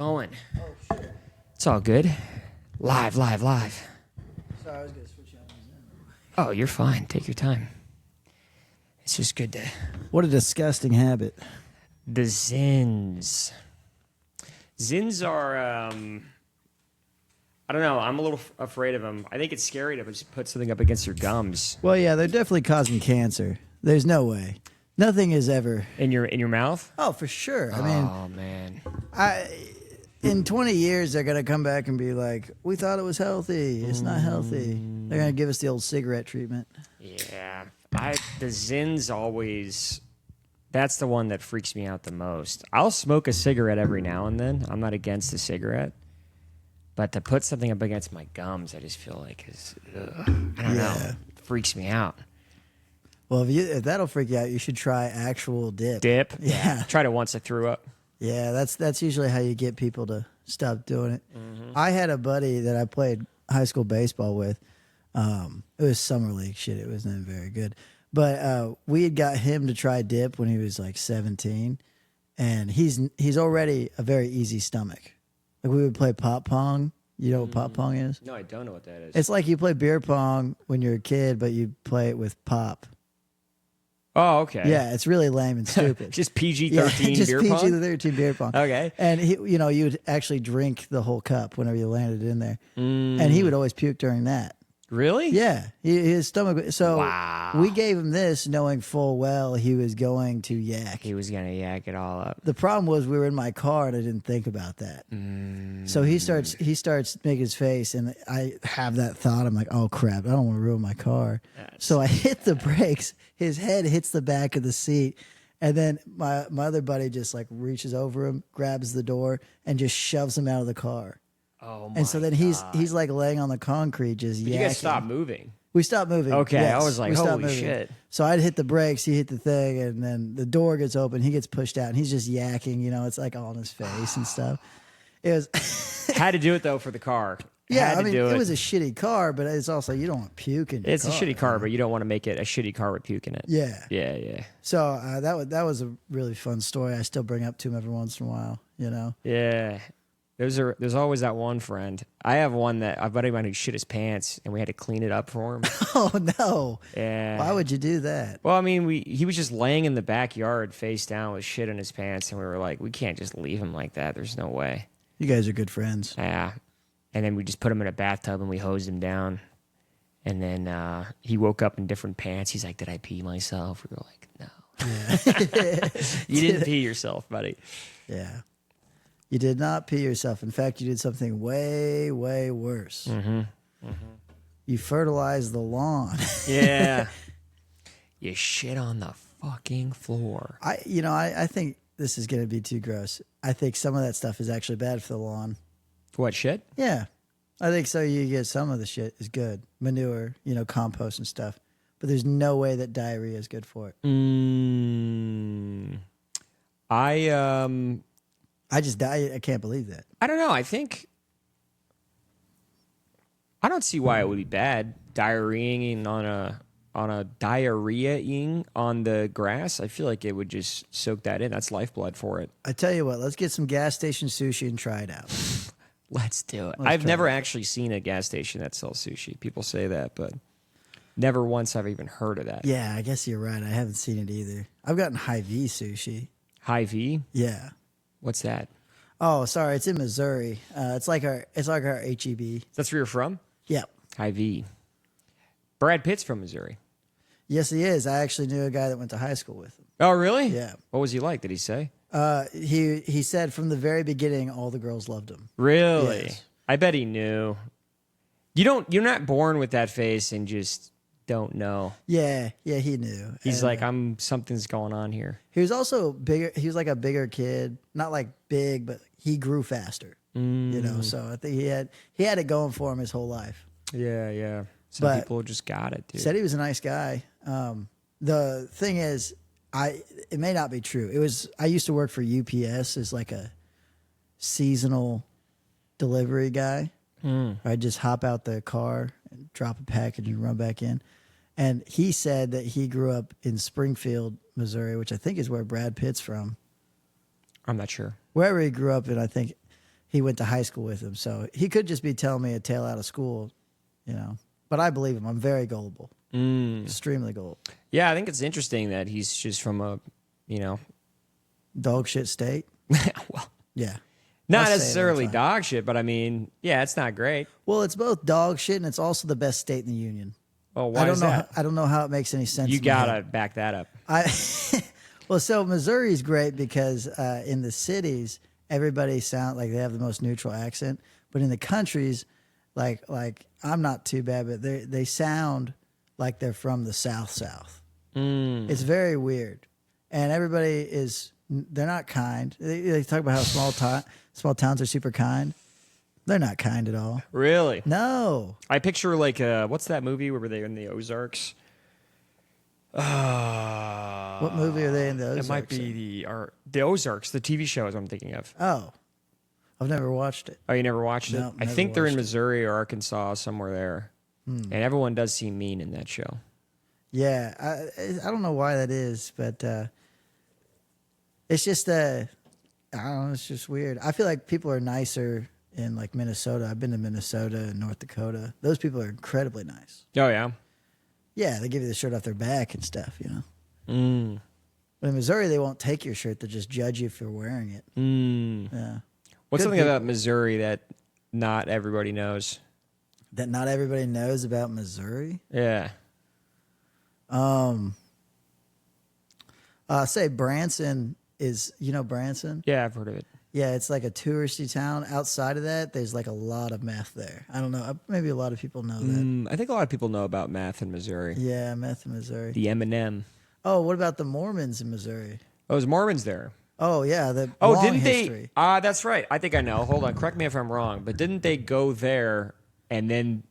Going. Oh, shit. It's all good. Live. Sorry, I was going to switch out my Zen. Oh, you're fine. Take your time. It's just good to... What a disgusting habit. The Zins. Zins are, I don't know. I'm a little afraid of them. I think it's scary to just put something up against your gums. Well, yeah, they're definitely causing cancer. There's no way. Nothing is ever... In your mouth? Oh, for sure. I mean... Oh, man. In 20 years, they're going to come back and be like, we thought it was healthy. It's not healthy. They're going to give us the old cigarette treatment. Yeah. The Zins always... That's the one that freaks me out the most. I'll smoke a cigarette every now and then. I'm not against a cigarette. But to put something up against my gums, I just feel like I don't know. It freaks me out. Well, if that'll freak you out, you should try actual dip. Dip? Yeah. Tried it once. I threw up. Yeah, that's usually how you get people to stop doing it. Mm-hmm. I had a buddy that I played high school baseball with. It was summer league shit. It wasn't very good. But we had got him to try dip when he was like 17. And he's already a very easy stomach. Like we would play pop pong. You know what pop pong is? No, I don't know what that is. It's like you play beer pong when you're a kid, but you play it with pop. Oh, okay. Yeah, it's really lame and stupid. Just PG-13 just beer pong? PG-13 beer pong. Okay. And you would actually drink the whole cup whenever you landed in there. And he would always puke during that. Really? Yeah, his stomach. So wow. We gave him this knowing full well he was going to yak. He was going to yak it all up. The problem was we were in my car and I didn't think about that. So he starts making his face and I have that thought. I'm like, oh crap, I don't want to ruin my car. So I hit the brakes. His head hits the back of the seat. And then my other buddy just like reaches over him, grabs the door and just shoves him out of the car. Oh my And so then God. he's like laying on the concrete just yakking. You guys stopped moving. We stopped moving. Okay, yes, I was like, holy shit. So I'd hit the brakes, he hit the thing, and then the door gets open, he gets pushed out, and he's just yakking, it's like all in his face and stuff. It was... Had to do it, though, for the car. Yeah, I mean, it was a shitty car, but it's also, you don't want puke in your It's car. a shitty car, but you don't want to make it a shitty car with puke in it. Yeah. Yeah. So that was a really fun story. I still bring up to him every once in a while, Yeah. There's always that one friend. I have one that a buddy of mine who shit his pants, and we had to clean it up for him. Oh, no. Yeah. Why would you do that? Well, I mean, he was just laying in the backyard face down with shit in his pants, and we were like, we can't just leave him like that. There's no way. You guys are good friends. Yeah. And then we just put him in a bathtub, and we hosed him down. And then he woke up in different pants. He's like, did I pee myself? We were like, no. Yeah. You didn't pee yourself, buddy. Yeah. You did not pee yourself. In fact, you did something way, way worse. You fertilized the lawn. Yeah. You shit on the fucking floor. I think this is going to be too gross. I think some of that stuff is actually bad for the lawn. What, shit? Yeah. I think so. You get some of the shit is good. Manure, compost and stuff. But there's no way that diarrhea is good for it. I can't believe that. I don't know. I don't see why it would be bad diarrheaing on the grass. I feel like it would just soak that in. That's lifeblood for it. I tell you what, let's get some gas station sushi and try it out. Let's do it. I've never actually seen a gas station that sells sushi. People say that, but never once have I even heard of that. Yeah, I guess you're right. I haven't seen it either. I've gotten Hy-Vee sushi. Hy-Vee? Yeah. What's that? Oh, sorry, it's in Missouri. It's like our HEB. That's where you're from? Yep. Hy-Vee. Brad Pitt's from Missouri. Yes, he is. I actually knew a guy that went to high school with him. Oh, really? Yeah. What was he like? Did he say? He said from the very beginning, all the girls loved him. Really? Yes. I bet he knew. You're not born with that face and just don't know. Yeah, he knew. He's like, something's going on here. He was also bigger. He was like a bigger kid, not like big, but he grew faster. So I think he had it going for him his whole life. Yeah. Some people just got it, dude. Said he was a nice guy. The thing is, it may not be true. I used to work for UPS as like a seasonal delivery guy. I'd just hop out the car and drop a package and run back in. And he said that he grew up in Springfield, Missouri, which I think is where Brad Pitt's from. I'm not sure. Wherever he grew up in, I think he went to high school with him. So he could just be telling me a tale out of school, But I believe him. I'm very gullible. Extremely gullible. Yeah, I think it's interesting that he's just from a, Dog shit state. well, Yeah. not I'll say it all the necessarily time. dog shit, but I mean, yeah, it's not great. Well, it's both dog shit and it's also the best state in the union. Oh, why is that? I don't know how it makes any sense. You in my head. gotta back that up. Well, so Missouri's great because in the cities, everybody sound like they have the most neutral accent, but in the countries, like I'm not too bad, but they sound like they're from the South. It's very weird, and they're not kind. They talk about how small towns are super kind. They're not kind at all. Really? No. I picture like what's that movie where they're in the Ozarks? What movie are they in? The Ozarks? It might be the Ozarks, the TV show is what I'm thinking of. Oh, I've never watched it. Oh, you never watched it? No, I never think they're in watched it. Missouri or Arkansas, somewhere there. And everyone does seem mean in that show. Yeah, I don't know why that is, but it's just I don't know. It's just weird. I feel like people are nicer in like Minnesota. I've been to Minnesota and North Dakota. Those people are incredibly nice. Oh, yeah? Yeah, they give you the shirt off their back and stuff, But in Missouri, they won't take your shirt. They'll just judge you for wearing it. Yeah. What's Good something people. about Missouri that not everybody knows? That not everybody knows about Missouri. Yeah. Say Branson is, Branson? Yeah, I've heard of it. Yeah, it's like a touristy town. Outside of that, there's like a lot of meth there. I don't know. Maybe a lot of people know that. I think a lot of people know about meth in Missouri. Yeah, meth in Missouri. The M&M. Oh, what about the Mormons in Missouri? Oh, there's Mormons there. Oh, yeah. The Oh, long didn't history. they? That's right. I think I know. Hold on. Correct me if I'm wrong. But didn't they go there and then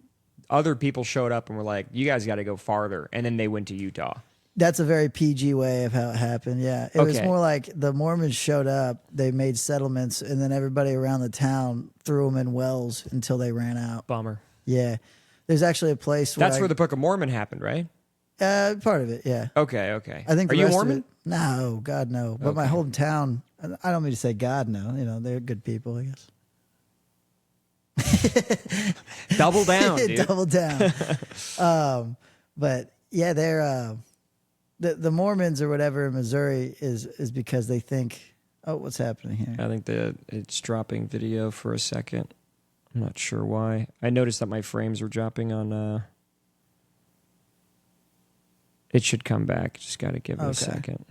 other people showed up and were like, you guys got to go farther. And then they went to Utah. That's a very PG way of how it happened. Yeah. It was Okay. more like the Mormons showed up, they made settlements, and then everybody around the town threw them in wells until they ran out. Bummer. Yeah. There's actually a place where That's where the Book of Mormon happened, right? part of it, yeah. Okay, okay. I think Are the you rest of Mormon? it- no, God, no. But my whole town, I don't mean to say God, no. They're good people, I guess. Double down, dude. Double down. But yeah, they're the Mormons or whatever in Missouri is because they think, oh, what's happening here? I think that it's dropping video for a second. I'm not sure why. I noticed that my frames were dropping on... It should come back. Just got to give it a second.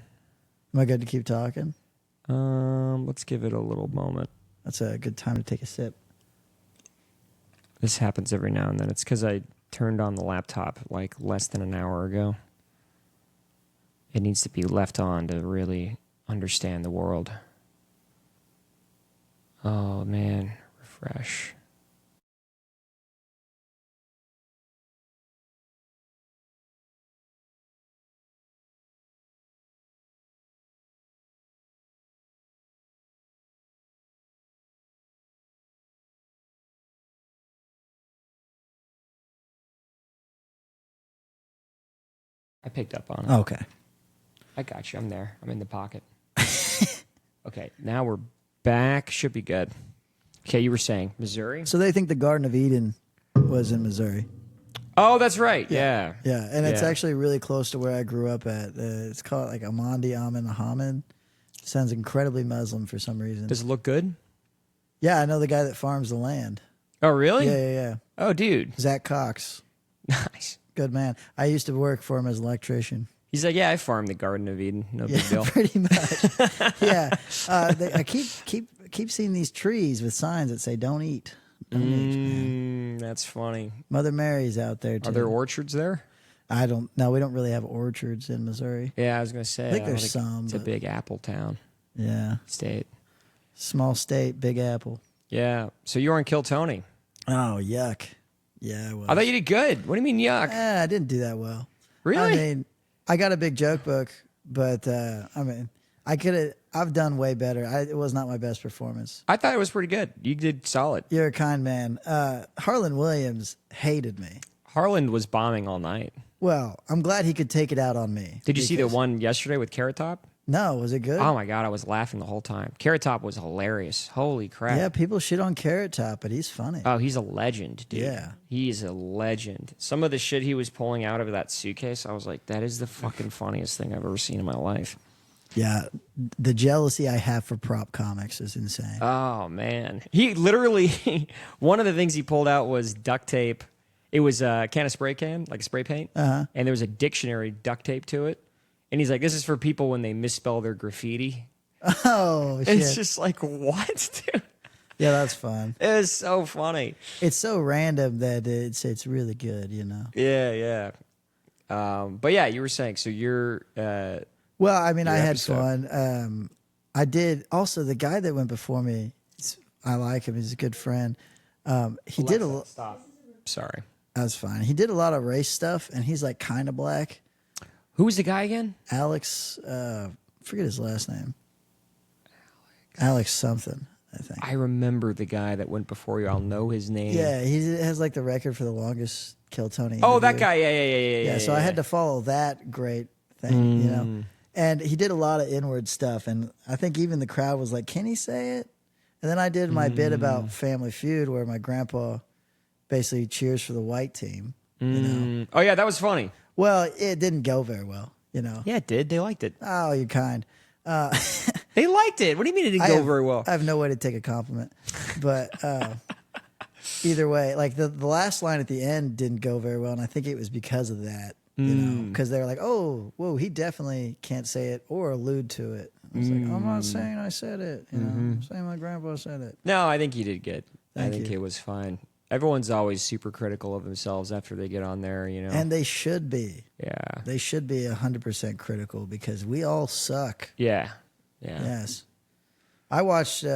Am I good to keep talking? Let's give it a little moment. That's a good time to take a sip. This happens every now and then. It's because I turned on the laptop like less than an hour ago. It needs to be left on to really understand the world. Oh, man. Refresh. I picked up on it. Okay. I got you. I'm there. I'm in the pocket. Okay, now we're back. Should be good. Okay, you were saying Missouri? So they think the Garden of Eden was in Missouri. Oh, that's right. Yeah. Yeah, and it's Yeah. actually really close to where I grew up at. It's called like Amandi Amin Ahmed. Sounds incredibly Muslim for some reason. Does it look good? Yeah, I know the guy that farms the land. Oh, really? Yeah. Oh, dude. Zach Cox. Nice. Good man. I used to work for him as an electrician. He's like, yeah, I farmed the Garden of Eden. No big deal. Pretty much. Yeah. I keep seeing these trees with signs that say "Don't eat." Don't eat, man. That's funny. Mother Mary's out there too. Are there orchards there? I don't. No, we don't really have orchards in Missouri. Yeah, I was gonna say. I think don't there's some, It's a but- big apple town, Yeah. state. Small state, Big Apple. Yeah. So you were in Kill Tony. Oh, yuck. Yeah, I was. I thought you did good. What do you mean yuck? I didn't do that well. Really? I mean, I got a big joke book, but I've done way better. It was not my best performance. I thought it was pretty good. You did solid. You're a kind man. Harlan Williams hated me. Harlan was bombing all night. Well, I'm glad he could take it out on me. Did you see the because- one yesterday with Carrot Top? No, was it good? Oh my God, I was laughing the whole time. Carrot Top was hilarious. Holy crap. Yeah, people shit on Carrot Top, but he's funny. Oh, he's a legend, dude. Yeah. He's a legend. Some of the shit he was pulling out of that suitcase, I was like, that is the fucking funniest thing I've ever seen in my life. Yeah, the jealousy I have for prop comics is insane. Oh, man. He literally, one of the things he pulled out was duct tape. It was a can of spray can, like spray paint. And there was a dictionary duct tape to it. And he's like, this is for people when they misspell their graffiti. Oh, shit. And it's just like, what, dude? Yeah, that's fun. It is so funny. It's so random that it's really good, you know? Yeah, yeah. But yeah, you were saying, so you're... Well, I mean, I had episode. fun. I did. Also, the guy that went before me, I like him. He's a good friend. He did a... Stop. Sorry. That's fine. He did a lot of race stuff, and he's like kind of black. Who was the guy again? Alex, forget his last name. Alex something, I think. I remember the guy that went before you. I'll know his name. Yeah, he has like the record for the longest Kill Tony Oh, that interview. guy. Yeah. So I had to follow that great thing, you know. And he did a lot of inward stuff, and I think even the crowd was like, "Can he say it?" And then I did my bit about Family Feud, where my grandpa basically cheers for the white team. You know. Oh, yeah, that was funny. Well, it didn't go very well, you know. Yeah, it did. They liked it. Oh, you're kind. They liked it. What do you mean it didn't go very well? I have no way to take a compliment, but either way, like the last line at the end didn't go very well, and I think it was because of that. You know, because they were like, "Oh, whoa, he definitely can't say it or allude to it." I was like, "I'm not saying I said it. You know, I'm saying my grandpa said it." No, I think you did good. Thank I think you. it was fine. Everyone's always super critical of themselves after they get on there, you know. And they should be. Yeah. They should be 100% critical because we all suck. Yeah. Yeah. Yes. I watched,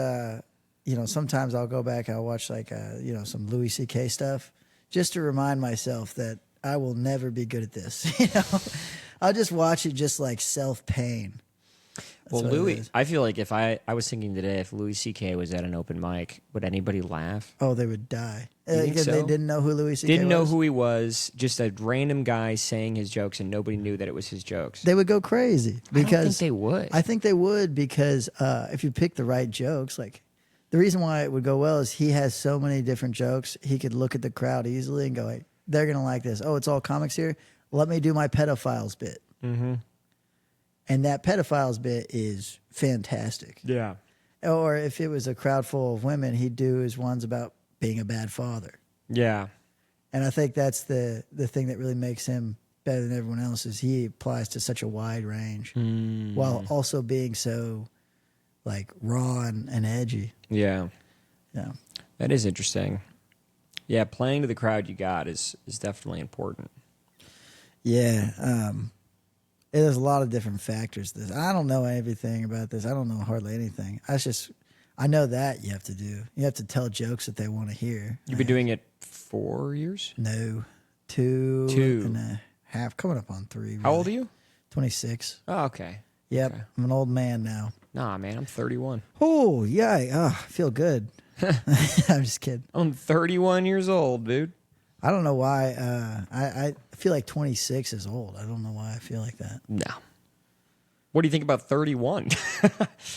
sometimes I'll go back, I'll watch some Louis C.K. stuff just to remind myself that I will never be good at this. You know, I'll just watch it just like self-pain. Well, Louis, I feel like if I was thinking today, if Louis C.K. was at an open mic, would anybody laugh? Oh, they would die. think so? They didn't know who Louis C.K. Didn't know was? who he was, just a random guy saying his jokes, and nobody knew that it was his jokes. They would go crazy because I don't think they would. I think they would because if you pick the right jokes, like the reason why it would go well is he has so many different jokes. He could look at the crowd easily and go, hey, they're going to like this. Oh, it's all comics here. Let me do my pedophiles bit. Mm-hmm. And that pedophiles bit is fantastic. Yeah. Or if it was a crowd full of women, he'd do his ones about being a bad father. Yeah. And I think that's the thing that really makes him better than everyone else is he applies to such a wide range while also being so like raw and edgy. Yeah. Yeah. That is interesting. Yeah, playing to the crowd you got is definitely important. Yeah. There's a lot of different factors to this. I don't know everything about this. I don't know hardly anything. I know that you have to do. You have to tell jokes that they want to hear. You've been doing it 4 years? No. Two and a half. Coming up on 3. Really. How old are you? 26. Oh, okay. Yep. Okay. I'm an old man now. Nah, man, I'm 31. Oh, yeah. I feel good. I'm just kidding. I'm 31 years old, dude. I don't know why. I feel like 26 is old. I don't know why I feel like that. No. What do you think about 31?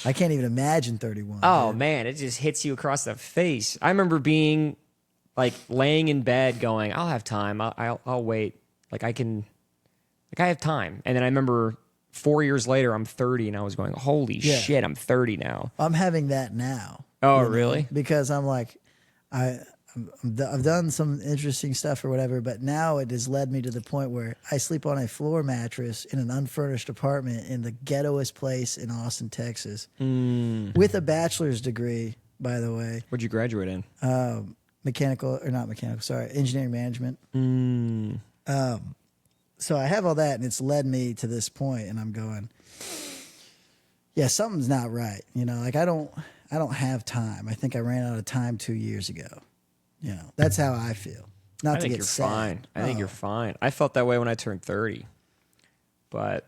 I can't even imagine 31. Oh, dude. man, it just hits you across the face. I remember being like laying in bed going, I'll have time. I'll wait. Like I have time. And then I remember 4 years later, I'm 30 and I was going, holy shit, I'm 30 now. I'm having that now. Oh, really? Because I'm like, I've done some interesting stuff or whatever, but now it has led me to the point where I sleep on a floor mattress in an unfurnished apartment in the ghettoest place in Austin, Texas, with a bachelor's degree, by the way. What'd you graduate in? Engineering management. So I have all that, and it's led me to this point, and I'm going, yeah, something's not right. You know, like I don't have time. I think I ran out of time 2 years ago. You know, that's how I feel. Not I to think get you're sad. fine. I think you're fine. I felt that way when I turned 30. But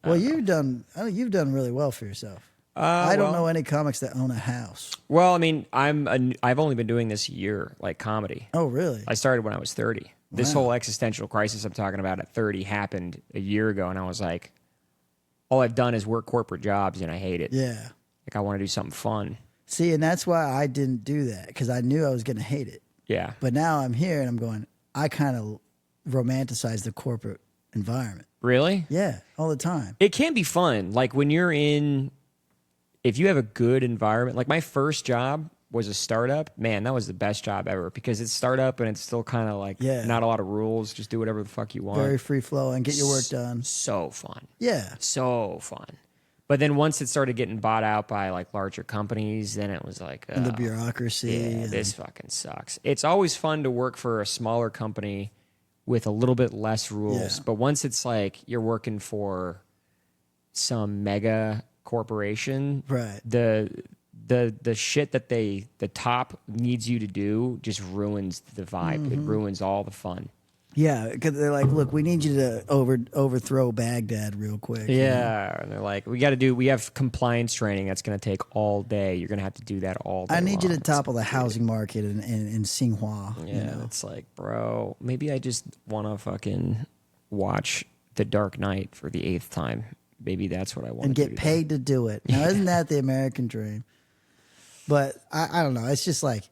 Well, you've done really well for yourself. I don't know any comics that own a house. Well, I mean, I've only been doing this a year, like comedy. Oh, really? I started when I was 30. This Wow. whole existential crisis I'm talking about at 30 happened a year ago, and I was like, all I've done is work corporate jobs, and I hate it. Yeah. Like I want to do something fun. See, and that's why I didn't do that, because I knew I was going to hate it. Yeah. But now I'm here and I'm going, I kind of romanticize the corporate environment. Really? Yeah, all the time. It can be fun. Like when you're if you have a good environment, like my first job was a startup. Man, that was the best job ever because it's startup and it's still kind of like not a lot of rules. Just do whatever the fuck you want. Very free flow and get your work done. So fun. Yeah. So fun. But then once it started getting bought out by like larger companies, then it was like And the bureaucracy. Yeah, this fucking sucks. It's always fun to work for a smaller company with a little bit less rules. Yeah. But once it's like you're working for some mega corporation, Right. The shit that the top needs you to do just ruins the vibe. It ruins all the fun. Yeah, because they're like, look, we need you to overthrow Baghdad real quick. Yeah, and they're like, we have compliance training that's going to take all day. You're going to have to do that all day. I need you to long. topple the housing market in Xinhua. Yeah, You know? it's like, bro, maybe I just want to fucking watch The Dark Knight for the 8th time. Maybe that's what I want And to do. get paid to do it. Now, isn't that the American dream? But I don't know. It's just like,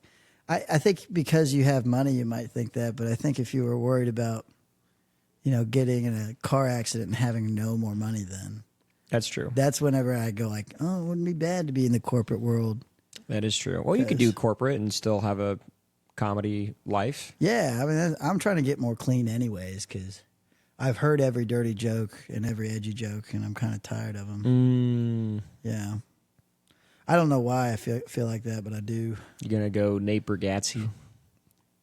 I think because you have money, you might think that. But I think if you were worried about, getting in a car accident and having no more money, then That's true. that's whenever I go like, oh, it wouldn't be bad to be in the corporate world. That is true. Well, you could do corporate and still have a comedy life. Yeah, I mean, I'm trying to get more clean anyways because I've heard every dirty joke and every edgy joke, and I'm kind of tired of them. Yeah. I don't know why I feel like that, but I do. You gonna go Nate Bargatze?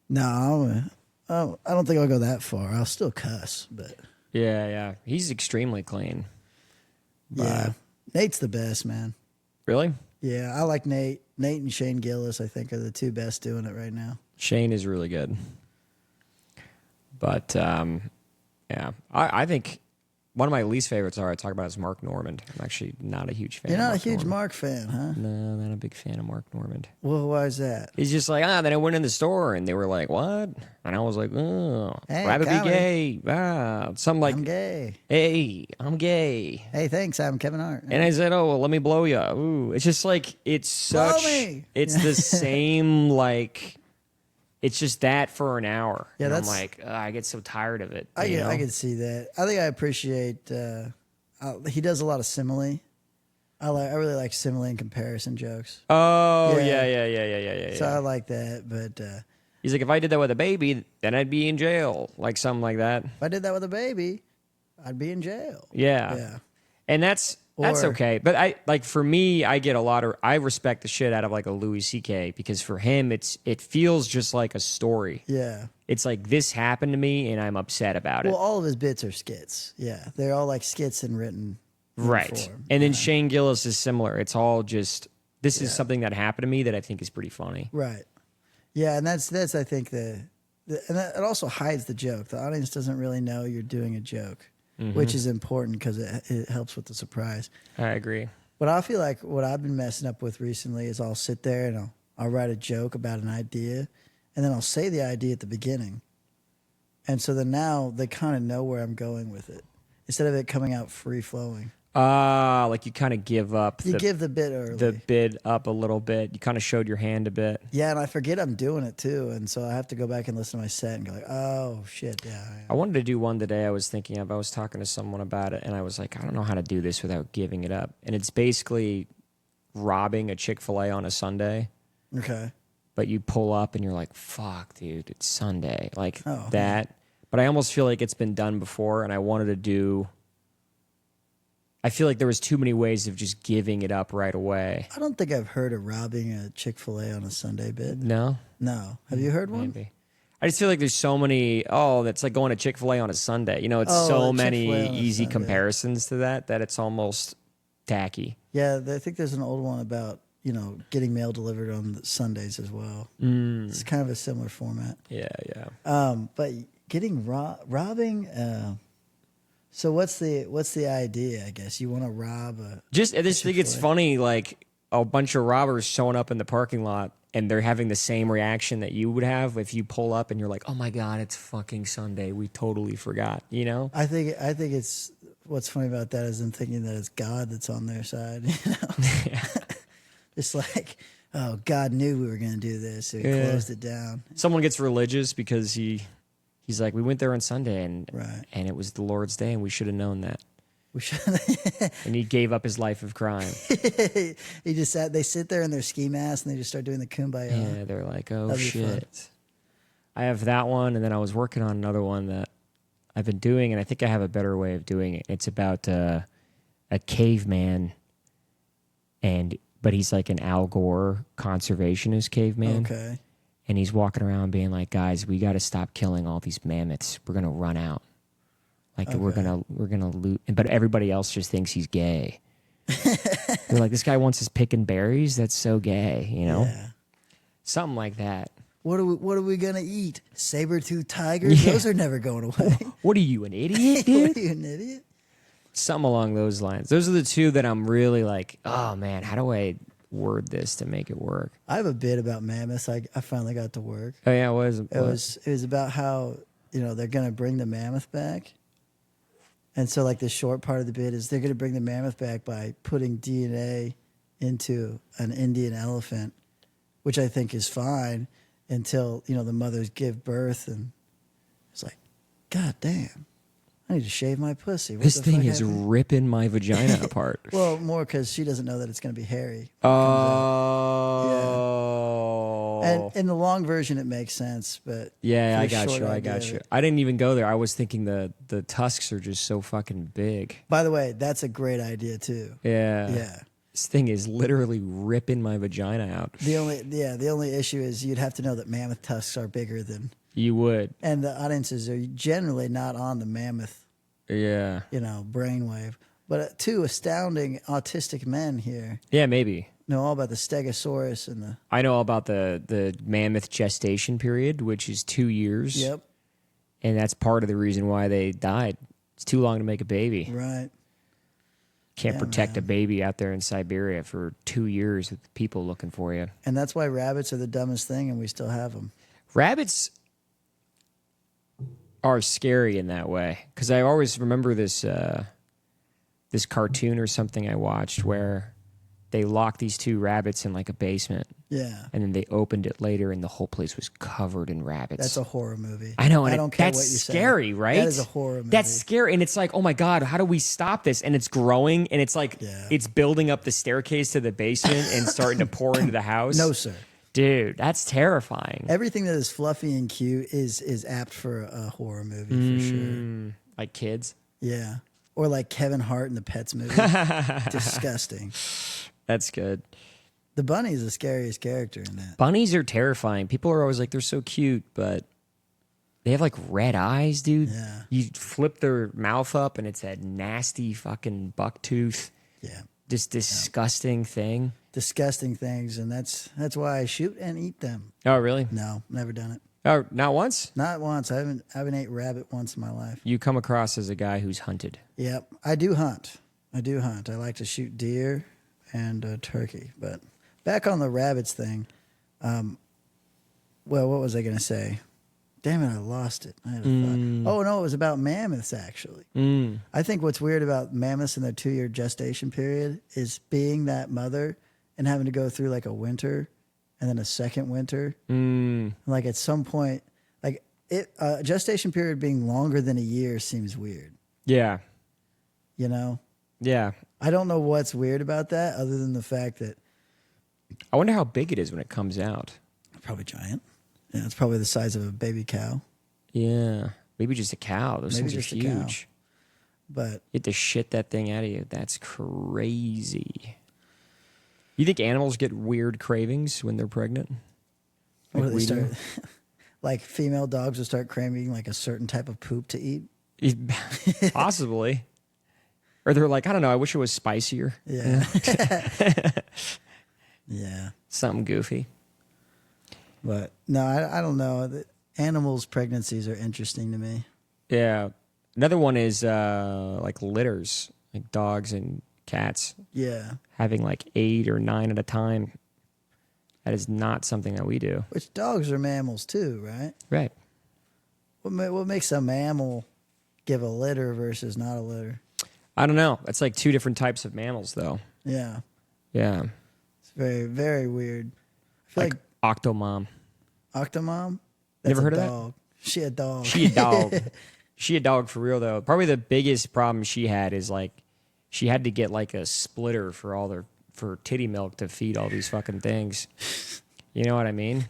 No, I don't think I'll go that far. I'll still cuss, but Yeah. He's extremely clean. yeah, Nate's the best, man. Really? Yeah, I like Nate. Nate and Shane Gillis, I think, are the two best doing it right now. Shane is really good. But yeah, I think one of my least favorites I talk about is Mark Normand. I'm actually not a huge fan. You're of not a Mark huge Normand. Mark fan, huh? No, not a big fan of Mark Normand. Well, why is that? He's just like, then I went in the store and they were like, what? And I was like, oh, Hey, rather be comedy. gay. Something like, I'm gay. hey, I'm gay. Hey, thanks. I'm Kevin Hart. And I said, oh, well, let me blow you. Ooh, it's just like, it's such, Blow me. it's the same, like, it's just that for an hour. Yeah, and that's- I'm like, I get so tired of it. I you know? can see that. I think I appreciate. He does a lot of simile. I really like simile and comparison jokes. Oh, Yeah. yeah. So I like that. But He's like, if I did that with a baby, then I'd be in jail. Like something like that. if I did that with a baby, I'd be in jail. Yeah. Yeah. And that's Or- okay. But for me, I get I respect the shit out of like a Louis C.K. because for him, it feels just like a story. Yeah. It's like this happened to me and I'm upset about Well, it. all of his bits are skits. Yeah. They're all like skits in written Right. form. And then Shane Gillis is similar. It's all just, this is something that happened to me that I think is pretty funny. Right. Yeah. And that's I think, and it also hides the joke. The audience doesn't really know you're doing a joke, which is important because it helps with the surprise. I agree. But I feel like what I've been messing up with recently is I'll sit there and I'll write a joke about an idea, and then I'll say the idea at the beginning. And so then now they kind of know where I'm going with it instead of it coming out free flowing. Like you kind of give up You give the bit early. the bid up a little bit. You kind of showed your hand a bit. Yeah, and I forget I'm doing it too. And so I have to go back and listen to my set and go like, oh, shit, yeah. I wanted to do one today I was thinking of. I was talking to someone about it, and I was like, I don't know how to do this without giving it up. And it's basically robbing a Chick-fil-A on a Sunday, Okay. but you pull up and you're like, fuck, dude, it's Sunday. Like Oh, that. But I almost feel like it's been done before, and I wanted to do... I feel like there was too many ways of just giving it up right away. I don't think I've heard of robbing a Chick-fil-A on a Sunday bit. No? No. Have you heard one? Maybe. I just feel like there's so many. That's like going to Chick-fil-A on a Sunday. You know, it's Oh, so Chick-fil-A many on a easy Sunday. comparisons to that it's almost tacky. Yeah, I think there's an old one about, getting mail delivered on Sundays as well. It's kind of a similar format. Yeah. But getting robbing. So what's the idea? I guess you want to rob a. I just think it's funny, like a bunch of robbers showing up in the parking lot and they're having the same reaction that you would have if you pull up and you're like, oh my God, it's fucking Sunday. We totally forgot, you know? I think it's what's funny about that is I'm thinking that it's God that's on their side. Yeah. Just like, oh, God knew we were going to do this, so he closed it down. Someone gets religious because he's like, we went there on Sunday and it was the Lord's day and we should have known that. We should. And he gave up his life of crime. He just sat. They sit there in their ski masks and they just start doing the kumbaya. Yeah, they're like, oh shit. I have that one, and then I was working on another one that I've been doing, and I think I have a better way of doing it. It's about a caveman, but he's like an Al Gore conservationist caveman. Okay. And he's walking around being like, guys, we got to stop killing all these mammoths. We're gonna run out. Like we're gonna loot, but everybody else just thinks he's gay. They're like, this guy wants us picking berries. That's so gay, you know? Yeah. Something like that. What are we gonna eat? Saber-toothed tigers? Yeah. Those are never going away. What are you, an idiot, dude? What are you, an idiot? Something along those lines. Those are the two that I'm really like, oh man, how do I word this to make it work? I have a bit about mammoths. I finally got to work. Oh yeah, what is it? It was about how they're gonna bring the mammoth back. And so, like, the short part of the bit is they're going to bring the mammoth back by putting DNA into an Indian elephant, which I think is fine until, the mothers give birth. And it's like, God damn, I need to shave my pussy. What this the thing fuck is happened? ripping my vagina apart. Well, more because she doesn't know that it's going to be hairy. Oh. And in the long version, it makes sense. But Yeah, for I the got short you. I idea got of you. it- I didn't even go there. I was thinking the tusks are just so fucking big. By the way, that's a great idea, too. Yeah. Yeah. This thing is literally ripping my vagina out. The only issue is you'd have to know that mammoth tusks are bigger than, You would. and the audiences are generally not on the mammoth, Yeah. brainwave. But two astounding autistic men here Yeah, maybe. know all about the Stegosaurus and the. I know about the mammoth gestation period, which is 2 years. Yep. And that's part of the reason why they died. It's too long to make a baby. Right. Can't Yeah, protect a man. baby out there in Siberia for 2 years with people looking for you. And that's why rabbits are the dumbest thing, and we still have them. Rabbits are scary in that way because I always remember this this cartoon or something I watched where they locked these two rabbits in like a basement, Yeah. and then they opened it later, and the whole place was covered in rabbits. That's a horror movie. I know, and I don't care that's what you say. scary, right? That is a horror movie. That's scary, and it's like, oh my god, how do we stop this? And it's growing, and it's like it's building up the staircase to the basement and starting to pour into the house. No, sir. Dude, that's terrifying. Everything that is fluffy and cute is apt for a horror movie for sure. Like kids. Yeah. Or like Kevin Hart in the Pets movie. Disgusting. That's good. The bunny is the scariest character in that. Bunnies are terrifying. People are always like, they're so cute, but they have like red eyes, dude. Yeah. You flip their mouth up and it's that nasty fucking buck tooth. Yeah. Just disgusting thing. Disgusting things, and that's why I shoot and eat them. Oh, really? No, never done it. Oh, not once? Not once. I haven't ate rabbit once in my life. You come across as a guy who's hunted. Yep. I do hunt. I like to shoot deer and turkey. But back on the rabbits thing. Well, what was I going to say? Damn it, I lost it. I had a thought. Oh, no, it was about mammoths, actually. I think what's weird about mammoths in their 2-year gestation period is being that mother and having to go through like a winter and then a second winter. Like at some point, like gestation period being longer than a year seems weird. Yeah. You know? Yeah. I don't know what's weird about that other than the fact that I wonder how big it is when it comes out. probably giant. Yeah, it's probably the size of a baby cow. Yeah. Maybe just a cow. Those Maybe things are just a cow. huge. But You have to shit that thing out of you. That's crazy. You think animals get weird cravings when they're pregnant? what do Like they we start? do? Like female dogs will start craving like a certain type of poop to eat. Possibly. Or they're like, I don't know, I wish it was spicier. Yeah. Yeah. Something goofy. But no, I don't know. Animals' pregnancies are interesting to me. Yeah. Another one is like litters, like dogs and cats Yeah. having like 8 or 9 at a time. That is not something that we do. Which dogs are mammals too, right? Right. What makes a mammal give a litter versus not a litter? I don't know. That's like two different types of mammals, though. Yeah. Yeah. It's very, very weird. I feel like Octomom. Octomom? Never heard of dog. She a dog. She a dog. She a dog for real, though. Probably the biggest problem she had is like she had to get like a splitter for titty milk to feed all these fucking things. You know what I mean?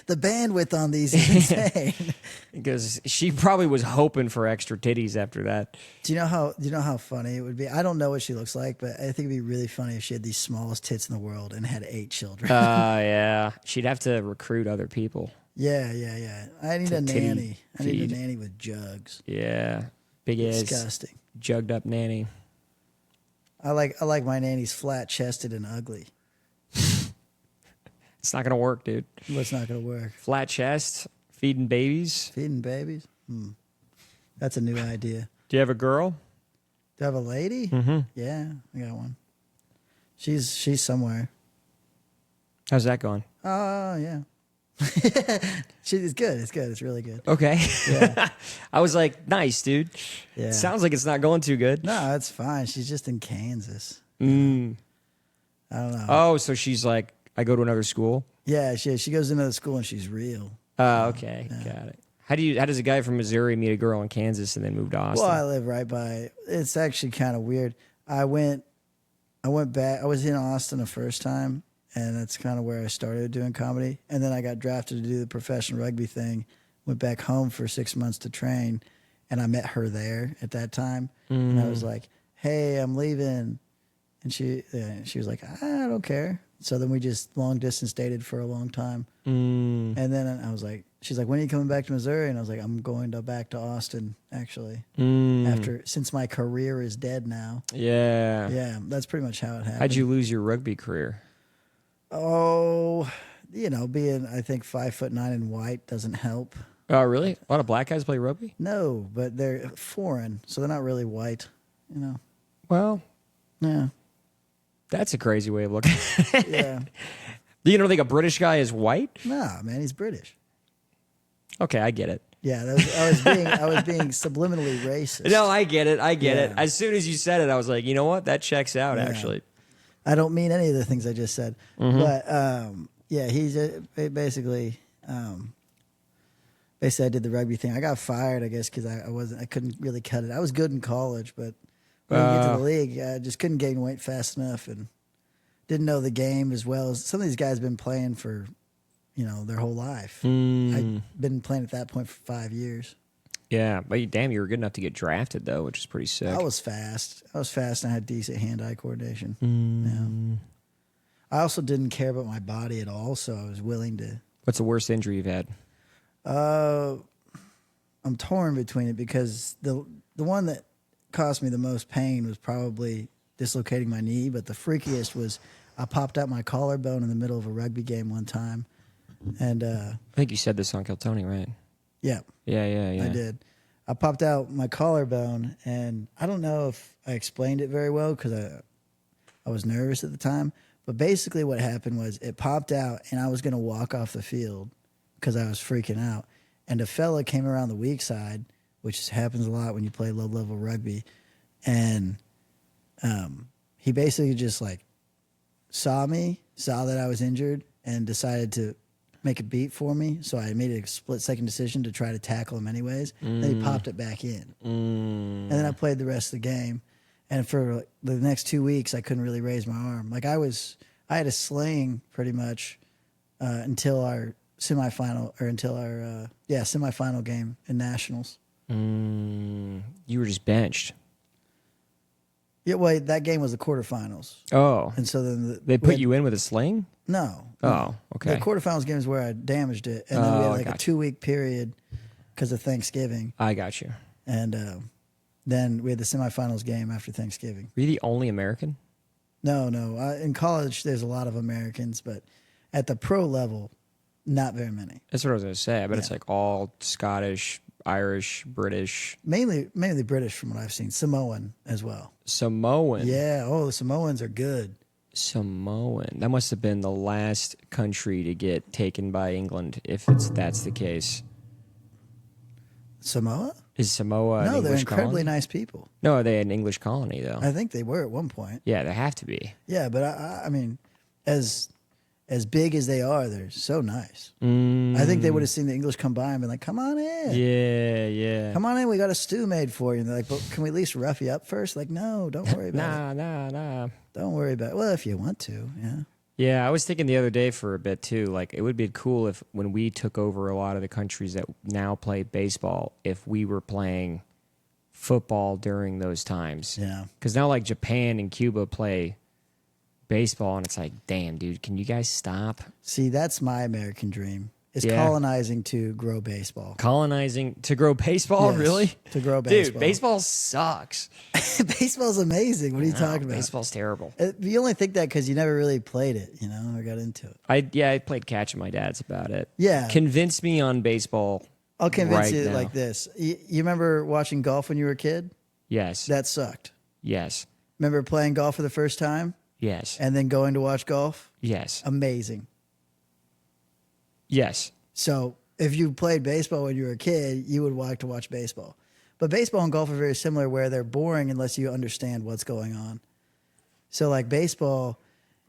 The bandwidth on these is insane. Because she probably was hoping for extra titties after that. Do you know how funny it would be? I don't know what she looks like, but I think it'd be really funny if she had the smallest tits in the world and had 8 children. Yeah. She'd have to recruit other people. Yeah. I need a nanny. I need feed. a nanny with jugs. Yeah. Big ass. Disgusting. Jugged up nanny. I like my nannies flat chested and ugly. It's not going to work, dude. What's not going to work? Flat chest, feeding babies. Feeding babies? That's a new idea. Do you have a girl? Do I have a lady? Mm-hmm. Yeah, I got one. She's somewhere. How's that going? Oh, yeah. It's good. It's good. It's really good. Okay. Yeah. I was like, nice, dude. Yeah. Sounds like it's not going too good. No, it's fine. She's just in Kansas. I don't know. Oh, so she's like, I go to another school? Yeah, she goes into the school and she's real. Oh, okay. Yeah. Got it. How does a guy from Missouri meet a girl in Kansas and then move to Austin? Well, I live right by. It's actually kind of weird. I went back. I was in Austin the first time, and that's kind of where I started doing comedy. And then I got drafted to do the professional rugby thing. Went back home for 6 months to train, and I met her there at that time. And I was like, "Hey, I'm leaving," and she was like, "I don't care." So then we just long distance dated for a long time. And then I was like, she's like, "When are you coming back to Missouri?" And I was like, "I'm going back to Austin, actually, since my career is dead now." Yeah. Yeah, that's pretty much how it happened. How'd you lose your rugby career? Oh, being, I think, 5'9" and white doesn't help. Oh, really? A lot of black guys play rugby? No, but they're foreign, so they're not really white, Well, Yeah. that's a crazy way of looking at it. Yeah. You don't think a British guy is white? Nah, man, he's British. Okay, I get it. Yeah, I was being subliminally racist. No, I get it. I get it. Yeah. As soon as you said it, I was like, you know what? That checks out, Yeah. actually. I don't mean any of the things I just said, but yeah, he's basically I did the rugby thing. I got fired, I guess, because I couldn't really cut it. I was good in college, but when you get to the league, I just couldn't gain weight fast enough and didn't know the game as well as some of these guys have been playing for, their whole life. I'd been playing at that point for 5 years. Yeah, but damn, you were good enough to get drafted, though, which is pretty sick. I was fast. And I had decent hand-eye coordination. Yeah. I also didn't care about my body at all, so I was willing to. What's the worst injury you've had? I'm torn between it because the one that caused me the most pain was probably dislocating my knee, but the freakiest was I popped out my collarbone in the middle of a rugby game one time, and I think you said this on Kill Tony, right? Yeah, I did. I popped out my collarbone, and I don't know if I explained it very well because I was nervous at the time. But basically, what happened was it popped out, and I was going to walk off the field because I was freaking out. And a fella came around the weak side, which happens a lot when you play low-level rugby, and he basically just saw that I was injured, and decided to make a beat for me. So I made a split-second decision to try to tackle him anyways. Then he popped it back in, and then I played the rest of the game. And for the next 2 weeks, I couldn't really raise my arm. I had a sling pretty much until our semifinal game in nationals. You were just benched. Yeah, well, that game was the quarterfinals. Oh, And so then they put you in with a sling? No. Oh, okay. The quarterfinals game is where I damaged it, and then we had a 2-week period because of Thanksgiving, I got you. and then we had the semifinals game after Thanksgiving. Were you the only American? No. In college, there's a lot of Americans, but at the pro level, not very many. That's what I was going to say. I bet it's like all Scottish, Irish, British. Mainly British from what I've seen. Samoan as well. Samoan. Yeah. Oh, the Samoans are good. Samoan. That must have been the last country to get taken by England, if that's the case. Samoa? Is Samoa an No, they're English incredibly colony? nice people. No, are they an English colony, though? I think they were at one point. Yeah, they have to be. Yeah, but I mean, as big as they are, they're so nice. I think they would have seen the English come by and been like, "Come on in, Yeah. come on in. We got a stew made for you." And they're like, "But can we at least rough you up first?" Like, no, don't worry about it. Nah. Don't worry about it. Well, if you want to, yeah. Yeah, I was thinking the other day for a bit too. Like, it would be cool if when we took over a lot of the countries that now play baseball, if we were playing football during those times. Yeah. Because now, like, Japan and Cuba play baseball, and it's like, damn, dude, can you guys stop See, that's my American dream. Is Yeah. colonizing to grow baseball. colonizing to grow baseball? Yes, Really? to grow baseball. Dude, baseball sucks. Baseball's amazing. What are you No, talking about? baseball's terrible. You only think that because you never really played it, or got into it. I played catch at my dad's about it. Yeah. Convince me on baseball. I'll convince right you now. like this. You remember watching golf when you were a kid? Yes. That sucked. Yes. Remember playing golf for the first time Yes. and then going to watch golf? Yes. Amazing. Yes. So if you played baseball when you were a kid, you would like to watch baseball. But baseball and golf are very similar where they're boring unless you understand what's going on. So like baseball,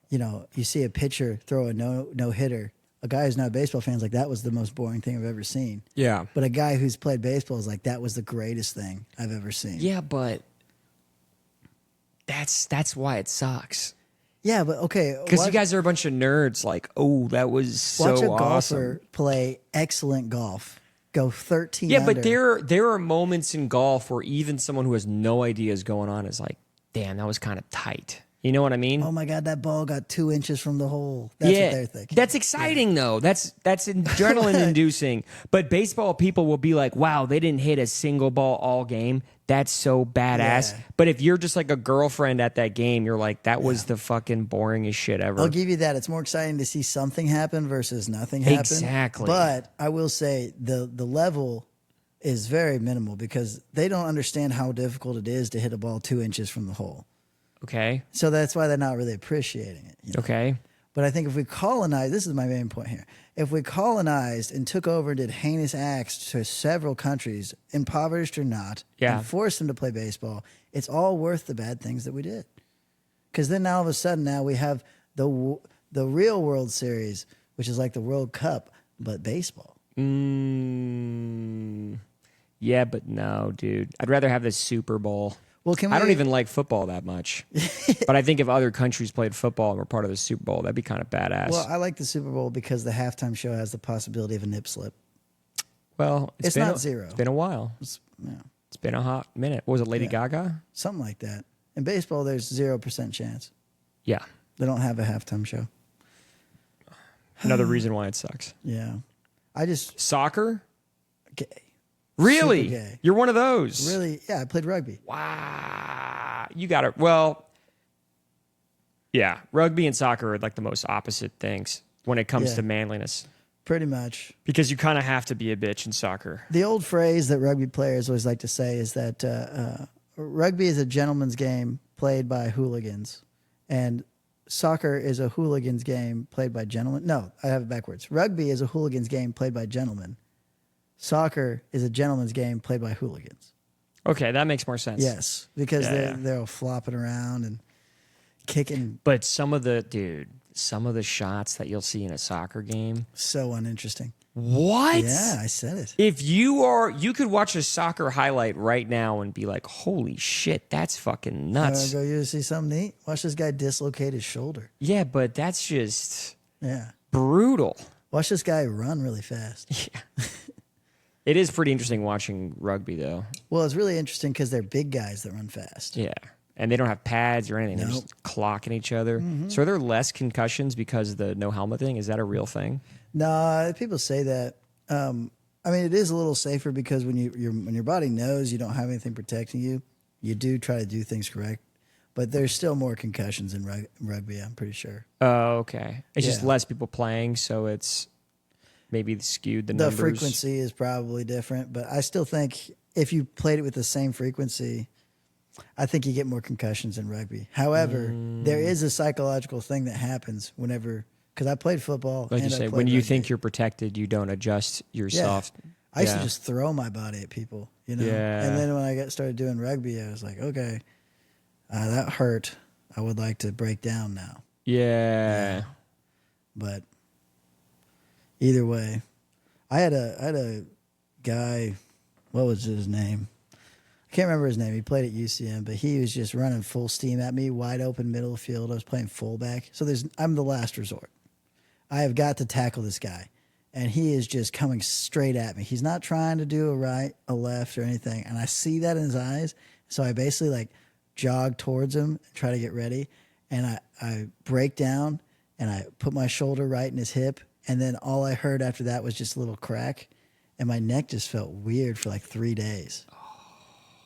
you see a pitcher throw a no hitter. A guy who's not a baseball fan is like, that was the most boring thing I've ever seen. Yeah. But a guy who's played baseball is like, that was the greatest thing I've ever seen. Yeah, but that's why it sucks. Yeah, but okay. Because you guys are a bunch of nerds. Like, oh, that was so watch a awesome. golfer play excellent golf. Go 13 Yeah, under. but there are moments in golf where even someone who has no idea is going on is like, damn, that was kind of tight. You know what I mean? Oh my God, that ball got 2 inches from the hole. That's what they're thinking. That's exciting though. That's adrenaline inducing. But baseball people will be like, wow, they didn't hit a single ball all game. That's so badass. Yeah. But if you're just like a girlfriend at that game, you're like, that was the fucking boringest shit ever. I'll give you that. It's more exciting to see something happen versus nothing happen. Exactly. But I will say the level is very minimal because they don't understand how difficult it is to hit a ball 2 inches from the hole. Okay. So that's why they're not really appreciating it. Okay. But I think if we colonize, this is my main point here. If we colonized and took over and did heinous acts to several countries, impoverished or not, Yeah. and forced them to play baseball, it's all worth the bad things that we did. Because then all of a sudden now we have the real World Series, which is like the World Cup, but baseball. Yeah, but no, dude. I'd rather have the Super Bowl. Well, I don't even like football that much. But I think if other countries played football and were part of the Super Bowl, that'd be kind of badass. Well, I like the Super Bowl because the halftime show has the possibility of a nip slip. Well, It's been not zero. It's been a while. Yeah, It's been a hot minute. What was it, Lady Gaga? something like that. In baseball, there's 0% chance. Yeah. They don't have a halftime show. Another reason why it sucks. Yeah. I just, Soccer? gay. Really? Super gay. You're one of those. Really? Yeah, I played rugby. Wow. You got it. Well, yeah. Rugby and soccer are like the most opposite things when it comes Yeah. to manliness. Pretty much. Because you kind of have to be a bitch in soccer. The old phrase that rugby players always like to say is that rugby is a gentleman's game played by hooligans, and soccer is a hooligan's game played by gentlemen. No, I have it backwards. Rugby is a hooligan's game played by gentlemen. Soccer is a gentleman's game played by hooligans. Okay, that makes more sense. Yes, because Yeah. they're all flopping around and kicking. But some of the shots that you'll see in a soccer game. So uninteresting. What? Yeah, I said it. If you could watch a soccer highlight right now and be like, holy shit, that's fucking nuts. Go you see something neat? Watch this guy dislocate his shoulder. Yeah, but that's just Yeah. brutal. Watch this guy run really fast. Yeah. It is pretty interesting watching rugby, though. Well, it's really interesting because they're big guys that run fast. Yeah. And they don't have pads or anything. They're Nope. just clocking each other. So are there less concussions because of the no helmet thing? Is that a real thing? No, people say that. I mean, it is a little safer because when when your body knows you don't have anything protecting you, you do try to do things correct. But there's still more concussions in rugby, I'm pretty sure. Oh, okay. It's just Yeah. less people playing, so it's maybe skewed the The numbers. frequency is probably different, but I still think if you played it with the same frequency, I think you get more concussions in rugby. However, there is a psychological thing that happens whenever, because I played football. Like and you I say, played when you rugby. think you're protected, you don't adjust yourself. I used to just throw my body at people, Yeah. And then when I started doing rugby, I was like, okay, that hurt. I would like to break down now. Yeah. But either way, I had a guy. What was his name? I can't remember his name. He played at UCM, but he was just running full steam at me, wide open middle field. I was playing fullback, so I'm the last resort. I have got to tackle this guy, and he is just coming straight at me. He's not trying to do a right, a left, or anything, and I see that in his eyes. So I basically like jog towards him, try to get ready, and I break down, and I put my shoulder right in his hip, and then all I heard after that was just a little crack. And my neck just felt weird for like 3 days.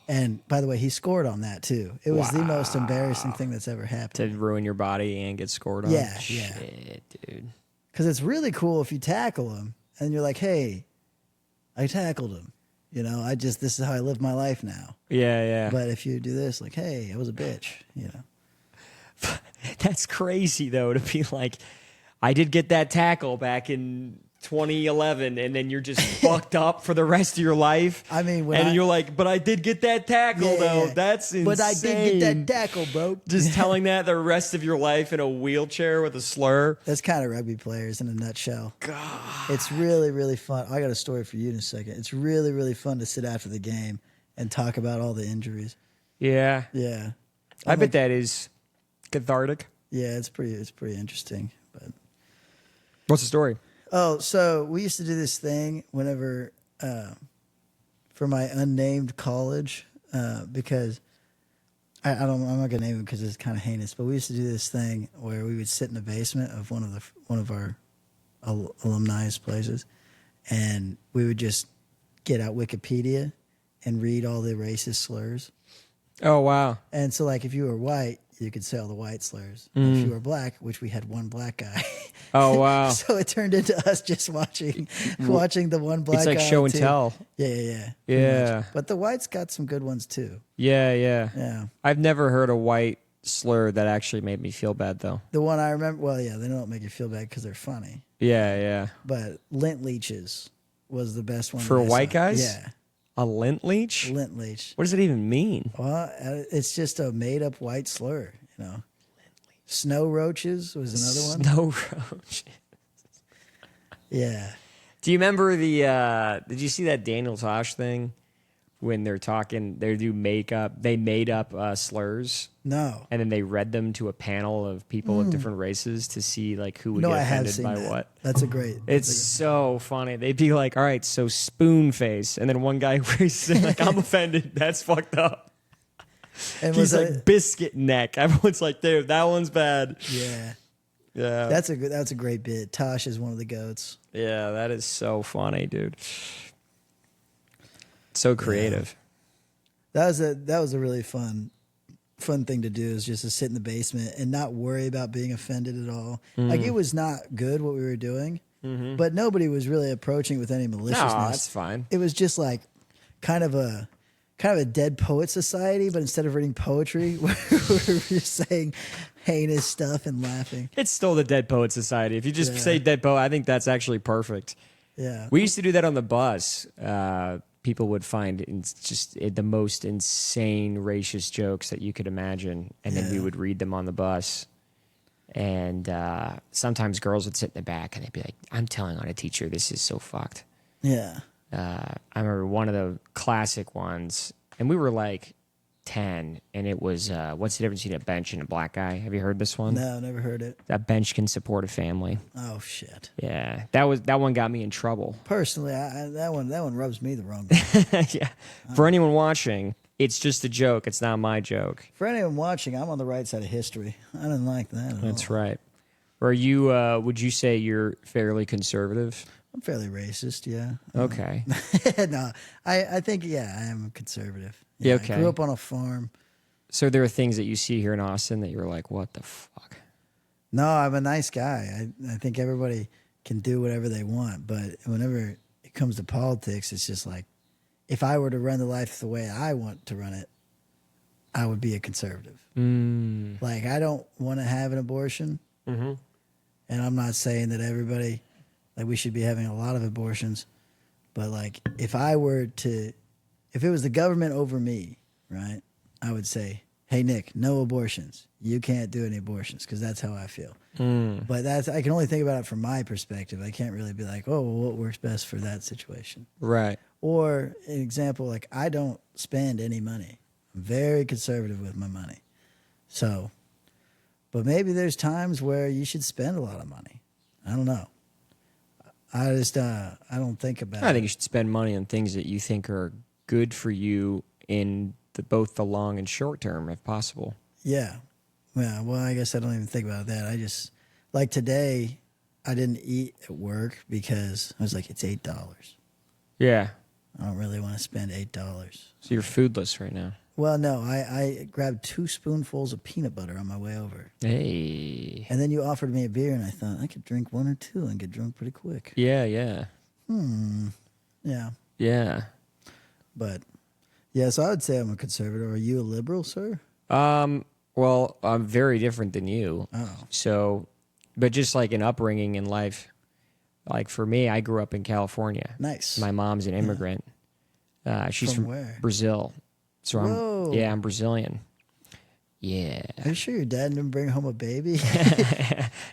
And by the way, he scored on that too. It was the most embarrassing thing that's ever happened. To ruin your body and get scored on? Yeah, Shit, dude. Because it's really cool if you tackle him and you're like, hey, I tackled him. This is how I live my life now. Yeah. But if you do this, like, hey, I was a bitch, That's crazy, though, to be like, I did get that tackle back in 2011, and then you're just fucked up for the rest of your life. I mean, you're like, but I did get that tackle, though. Yeah. That's insane. But I did get that tackle, bro. Just telling that the rest of your life in a wheelchair with a slur. That's kind of rugby players in a nutshell. God. It's really, really fun. I got a story for you in a second. It's really, really fun to sit after the game and talk about all the injuries. Yeah. Yeah. I bet that is cathartic. Yeah, it's pretty interesting. But what's the story? Oh, so we used to do this thing whenever for my unnamed college because I'm not gonna name it because it's kind of heinous. But we used to do this thing where we would sit in the basement of one of our alumni's places, and we would just get out Wikipedia and read all the racist slurs. Oh wow! And so, like, if you were white, you could say all the white slurs. If you were black, which we had one black guy. Oh wow! So it turned into us just watching the one black guy. It's like show and tell. Yeah. But the whites got some good ones too. Yeah. I've never heard a white slur that actually made me feel bad though. The one I remember, well, yeah, they don't make you feel bad because they're funny. Yeah. But lint leeches was the best one for white guys. Yeah. A lint leech? Lint leech. What does it even mean? Well, it's just a made-up white slur, Snow roaches was another one. Snow roaches. Yeah. Do you remember did you see that Daniel Tosh thing when they're talking, they do makeup, they made up slurs? No. And then they read them to a panel of people of different races to see like who would get offended by that. what. That's a great. It's so funny. They'd be like, all right, so spoon face. And then one guy raises like, I'm offended. That's fucked up. And he's like biscuit neck. Everyone's like, dude, that one's bad. Yeah. That's a great bit. Tosh is one of the goats. Yeah, that is so funny, dude. So creative. Yeah. That was a really fun thing to do, is just to sit in the basement and not worry about being offended at all. Like, it was not good what we were doing, but nobody was really approaching with any maliciousness. No, that's fine. It was just like kind of a dead poet society, but instead of reading poetry, we're just saying heinous stuff and laughing. It's still the Dead Poet Society. If you just say Dead Poet, I think that's actually perfect. Yeah. We used to do that on the bus. People would find just the most insane racist jokes that you could imagine, and then we would read them on the bus. And sometimes girls would sit in the back, and they'd be like, I'm telling on a teacher, this is so fucked. Yeah. I remember one of the classic ones, and we were like 10, and it was, what's the difference between a bench and a black guy? Have you heard this one? No, never heard it. That bench can support a family. Oh, shit. Yeah, that one got me in trouble. Personally, that one rubs me the wrong way. Yeah. For anyone watching, it's just a joke. It's not my joke. For anyone watching, I'm on the right side of history. I didn't like that at That's all. right. Are you, would you say you're fairly conservative? I'm fairly racist, yeah. Okay. No, I think, I am conservative. Yeah, okay. I grew up on a farm. So there are things that you see here in Austin that you're like, what the fuck? No, I'm a nice guy. I think everybody can do whatever they want, but whenever it comes to politics, it's just like, if I were to run the life the way I want to run it, I would be a conservative. Like, I don't want to have an abortion, and I'm not saying that everybody, like, we should be having a lot of abortions, But like, if it was the government over me, right, I would say, hey, Nick, no abortions. You can't do any abortions, because that's how I feel. But I can only think about it from my perspective. I can't really be like, oh, well, what works best for that situation? Right. Or an example, like, I don't spend any money. I'm very conservative with my money. So, but maybe there's times where you should spend a lot of money. I don't know. I just, I don't think about it. I think you should spend money on things that you think are good for you in both the long and short term, if possible. Yeah. Yeah. Well, I guess I don't even think about that. I just, like today, I didn't eat at work because I was like, it's $8. Yeah. I don't really want to spend $8. So you're foodless right now. Well, no, I grabbed 2 spoonfuls of peanut butter on my way over. Hey. And then you offered me a beer, and I thought I could drink 1 or 2 and get drunk pretty quick. Yeah, yeah. Yeah. Yeah. But, yeah, so I would say I'm a conservative. Are you a liberal, sir? Well, I'm very different than you. Oh. So, but just like an upbringing in life, like for me, I grew up in California. Nice. My mom's an immigrant. She's from where? Brazil. So Whoa. I'm Brazilian. Yeah. Are you sure your dad didn't bring home a baby?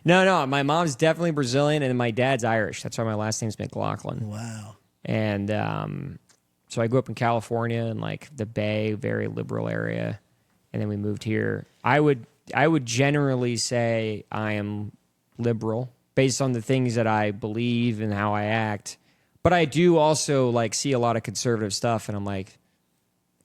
No. My mom's definitely Brazilian, and my dad's Irish. That's why my last name's Mclaughlin. Wow. And so I grew up in California in like the Bay, very liberal area, and then we moved here. I would generally say I am liberal based on the things that I believe and how I act, but I do also like see a lot of conservative stuff, and I'm like,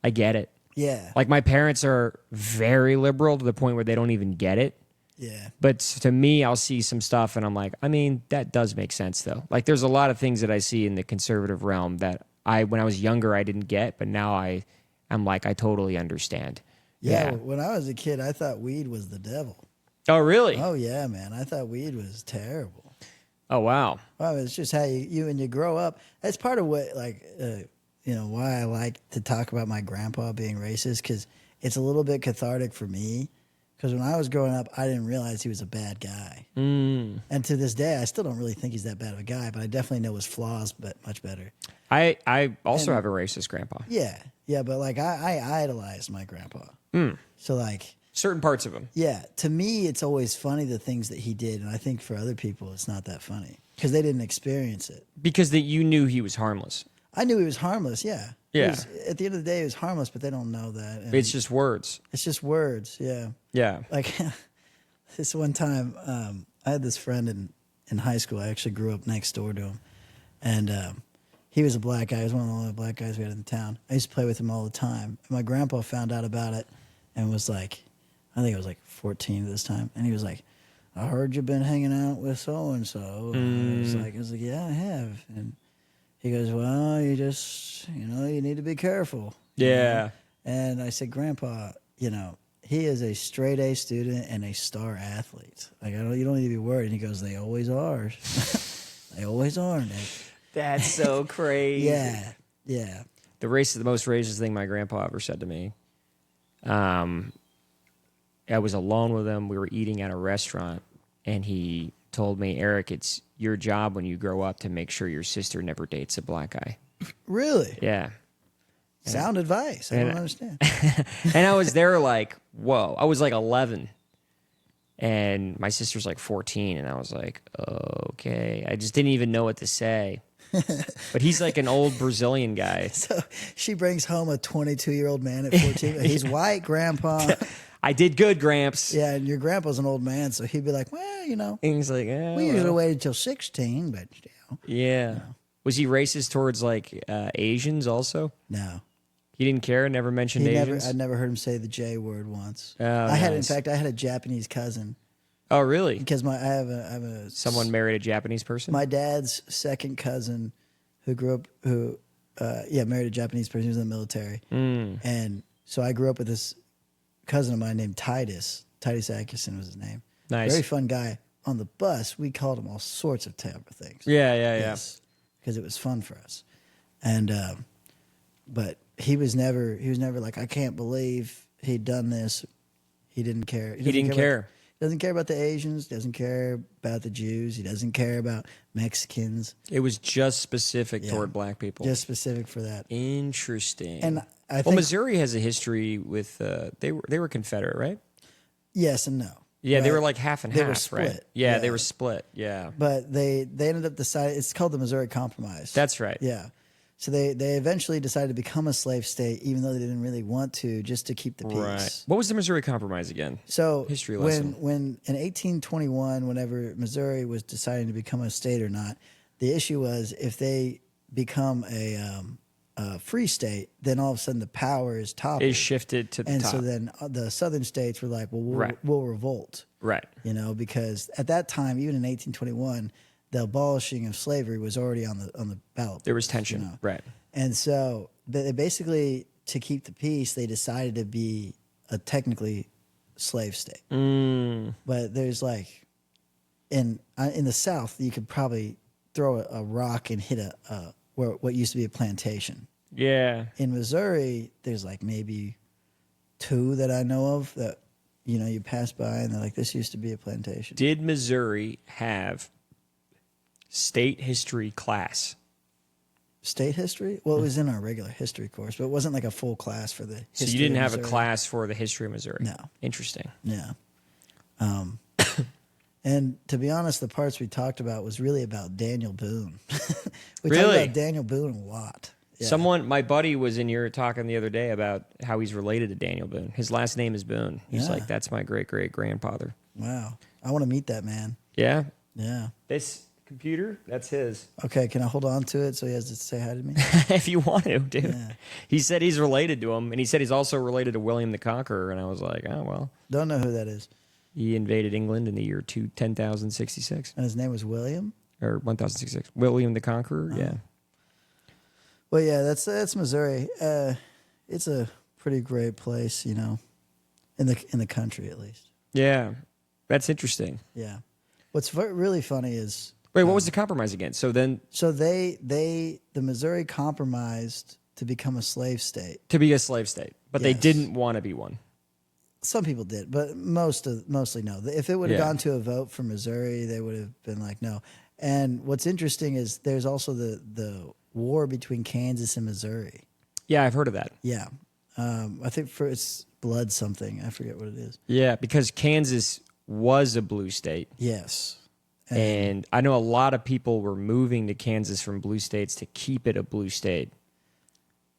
I get it. Yeah. Like my parents are very liberal to the point where they don't even get it. Yeah. But to me, I'll see some stuff and I'm like, I mean, that does make sense though. Like there's a lot of things that I see in the conservative realm that when I was younger, I didn't get, but now I'm like, I totally understand. Yeah. When I was a kid, I thought weed was the devil. Oh, really? Oh, yeah, man. I thought weed was terrible. Oh, wow. Well, it's just how you when you grow up. That's part of what, like, why I like to talk about my grandpa being racist, because it's a little bit cathartic for me. Because when I was growing up, I didn't realize he was a bad guy. And to this day, I still don't really think he's that bad of a guy, but I definitely know his flaws, but much better. I also have a racist grandpa. Yeah. Yeah, but, like, I idolized my grandpa. So, like... Certain parts of him. Yeah. To me, it's always funny, the things that he did. And I think for other people, it's not that funny because they didn't experience it. Because you knew he was harmless. I knew he was harmless, yeah. Yeah. At the end of the day, he was harmless, but they don't know that. And it's just words. It's just words, yeah. Yeah. Like, this one time, I had this friend in high school. I actually grew up next door to him. And he was a black guy. He was one of the only black guys we had in town. I used to play with him all the time. And my grandpa found out about it and was like, I think I was like 14 at this time. And he was like, I heard you've been hanging out with so-and-so. And I was like, yeah, I have. And he goes, well, you just, you need to be careful. Yeah. And I said, Grandpa, he is a straight A student and a star athlete. Like, you don't need to be worried. And he goes, they always are. They always are, Nick. That's so crazy. Yeah. Yeah. The most racist thing my grandpa ever said to me. I was alone with him. We were eating at a restaurant, and he told me, Eric, it's your job when you grow up to make sure your sister never dates a black guy. Really? Yeah. Sound advice. I don't understand. And I was there like, whoa. I was like 11, and my sister's like 14, and I was like, okay. I just didn't even know what to say. But he's like an old Brazilian guy. So she brings home a 22-year-old man at 14. He's white, Grandpa. I did good, Gramps. Yeah, and your grandpa's an old man, so he'd be like, well, And he's like, we usually waited until 16, but Yeah. Was he racist towards like Asians also? No. He didn't care, never mentioned Asians? I never heard him say the J word once. Oh, I had a Japanese cousin. Oh, really? Because I have a Someone married a Japanese person? My dad's second cousin married a Japanese person. He was in the military. And so I grew up with this cousin of mine named Titus. Titus Atkinson was his name. Nice. Very fun guy. On the bus, we called him all sorts of type of things. Yeah. Because it was fun for us. And but he was never like, I can't believe he'd done this. He didn't care. He didn't care. Doesn't care about the Asians. Doesn't care about the Jews. He doesn't care about Mexicans. It was just specific toward black people. Just specific for that. Interesting. And I think, well, Missouri has a history with they were Confederate, right? yes and no. Yeah, right? they were like half and They half, were split. right? Yeah, they were split. Yeah, But they ended up deciding, it's called the Missouri Compromise. that's right. Yeah. So they eventually decided to become a slave state, even though they didn't really want to, just to keep the peace. Right. What was the Missouri Compromise again? So History lesson. when in 1821, whenever Missouri was deciding to become a state or not, the issue was if they become a free state, then all of a sudden the power is toppled. Is shifted to the and top. so then the southern states were like, well, Right. we'll revolt. Right. You know, because at that time, even in 1821, the abolishing of slavery was already on the ballot. There was tension. You know? Right. And so they basically, to keep the peace, they decided to be a technically slave state. But there's like, in the South, you could probably throw a rock and hit what used to be a plantation. Yeah. In Missouri, there's like maybe 2 that I know of that, you know, you pass by and they're like, this used to be a plantation. Did Missouri have state history class? State history? Well, it was in our regular history course, but it wasn't like a full class for the history. So you didn't of have a Missouri. class for the history of Missouri? No. Interesting. Yeah. And to be honest, the parts we talked about was really about Daniel Boone. We talked Really? about Daniel Boone a lot. Yeah. My buddy was in here talking the other day about how he's related to Daniel Boone. His last name is Boone. He's Yeah. like, that's my great-great-grandfather. Wow. I want to meet that man. Yeah? Yeah. This computer, that's his. Okay, can I hold on to it so he has to say hi to me? If you want to, dude. Yeah. He said he's related to him, and he said he's also related to William the Conqueror, and I was like, oh, well. Don't know who that is. He invaded England in the year 10,066, And his name was William? or 1066. William the Conqueror, yeah. Well, yeah, that's Missouri. It's a pretty great place, you know, in the country at least. Yeah, that's interesting. Yeah. What's really funny is Wait, what was the compromise again? So then, so the Missouri compromised to become a slave state. to be a slave state, but they Yes. didn't want to be one. Some people did, but mostly no. If it would have Yeah. gone to a vote for Missouri, they would have been like no. And what's interesting is there's also the war between Kansas and Missouri. Yeah, I've heard of that. Yeah, I think for it's blood something. I forget what it is. Yeah, because Kansas was a blue state. Yes. And I know a lot of people were moving to Kansas from blue states to keep it a blue state,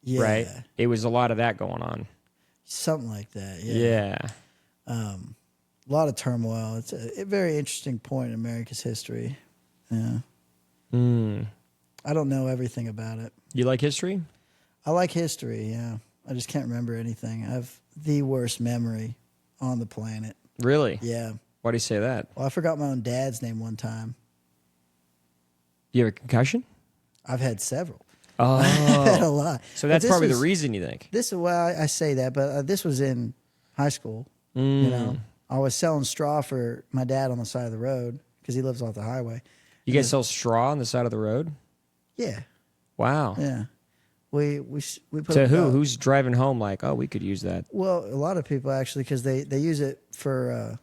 Yeah. right? It was a lot of that going on. Something like that. Yeah. Yeah. A lot of turmoil. It's a very interesting point in America's history. Yeah. I don't know everything about it. You like history? I like history, yeah. I just can't remember anything. I have the worst memory on the planet. Really? Yeah. Why do you say that? Well, I forgot my own dad's name one time. You have a concussion? I've had several. Oh. I've had a lot. So But that's this probably was- the reason you think. This is why I say that, but this was in high school. You know, I was selling straw for my dad on the side of the road because he lives off the highway. You guys sell straw on the side of the road? Yeah, Wow. yeah. We put To up who? about- Who's driving home like, oh, we could use that? Well, a lot of people actually because they use it for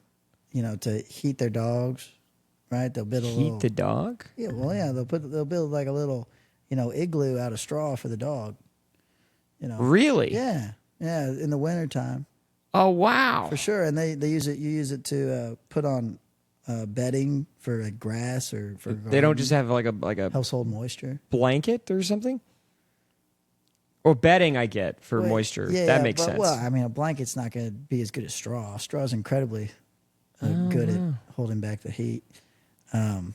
you know, to heat their dogs, right? They'll build a little Heat the dog? yeah. Well, yeah, they'll build like a little, you know, igloo out of straw for the dog. You know, Really? yeah, in the wintertime. Oh, wow. For sure, and they use it. You use it to put on bedding for like grass or for. They don't just have like a household moisture. blanket or something? Or bedding, I get, for moisture. That makes sense. Well, I mean, a blanket's not going to be as good as straw. Straw is incredibly good at holding back the heat. Have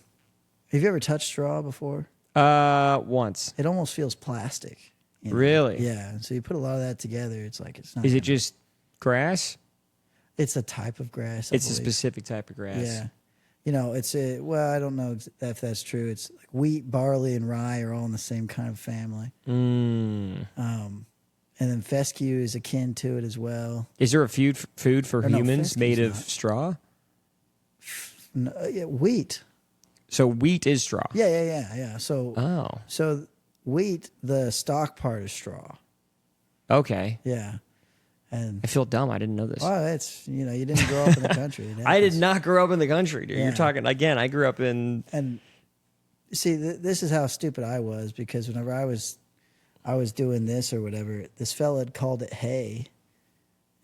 you ever touched straw before? Once. It almost feels plastic. you know? Really? Yeah. And so you put a lot of that together. It's like it's not. Is it just grass? It's a type of grass. I It's a believe. specific type of grass. Yeah. You know, it's a, well, I don't know if that's true. It's like wheat, barley, and rye are all in the same kind of family. Mm. And then fescue is akin to it as well. Is there a food for Or no, humans fescue's made of not. straw? No, yeah, wheat. So wheat is straw. Yeah. So, Oh. so wheat, the stalk part is straw. Okay. Yeah. And I feel dumb. I didn't know this. well, it's you didn't grow up in the country. It I did happens. not grow up in the country, dude. Yeah. You're talking again. I grew up in. And see, this is how stupid I was because whenever I was doing this or whatever, this fella had called it hay,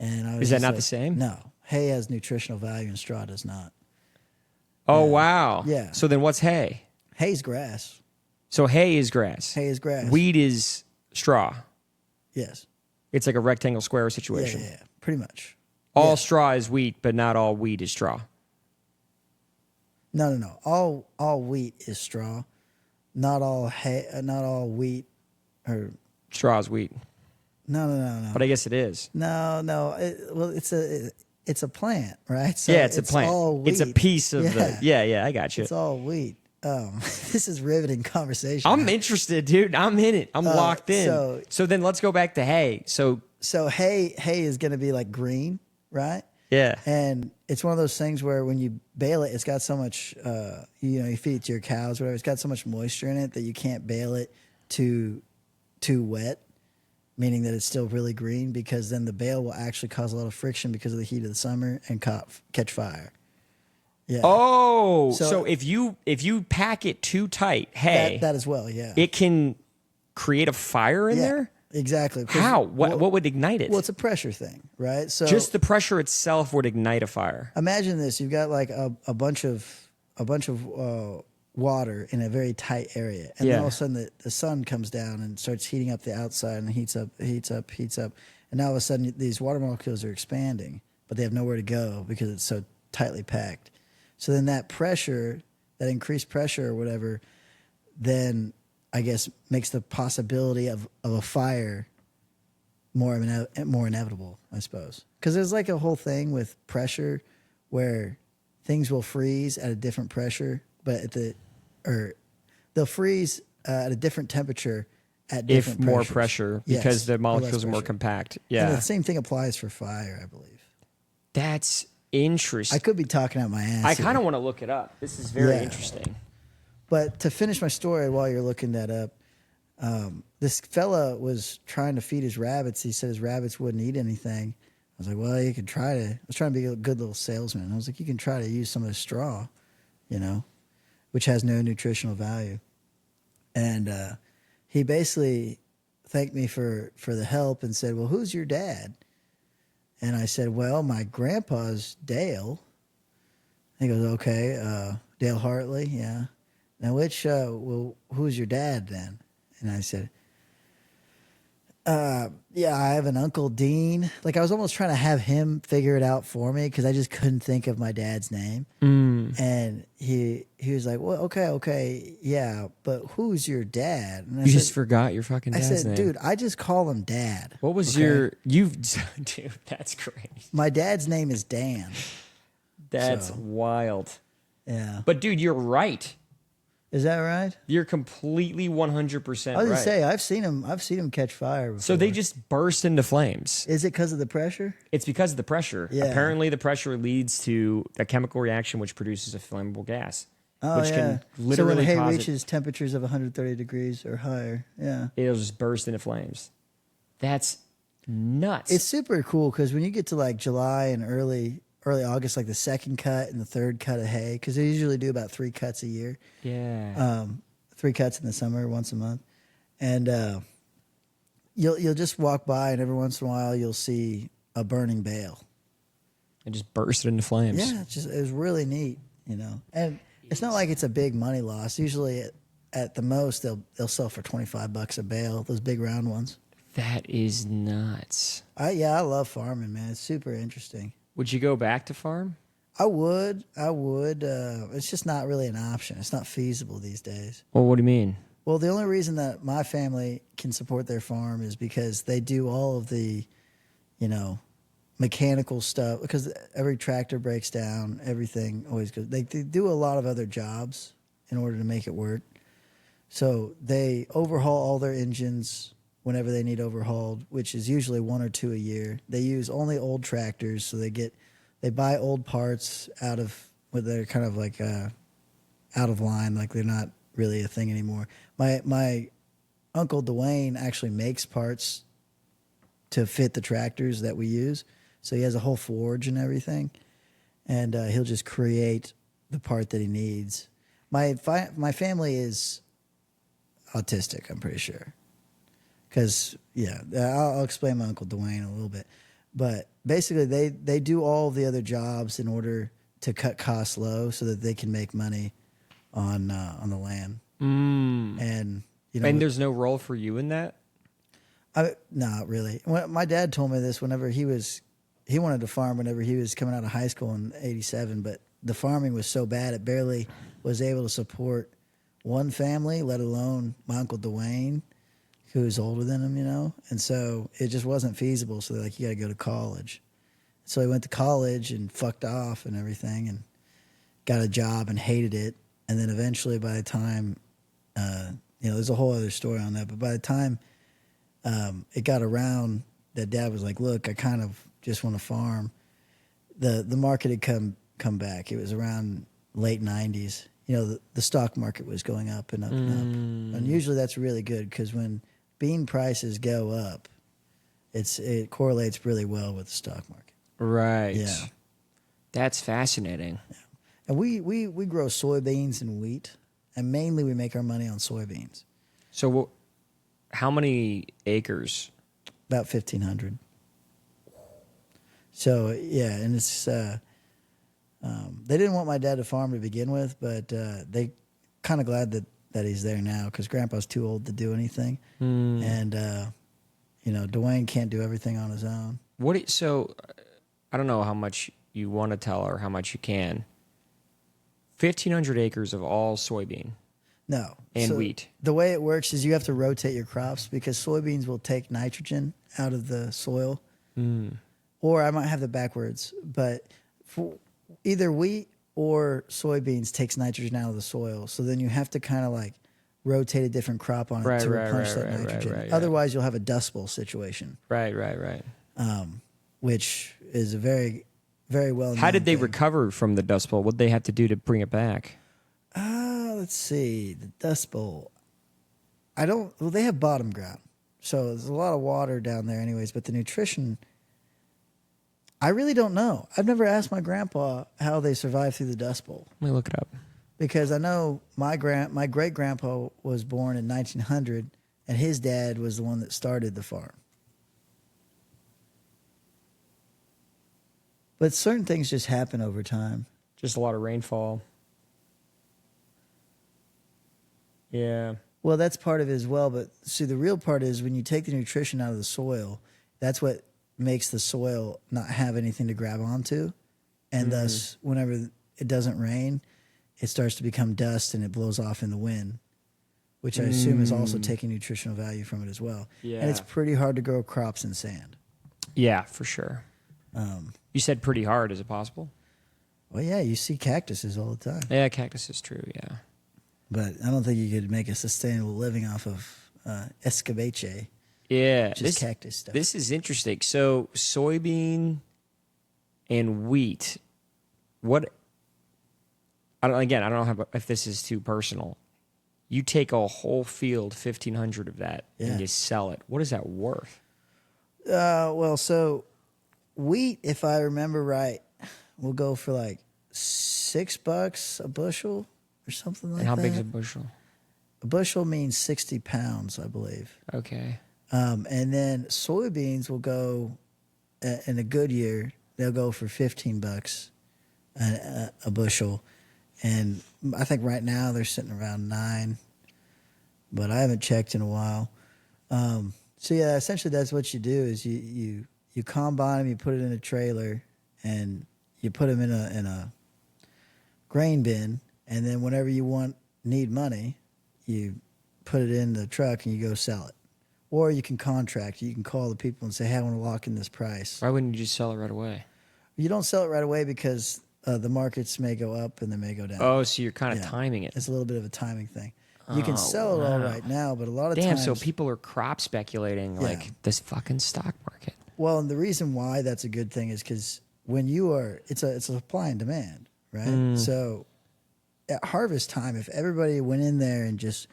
and I was. Is that just not like, the same? No, hay has nutritional value and straw does not. Oh wow. Yeah. So then, what's hay? Hay's grass. So hay is grass. Hay is grass. Wheat is straw. Yes. It's like a rectangle square Yeah, situation. yeah, pretty much. All Yeah. straw is wheat, but not all wheat is straw. No. All wheat is straw. Not all hay. Not all wheat. Or Straw is wheat. no. But I guess it is. No. Well, it's a plant, right? So Yeah, it's a plant. All It's a wheat. piece of the. Yeah, I got you. It's all wheat. This is riveting conversation. I'm interested, dude. I'm in it. I'm locked in. So then let's go back to hay. So hay is going to be like green, right? yeah. And it's one of those things where when you bale it, it's got so much, you feed it to your cows, whatever. It's got so much moisture in it that you can't bale it too wet, meaning that it's still really green because then the bale will actually cause a lot of friction because of the heat of the summer and catch fire. Yeah. Oh, So- so if you pack it too tight, hay, that as well, yeah. it can create a fire in yeah, there? exactly. 'Cause- How? What would ignite it? Well, it's a pressure thing, right? So Just the pressure itself would ignite a fire. imagine this: you've got like a bunch of water in a very tight area, and then all of a sudden the sun comes down and starts heating up the outside and heats up, and now all of a sudden these water molecules are expanding, but they have nowhere to go because it's so tightly packed. So then that pressure, that increased pressure or whatever, then I guess makes the possibility of a fire more inevitable, I suppose. Because there's like a whole thing with pressure where things will freeze at a different pressure, but they'll freeze at a different temperature at different If more pressures. pressure, Yes, because the or less molecules are more pressure. compact. And Yeah. the same thing applies for fire, I believe. That's interesting. I could be talking out my ass. I here. kind of want to look it up. This is very Yeah. interesting. But to finish my story while you're looking that up, this fella was trying to feed his rabbits. He said his rabbits wouldn't eat anything. I was like, well, you could try to. I was trying to be a good little salesman. I was like, you can try to use some of the straw, which has no nutritional value. And he basically thanked me for the help and said, well, who's your dad? And I said, well, my grandpa's Dale. He goes, okay, Dale Hartley, yeah. Now, who's your dad then? And I said, yeah, I have an Uncle Dean. Like, I was almost trying to have him figure it out for me because I just couldn't think of my dad's name. And he was like, well, okay, yeah, but who's your dad? And I You said, just forgot your fucking I dad's said, name. dude, I just call him Dad. What was okay? dude, that's great. My dad's name is Dan. That's So. wild. Yeah. But dude, you're right. Is that right? You're completely 100% I was right. gonna say I've seen him catch fire before. So they just burst into flames. Is it because of the pressure? It's because of the pressure. Yeah. Apparently, the pressure leads to a chemical reaction which produces a flammable gas, Oh, which yeah. can So when literally hay cause reaches temperatures of 130 degrees or higher, yeah. it'll just burst into flames. That's nuts. It's super cool because when you get to like July and early August, like the second cut and the third cut of hay, because they usually do about 3 cuts a year. yeah. 3 cuts in the summer, once a month, and you'll just walk by, and every once in a while you'll see a burning bale. It just bursted into flames. Yeah, it was really neat, And it's not like it's a big money loss. Usually, at the most, they'll sell for $25 a bale. Those big round ones. That is nuts. I love farming, man. It's super interesting. Would you go back to farm? I would. It's just not really an option. It's not feasible these days. Well, what do you mean? Well, the only reason that my family can support their farm is because they do all of the, mechanical stuff. Because every tractor breaks down, everything always goes. They do a lot of other jobs in order to make it work. So they overhaul all their engines whenever they need overhauled, which is usually 1 or 2 a year. They use only old tractors, so they buy old parts they're kind of like out of line, like they're not really a thing anymore. My uncle Dwayne actually makes parts to fit the tractors that we use. So he has a whole forge and everything, and he'll just create the part that he needs. My family is autistic, I'm pretty sure. Because, I'll explain my Uncle Dwayne a little bit. But basically, they do all the other jobs in order to cut costs low so that they can make money on the land. And, and there's no role for you in that? Not really. My dad told me this whenever he wanted to farm whenever he was coming out of high school in '87, but the farming was so bad it barely was able to support one family, let alone my Uncle Dwayne, who's older than him, and so it just wasn't feasible. So they're like, you got to go to college. So he went to college and fucked off and everything, and got a job and hated it. And then eventually, by the time, there's a whole other story on that, but by the time it got around that Dad was like, look, I kind of just want to farm. The market had come back. It was around late 90s. The stock market was going up and up and up. And usually that's really good because when bean prices go up, it correlates really well with the stock market. Right. Yeah. That's fascinating. Yeah. And we grow soybeans and wheat, and mainly we make our money on soybeans. So how many acres? About 1,500. So, yeah, and it's they didn't want my dad to farm to begin with, but they kind of glad that he's there now because Grandpa's too old to do anything. And, Dwayne can't do everything on his own. So I don't know how much you want to tell or how much you can. 1,500 acres of all soybean. No. And wheat. The way it works is you have to rotate your crops because soybeans will take nitrogen out of the soil. Or I might have it backwards, but for either wheat or soybeans takes nitrogen out of the soil. So then you have to kind of like rotate a different crop on it to replenish that nitrogen. Otherwise, you'll have a Dust Bowl situation. Right. Which is a very, very well known How did they thing. recover from the Dust Bowl? What did they have to do to bring it back? Let's see. The Dust Bowl. They have bottom ground. So there's a lot of water down there anyways, but the nutrition, I really don't know. I've never asked my grandpa how they survived through the Dust Bowl. Let me look it up. Because I know my great-grandpa was born in 1900, and his dad was the one that started the farm. But certain things just happen over time. Just a lot of rainfall. Yeah. Well, that's part of it as well. But see, the real part is when you take the nutrition out of the soil, that's what makes the soil not have anything to grab onto. And thus, whenever it doesn't rain, it starts to become dust and it blows off in the wind, which I assume is also taking nutritional value from it as well. Yeah. And it's pretty hard to grow crops in sand. Yeah, for sure. You said pretty hard. Is it possible? Well, yeah, you see cactuses all the time. Yeah, cactus is true, yeah. But I don't think you could make a sustainable living off of escabeche. Yeah. Just cactus stuff. This is interesting. So soybean and wheat, I don't know if this is too personal. You take a whole field, 1,500 of that, and you sell it. What is that worth? So wheat, if I remember right, will go for like $6 a bushel or something like that. And how big is a bushel? A bushel means 60 pounds, I believe. Okay. And then soybeans will go in a good year. They'll go for $15 a bushel, and I think right now they're sitting around 9. But I haven't checked in a while. So yeah, essentially that's what you do is you combine them, you put it in a trailer, and you put them in a grain bin, and then whenever you need money, you put it in the truck and you go sell it. Or you can contract. You can call the people and say, hey, I want to lock in this price. Why wouldn't you just sell it right away? You don't sell it right away because the markets may go up and they may go down. Oh, so you're kind of timing it. It's a little bit of a timing thing. You can sell it all right now, but a lot of times... so people are crop speculating like this fucking stock market. Well, and the reason why that's a good thing is because when you are... It's a supply and demand, right? So at harvest time, if everybody went in there and just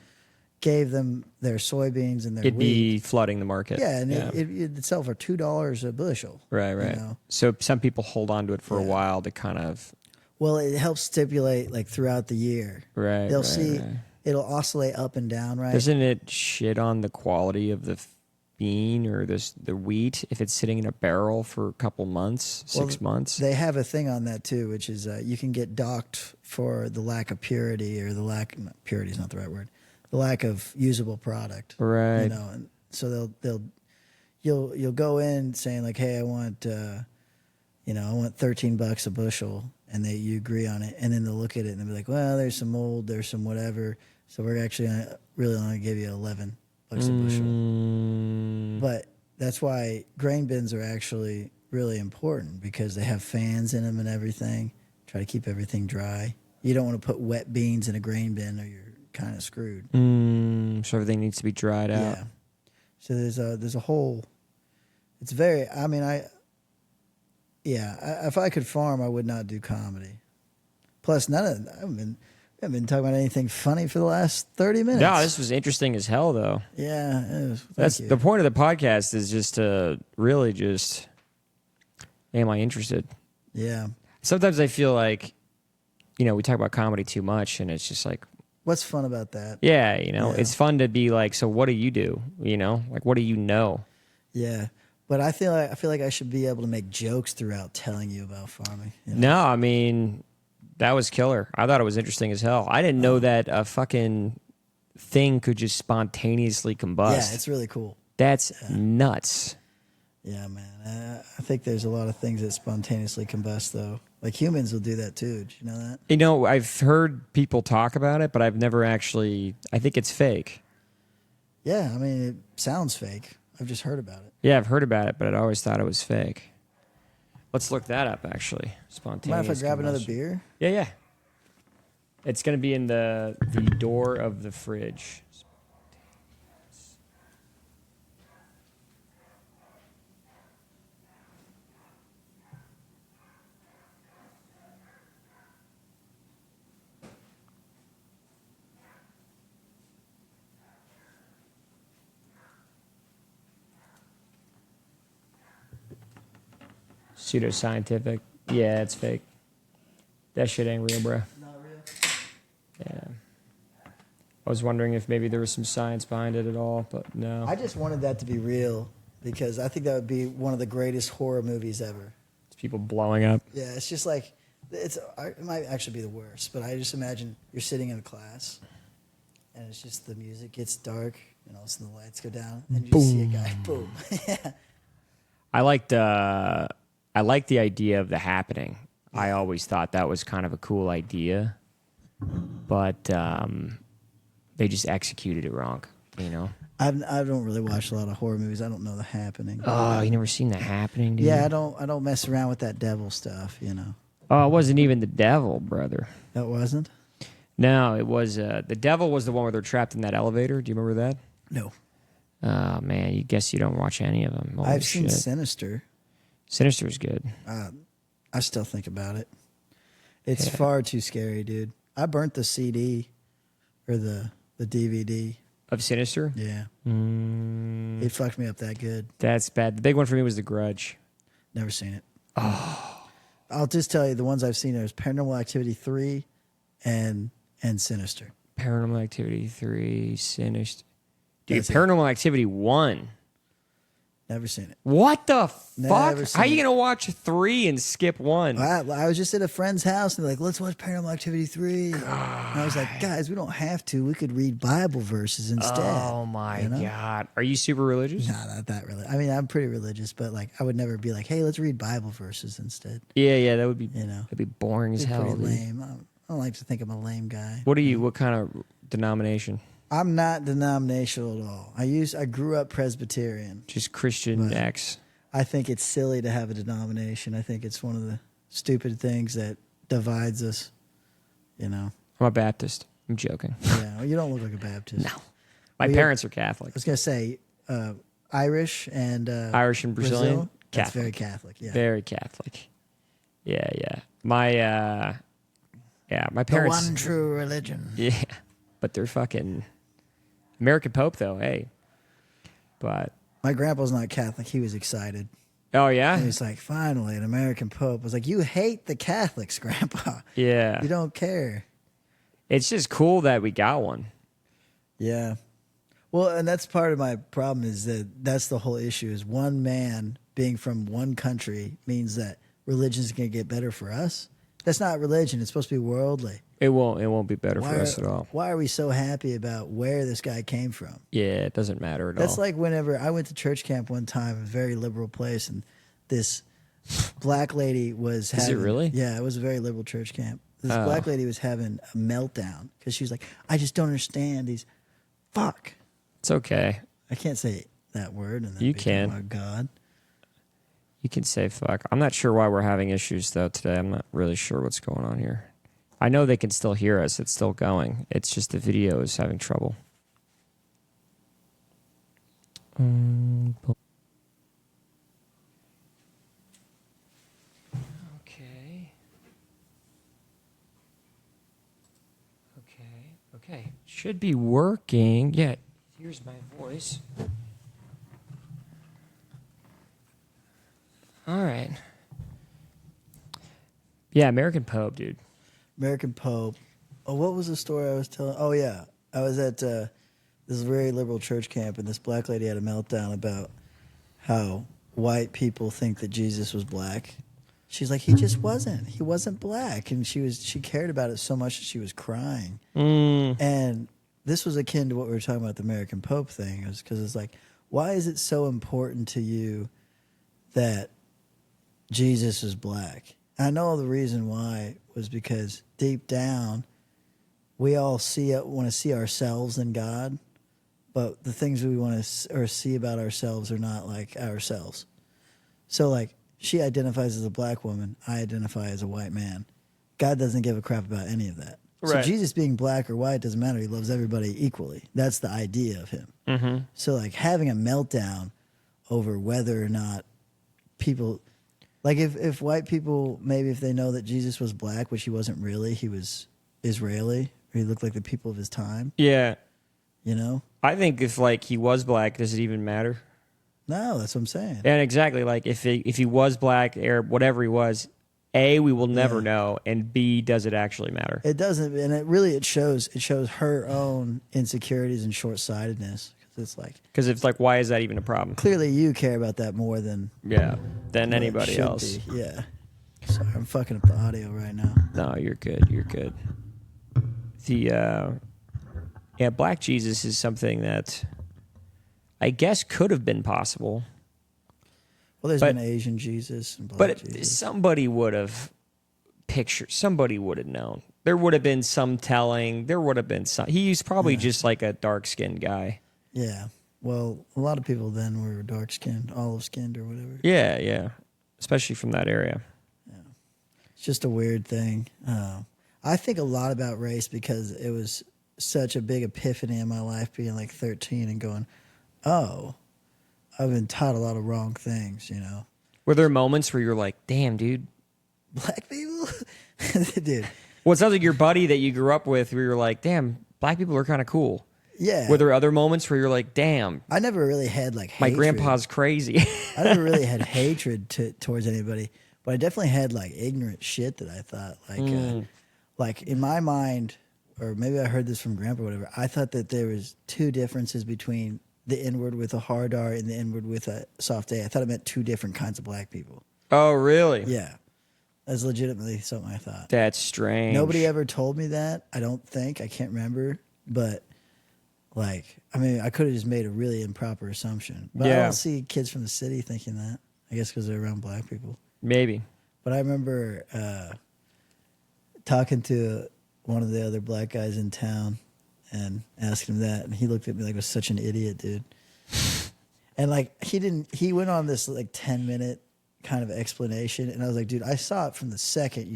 gave them their soybeans and their It'd wheat. be flooding the market. Yeah, and it'd sell for $2 a bushel. Right. You know? So some people hold on to it for a while to kind of. Well, it helps stipulate like throughout the year. Right. They'll right, see right. it'll oscillate up and down, right? Doesn't it shit on the quality of the bean or the wheat if it's sitting in a barrel for a couple months, 6 months? They have a thing on that too, which is you can get docked for the lack of purity or purity is not the right word. The lack of usable product. Right. You know, and so you'll go in saying like, hey, I want I want $13 a bushel, and you agree on it, and then they'll look at it and they'll be like, well, there's some mold, there's some whatever, so we're actually really only give you $11 a bushel. But that's why grain bins are actually really important, because they have fans in them and everything. Try to keep everything dry. You don't want to put wet beans in a grain bin, or you're kind of screwed. So everything needs to be dried out. Yeah. So there's a whole. It's very. I mean, if I could farm, I would not do comedy. Plus, I haven't been talking about anything funny for the last 30 minutes. No, this was interesting as hell, though. Yeah, it was, That's the point of the podcast, is just to really just, am I interested? Yeah. Sometimes I feel like, we talk about comedy too much, and it's just like, what's fun about that? yeah, it's fun to be like, so what do you do? Like, what do you know? Yeah. But I feel like I should be able to make jokes throughout telling you about farming. No, I mean, that was killer. I thought it was interesting as hell. I didn't know that a fucking thing could just spontaneously combust. Yeah, it's really cool. That's nuts. Yeah, man. I think there's a lot of things that spontaneously combust, though. Like humans will do that too. Did you know that? I've heard people talk about it, but I've never actually. I think it's fake. Yeah, I mean, it sounds fake. I've just heard about it. Yeah, I've heard about it, but I'd always thought it was fake. Let's look that up, actually. Spontaneous. Mind if I grab another combustion. beer? Yeah. It's going to be in the door of the fridge. Pseudoscientific. Yeah, it's fake. That shit ain't real, bro. Not real. Yeah. I was wondering if maybe there was some science behind it at all, but no. I just wanted that to be real, because I think that would be one of the greatest horror movies ever. It's people blowing up. Yeah, it's just like, it might actually be the worst, but I just imagine you're sitting in a class, and it's just the music gets dark, and all of a sudden the lights go down, and you just see a guy, boom. Yeah. I like the idea of The Happening. I always thought that was kind of a cool idea, but they just executed it wrong, I don't really watch a lot of horror movies. I don't know The Happening. Oh, you never seen The Happening, dude? Yeah, I don't mess around with that devil stuff, Oh, it wasn't even the devil, brother. That wasn't? No, it was the devil was the one where they're trapped in that elevator. Do you remember that? No. Oh man, you guess you don't watch any of them. Holy I've seen shit. Sinister. Sinister's good. I still think about it. It's far too scary, dude. I burnt the CD or the DVD. Of Sinister? Yeah. It fucked me up that good. That's bad. The big one for me was The Grudge. Never seen it. Oh. I'll just tell you, the ones I've seen are Paranormal Activity 3 and Sinister. Paranormal Activity 3, Sinister. Dude, That's it. Paranormal Activity 1. Never seen it. What the Never fuck? seen How are you it. going to watch 3 and skip 1? I was just at a friend's house and they're like, let's watch Paranormal Activity 3. And I was like, guys, we don't have to. We could read Bible verses instead. Oh my God. Are you super religious? Nah, not that really. I mean, I'm pretty religious, but like, I would never be like, hey, let's read Bible verses instead. Yeah, that would be, that'd that'd be boring as be hell. pretty Dude. lame. I don't like to think I'm a lame guy. What kind of denomination? I'm not denominational at all. I grew up Presbyterian. Just Christian X. I think it's silly to have a denomination. I think it's one of the stupid things that divides us. I'm a Baptist. I'm joking. Yeah, well, you don't look like a Baptist. No. My parents are Catholic. I was gonna say Irish and Irish and Brazilian? Brazil, that's Catholic. very Catholic. Yeah, Very Catholic. Yeah. My the parents. one true religion. Yeah. But they're fucking. American Pope, though, hey. But My grandpa's not Catholic. He was excited. oh yeah, And he's like, finally, an American Pope. I was like, you hate the Catholics, Grandpa. yeah. You don't care. It's just cool that we got one. Yeah. Well, and that's part of my problem is that's the whole issue is one man being from one country means that religion's going to get better for us. That's not religion. It's supposed to be worldly. It won't be better for us at all. Why are we so happy about where this guy came from? Yeah, it doesn't matter at all. That's like whenever I went to church camp one time, a very liberal place, and this black lady was having... Is it really? Yeah, it was a very liberal church camp. This black lady was having a meltdown because she was like, I just don't understand these... Fuck. It's okay. I can't say that word. And then You be can. talking about God. You can say fuck. I'm not sure why we're having issues, though, today. I'm not really sure what's going on here. I know they can still hear us. It's still going. It's just the video is having trouble. Okay. Okay. Should be working. Yeah. Here's my voice. All right. Yeah, American Pope, dude. American Pope. Oh, what was the story I was telling? Oh, yeah. I was at this very liberal church camp, and this black lady had a meltdown about how white people think that Jesus was black. She's like, he just wasn't. He wasn't black. And she cared about it so much that she was crying. And this was akin to what we were talking about, the American Pope thing, because it's like, why is it so important to you that Jesus is black? I know the reason why was because deep down, we all want to see ourselves in God, but the things we want to see about ourselves are not like ourselves. So, like, she identifies as a black woman, I identify as a white man. God doesn't give a crap about any of that. Right. So Jesus being black or white doesn't matter. He loves everybody equally. That's the idea of him. Mm-hmm. So, like, having a meltdown over whether or not people... Like, if white people, maybe if they know that Jesus was black, which he wasn't really, he was Israeli, or he looked like the people of his time. Yeah. You know? I think if, like, he was black, does it even matter? No, that's what I'm saying. And exactly, like, if he was black, Arab, whatever he was, A, we will never know, and B, does it actually matter? It doesn't, and it shows her own insecurities and short-sightedness. Because it's like, why is that even a problem? Clearly you care about that more than... Than anybody else. Be. Yeah. Sorry, I'm fucking up the audio right now. No, you're good. You're good. Black Jesus is something that I guess could have been possible. Well, there's been Asian Jesus and Black Jesus. But somebody would have known. There would have been some telling. There would have been some. He's probably just like a dark-skinned guy. Yeah. Well, a lot of people then were dark-skinned, olive-skinned or whatever. Yeah. Especially from that area. Yeah. It's just a weird thing. I think a lot about race because it was such a big epiphany in my life being like 13 and going, oh, I've been taught a lot of wrong things, you know. Were there moments where you're like, damn, dude? Black people? Dude. Well, it sounds like your buddy that you grew up with where you're like, damn, black people are kind of cool. Yeah. Were there other moments where you're like, damn, I never really had like my hatred. grandpa's crazy? I never really had hatred towards anybody, but I definitely had like ignorant shit that I thought like in my mind, or maybe I heard this from grandpa or whatever, I thought that there was two differences between the N-word with a hard R and the N-word with a soft A. I thought it meant two different kinds of black people. Oh, really? Yeah. That's legitimately something I thought. That's strange. Nobody ever told me that. I don't think. I can't remember. But, like, I mean, I could have just made a really improper assumption. But I don't see kids from the city thinking that. I guess because they're around black people. Maybe. But I remember talking to one of the other black guys in town and asking him that. And he looked at me like I was such an idiot, dude. And, like, he went on this, like, 10-minute kind of explanation, and I was like, dude, I saw it from the second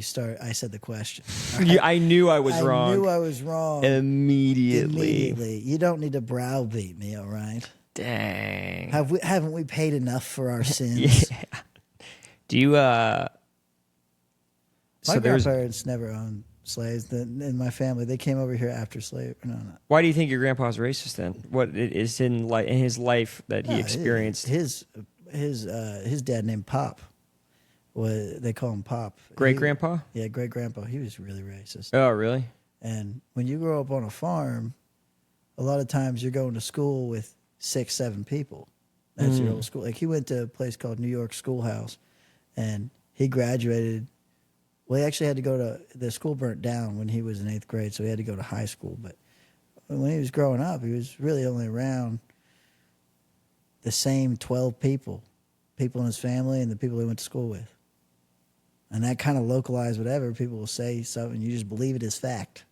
I said the question. Right? I knew I was wrong. I knew I was wrong. Immediately. You don't need to browbeat me, all right? Dang. Haven't we paid enough for our sins? Yeah. Do you My grandparents never owned slaves. In my family, they came over here after slave. No, no. Why do you think your grandpa's racist then? What is in his life that he experienced? His dad named Pop. They call him Pop. Great grandpa? Yeah, great grandpa. He was really racist. Oh, really? And when you grow up on a farm, a lot of times you're going to school with 6, 7 people. That's your whole school. Like he went to a place called New York Schoolhouse, and he graduated. Well, he actually had to go to the school burnt down when he was in 8th grade, so he had to go to high school. But when he was growing up, he was really only around the same 12 people in his family and the people he went to school with. And that kind of localized whatever. People will say something, you just believe it as fact.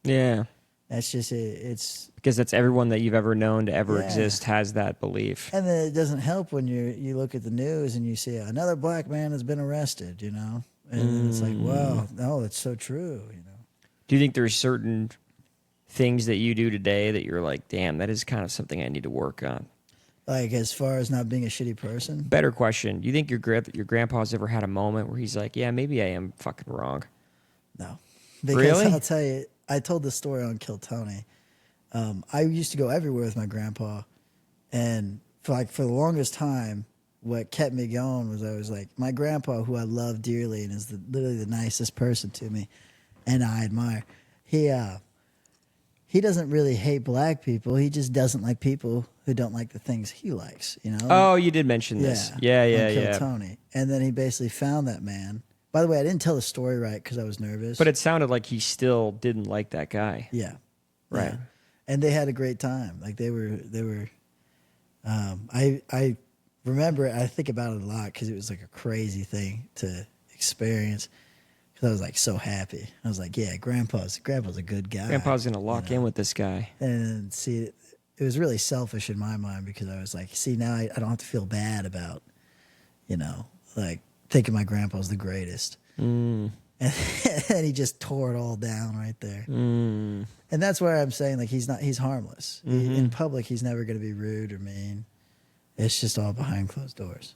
Yeah. That's just it. It's because that's everyone that you've ever known to ever exist has that belief. And then it doesn't help when you look at the news and you see another black man has been arrested, you know? And then it's like, wow, no, it's so true, you know? Do you think there's certain things that you do today that you're like, damn, that is kind of something I need to work on? Like as far as not being a shitty person? Better question. Do you think your grandpa's ever had a moment where he's like, yeah, maybe I am fucking wrong? No. Because really? I'll tell you, I told this story on Kill Tony. I used to go everywhere with my grandpa. And for the longest time, what kept me going was I was like, my grandpa, who I love dearly and is literally the nicest person to me and I admire, he doesn't really hate black people. He just doesn't like people who don't like the things he likes, you know? Oh, you did mention this. Yeah. Kill Tony. And then he basically found that man. By the way, I didn't tell the story right because I was nervous. But it sounded like he still didn't like that guy. Yeah. Right. Yeah. And they had a great time. Like they were I remember it. I think about it a lot because it was like a crazy thing to experience. Because I was like so happy. I was like, yeah, Grandpa's a good guy. Grandpa's gonna lock in with this guy. And see, it was really selfish in my mind because I was like, see, now I don't have to feel bad about, you know, like thinking my grandpa's the greatest. And he just tore it all down right there. And that's where I'm saying, like, he's harmless. In public, he's never going to be rude or mean. It's just all behind closed doors.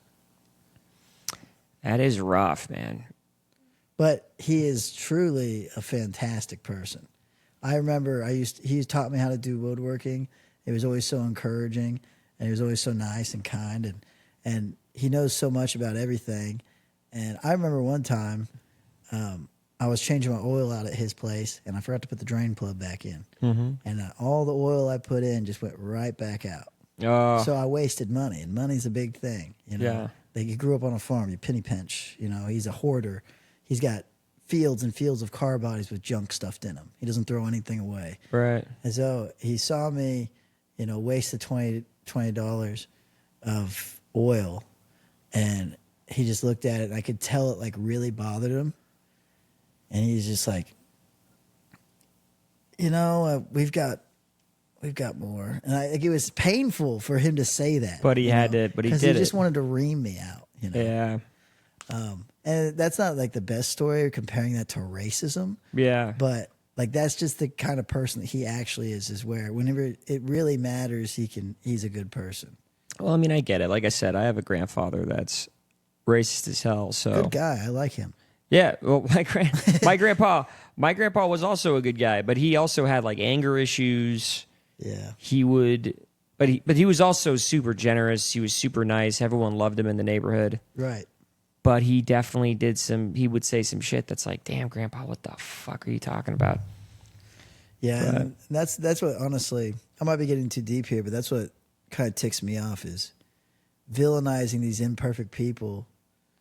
That is rough, man. But he is truly a fantastic person. I remember he taught me how to do woodworking. It was always so encouraging, and he was always so nice and kind, and he knows so much about everything. And I remember one time I was changing my oil out at his place, and I forgot to put the drain plug back in. And all the oil I put in just went right back out. So I wasted money, and money's a big thing. You know, like you grew up on a farm, you penny pinch. You know, he's a hoarder. He's got fields and fields of car bodies with junk stuffed in them. He doesn't throw anything away. Right. And so he saw me, you know, waste the $20 of oil, and he just looked at it, and I could tell it like really bothered him. And he's just like, you know, we've got more. And it was painful for him to say that. But he had to, but he did it. Because he just wanted to ream me out, you know. Yeah. And that's not like the best story comparing that to racism. Yeah. But like that's just the kind of person that he actually is where whenever it really matters, he's a good person. Well, I mean, I get it. Like I said, I have a grandfather that's racist as hell. So good guy. I like him. Yeah. Well, my grandpa was also a good guy, but he also had like anger issues. Yeah. But he was also super generous. He was super nice. Everyone loved him in the neighborhood. Right. But he definitely he would say some shit that's like, damn, Grandpa, what the fuck are you talking about? Yeah, and that's what, honestly, I might be getting too deep here, but that's what kind of ticks me off is villainizing these imperfect people.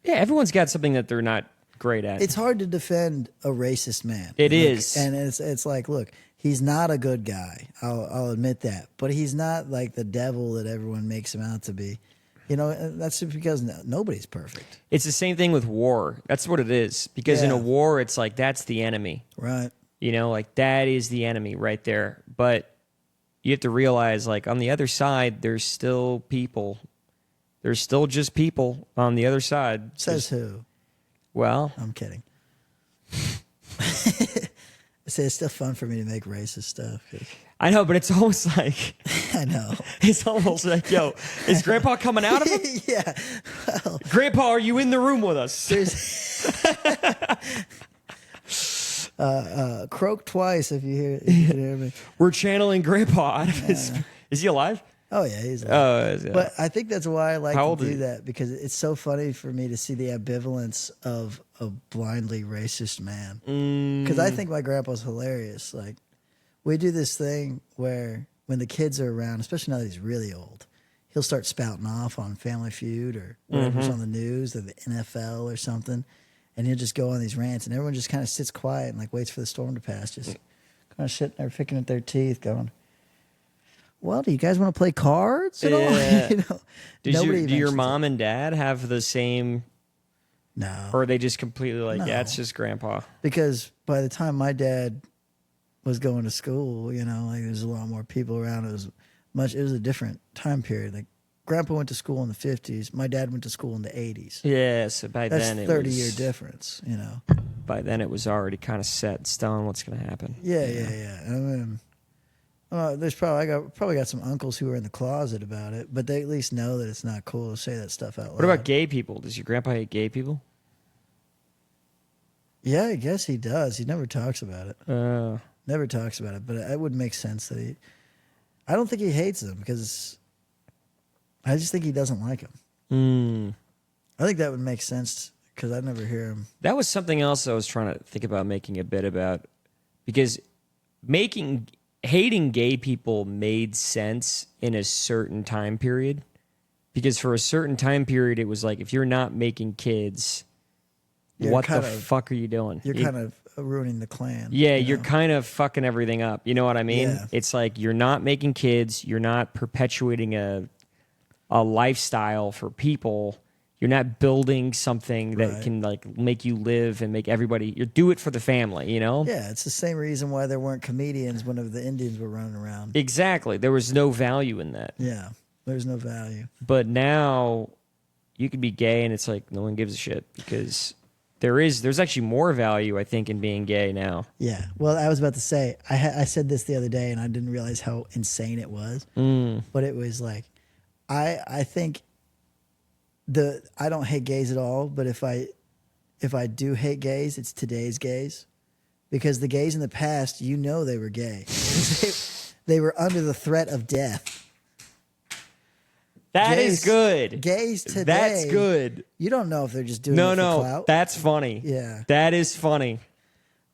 Yeah, everyone's got something that they're not great at. It's hard to defend a racist man. It is. And it's like, look, he's not a good guy. I'll admit that. But he's not like the devil that everyone makes him out to be. You know, that's because nobody's perfect. It's the same thing with war. That's what it is. Because in a war, it's like, that's the enemy. Right. You know, like that is the enemy right there. But you have to realize, like, on the other side, there's still people. There's still just people on the other side. Says who? Well, I'm kidding. I say it's still fun for me to make racist stuff. I know, but it's almost like I know. It's almost like, yo, is Grandpa coming out of him? Yeah. Well, Grandpa, are you in the room with us? Croak twice if you can hear me. We're channeling Grandpa out of his. Is he alive? Oh yeah, he's like, Yeah. but I think that's why I like How to old is do he? that, because it's so funny for me to see the ambivalence of a blindly racist man. Because I think my grandpa's hilarious. Like, we do this thing where when the kids are around, especially now that he's really old, he'll start spouting off on Family Feud or whatever's on the news or the NFL or something, and he'll just go on these rants, and everyone just kind of sits quiet and like waits for the storm to pass, just kind of sitting there picking at their teeth, going, well, do you guys want to play cards at all? You know, Do your mom and dad have the same? No. Or are they just completely like, No. yeah, it's just Grandpa? Because by the time my dad was going to school, you know, like there's a lot more people around. It was a different time period. Like, Grandpa went to school in the 50s. My dad went to school in the 80s. Yeah, so by That's then it 30-year was difference, you know. By then it was already kind of set in stone what's going to happen. Yeah. I mean, there's probably got some uncles who are in the closet about it, but they at least know that it's not cool to say that stuff out loud. What about gay people? Does your grandpa hate gay people? Yeah, I guess he does. He never talks about it. Never talks about it, but it would make sense that he. I don't think he hates them, because I just think he doesn't like them. I think that would make sense, because I never hear him. That was something else I was trying to think about making a bit about, because hating gay people made sense in a certain time period, because for a certain time period it was like, if you're not making kids, what the fuck are you doing? You're kind of ruining the clan. Yeah, you're kind of fucking everything up. You know what I mean? Yeah. It's like, you're not making kids, you're not perpetuating a lifestyle for people. You're not building something that can like make you live and make everybody. You do it for the family, you know? Yeah, it's the same reason why there weren't comedians when the Indians were running around. Exactly. There was no value in that. Yeah, there's no value. But now you could be gay and it's like no one gives a shit, because there's actually more value, I think, in being gay now. Yeah. Well, I was about to say, I said this the other day and I didn't realize how insane it was. But it was like, I think I don't hate gays at all, but if I do hate gays, it's today's gays, because the gays in the past, you know, they were gay. they were under the threat of death. That is good. Gays today. That's good. You don't know if they're just doing it for clout. That's funny. Yeah. That is funny.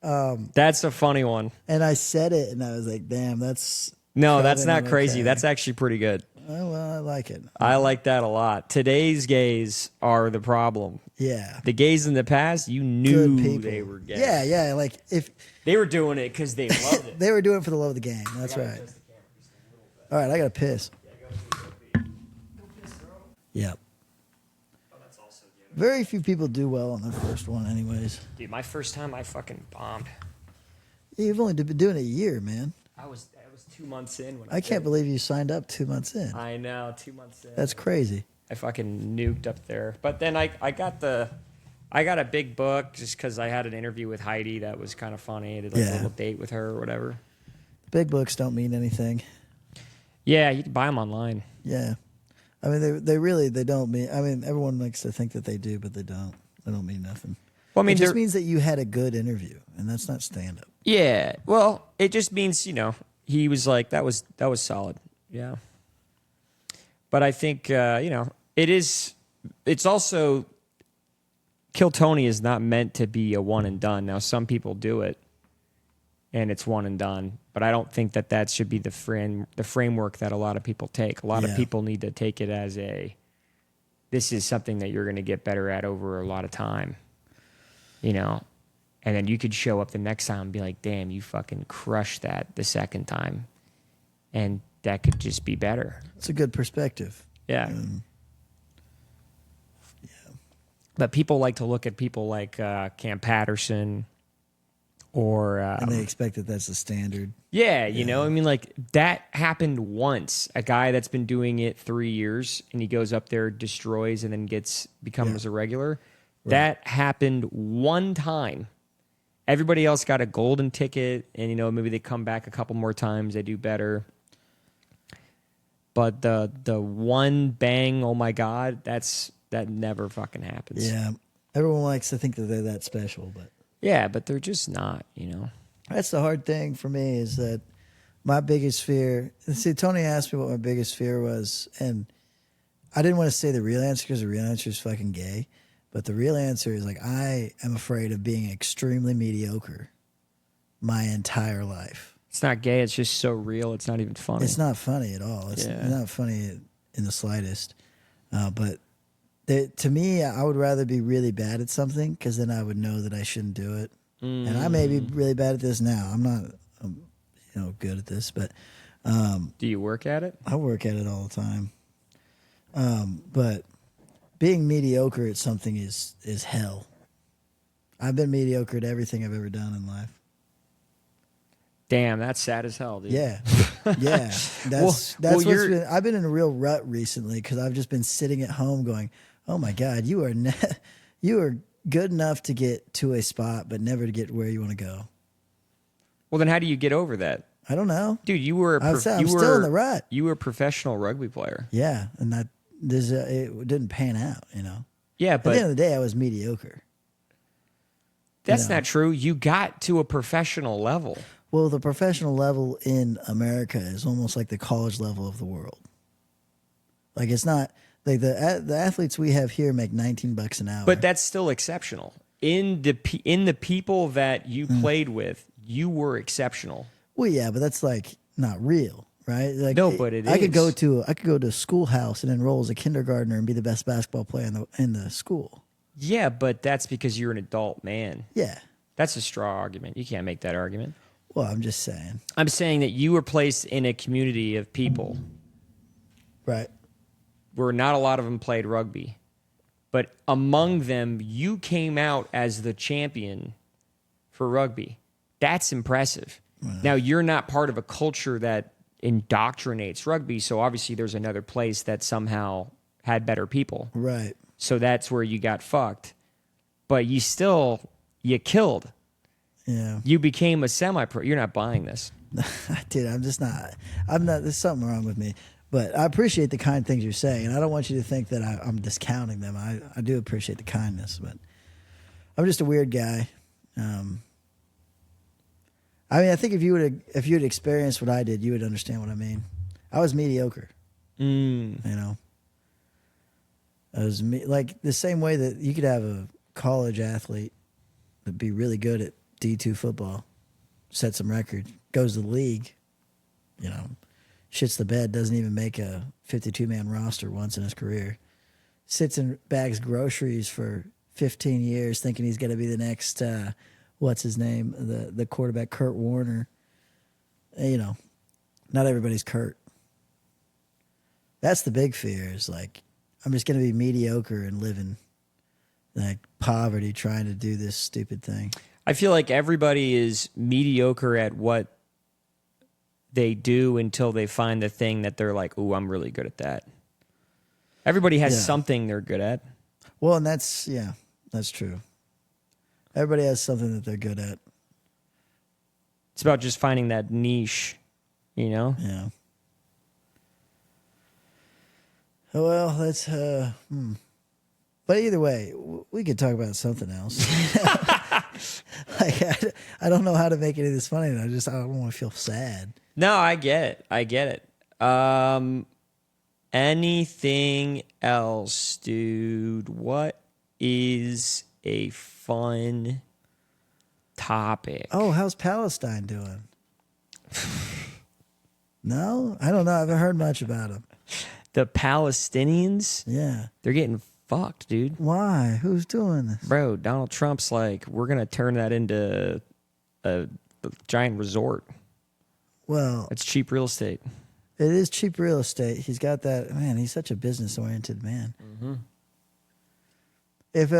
That's a funny one. And I said it, and I was like, damn, that's... No, that's not crazy. That's actually pretty good. Oh, well, I like it. I like that a lot. Today's gays are the problem. Yeah. The gays in the past, you knew they were gay. Yeah. Like, if... They were doing it because they loved it. They were doing it for the love of the game. That's right. All right, I got to piss. Yep. Oh, that's also good. Very few people do well on the first one anyways. Dude, my first time, I fucking bombed. You've only been doing it a year, man. I was 2 months in. I can't believe you signed up 2 months in. I know, 2 months in. That's crazy. I fucking nuked up there. But then I got a big book just because I had an interview with Heidi that was kind of funny. I did like a little date with her or whatever. Big books don't mean anything. Yeah, you can buy them online. Yeah. I mean, they don't mean... I mean, everyone likes to think that they do, but they don't. They don't mean nothing. Well, I mean, it just means that you had a good interview, and that's not stand-up. Yeah. Well, it just means, he was like, that was solid. Yeah. But I think, it's also... Kill Tony is not meant to be a one and done. Now, some people do it, and it's one and done. But I don't think that should be the framework that a lot of people take. A lot of people need to take it as this is something that you're going to get better at over a lot of time, and then you could show up the next time and be like, damn, you fucking crushed that the second time, and that could just be better. It's a good perspective. Yeah. But people like to look at people like Cam Patterson or... and they expect that that's the standard. Yeah, I mean, like, that happened once. A guy that's been doing it 3 years, and he goes up there, destroys, and then becomes a regular. Right. That happened one time. Everybody else got a golden ticket, and, maybe they come back a couple more times, they do better. But the one bang, oh my God, that never fucking happens. Yeah. Everyone likes to think that they're that special, but... Yeah, but they're just not, you know. That's the hard thing for me is that my biggest fear. See, Tony asked me what my biggest fear was, and I didn't want to say the real answer because the real answer is fucking gay. But the real answer is like I am afraid of being extremely mediocre my entire life. It's not gay. It's just so real. It's not even funny. It's not funny at all. It's not funny in the slightest. But to me, I would rather be really bad at something because then I would know that I shouldn't do it. And I may be really bad at this now. I'm not, good at this, but do you work at it? I work at it all the time. But being mediocre at something is hell. I've been mediocre at everything I've ever done in life. Damn, that's sad as hell, dude. Yeah, yeah. That's what's been. I've been in a real rut recently because I've just been sitting at home going, "Oh my God, you are good enough to get to a spot, but never to get where you want to go." Well, then how do you get over that? I don't know, dude. I'm still in the rut. You were a professional rugby player. Yeah, and it didn't pan out. Yeah, but at the end of the day, I was mediocre. That's not true. You got to a professional level. Well, the professional level in America is almost like the college level of the world. Like it's not like the athletes we have here make $19 an hour. But that's still exceptional. In the people that you played with, you were exceptional. Well, yeah, but that's like not real, right? Like, no, but it is. I could go to a schoolhouse and enroll as a kindergartner and be the best basketball player in the school. Yeah, but that's because you're an adult man. Yeah, that's a straw argument. You can't make that argument. Well, I'm just saying. I'm saying that you were placed in a community of people. Right. Where not a lot of them played rugby. But among them, you came out as the champion for rugby. That's impressive. Now, you're not part of a culture that indoctrinates rugby, so obviously there's another place that somehow had better people. Right. So that's where you got fucked. But you killed. Yeah. You became a semi-pro. You're not buying this. Dude, I'm not, there's something wrong with me. But I appreciate the kind things you're saying, and I don't want you to think that I'm discounting them. I do appreciate the kindness, but I'm just a weird guy. I think if you had experienced what I did, you would understand what I mean. I was mediocre. I was like the same way that you could have a college athlete that'd be really good at D2 football, set some records, goes to the league, shits the bed, doesn't even make a 52-man roster once in his career, sits and bags groceries for 15 years thinking he's going to be the next, what's his name, the quarterback, Kurt Warner. Not everybody's Kurt. That's the big fear is like, I'm just going to be mediocre and live in like poverty trying to do this stupid thing. I feel like everybody is mediocre at what they do until they find the thing that they're like, ooh, I'm really good at that. Everybody has something they're good at. Well, and that's true. Everybody has something that they're good at. It's about just finding that niche, Yeah. Well, that's But either way, we could talk about something else. I don't know how to make any of this funny. I don't want to feel sad. No, I get it. Anything else, dude? What is a fun topic? Oh, how's Palestine doing? No? I don't know. I haven't heard much about them. The Palestinians? Yeah. They're getting fucked, dude. Why? Who's doing this? Bro, Donald Trump's like, we're going to turn that into a giant resort. Well, it's cheap real estate. It is cheap real estate. He's got that. Man, he's such a business-oriented man. Mm-hmm. If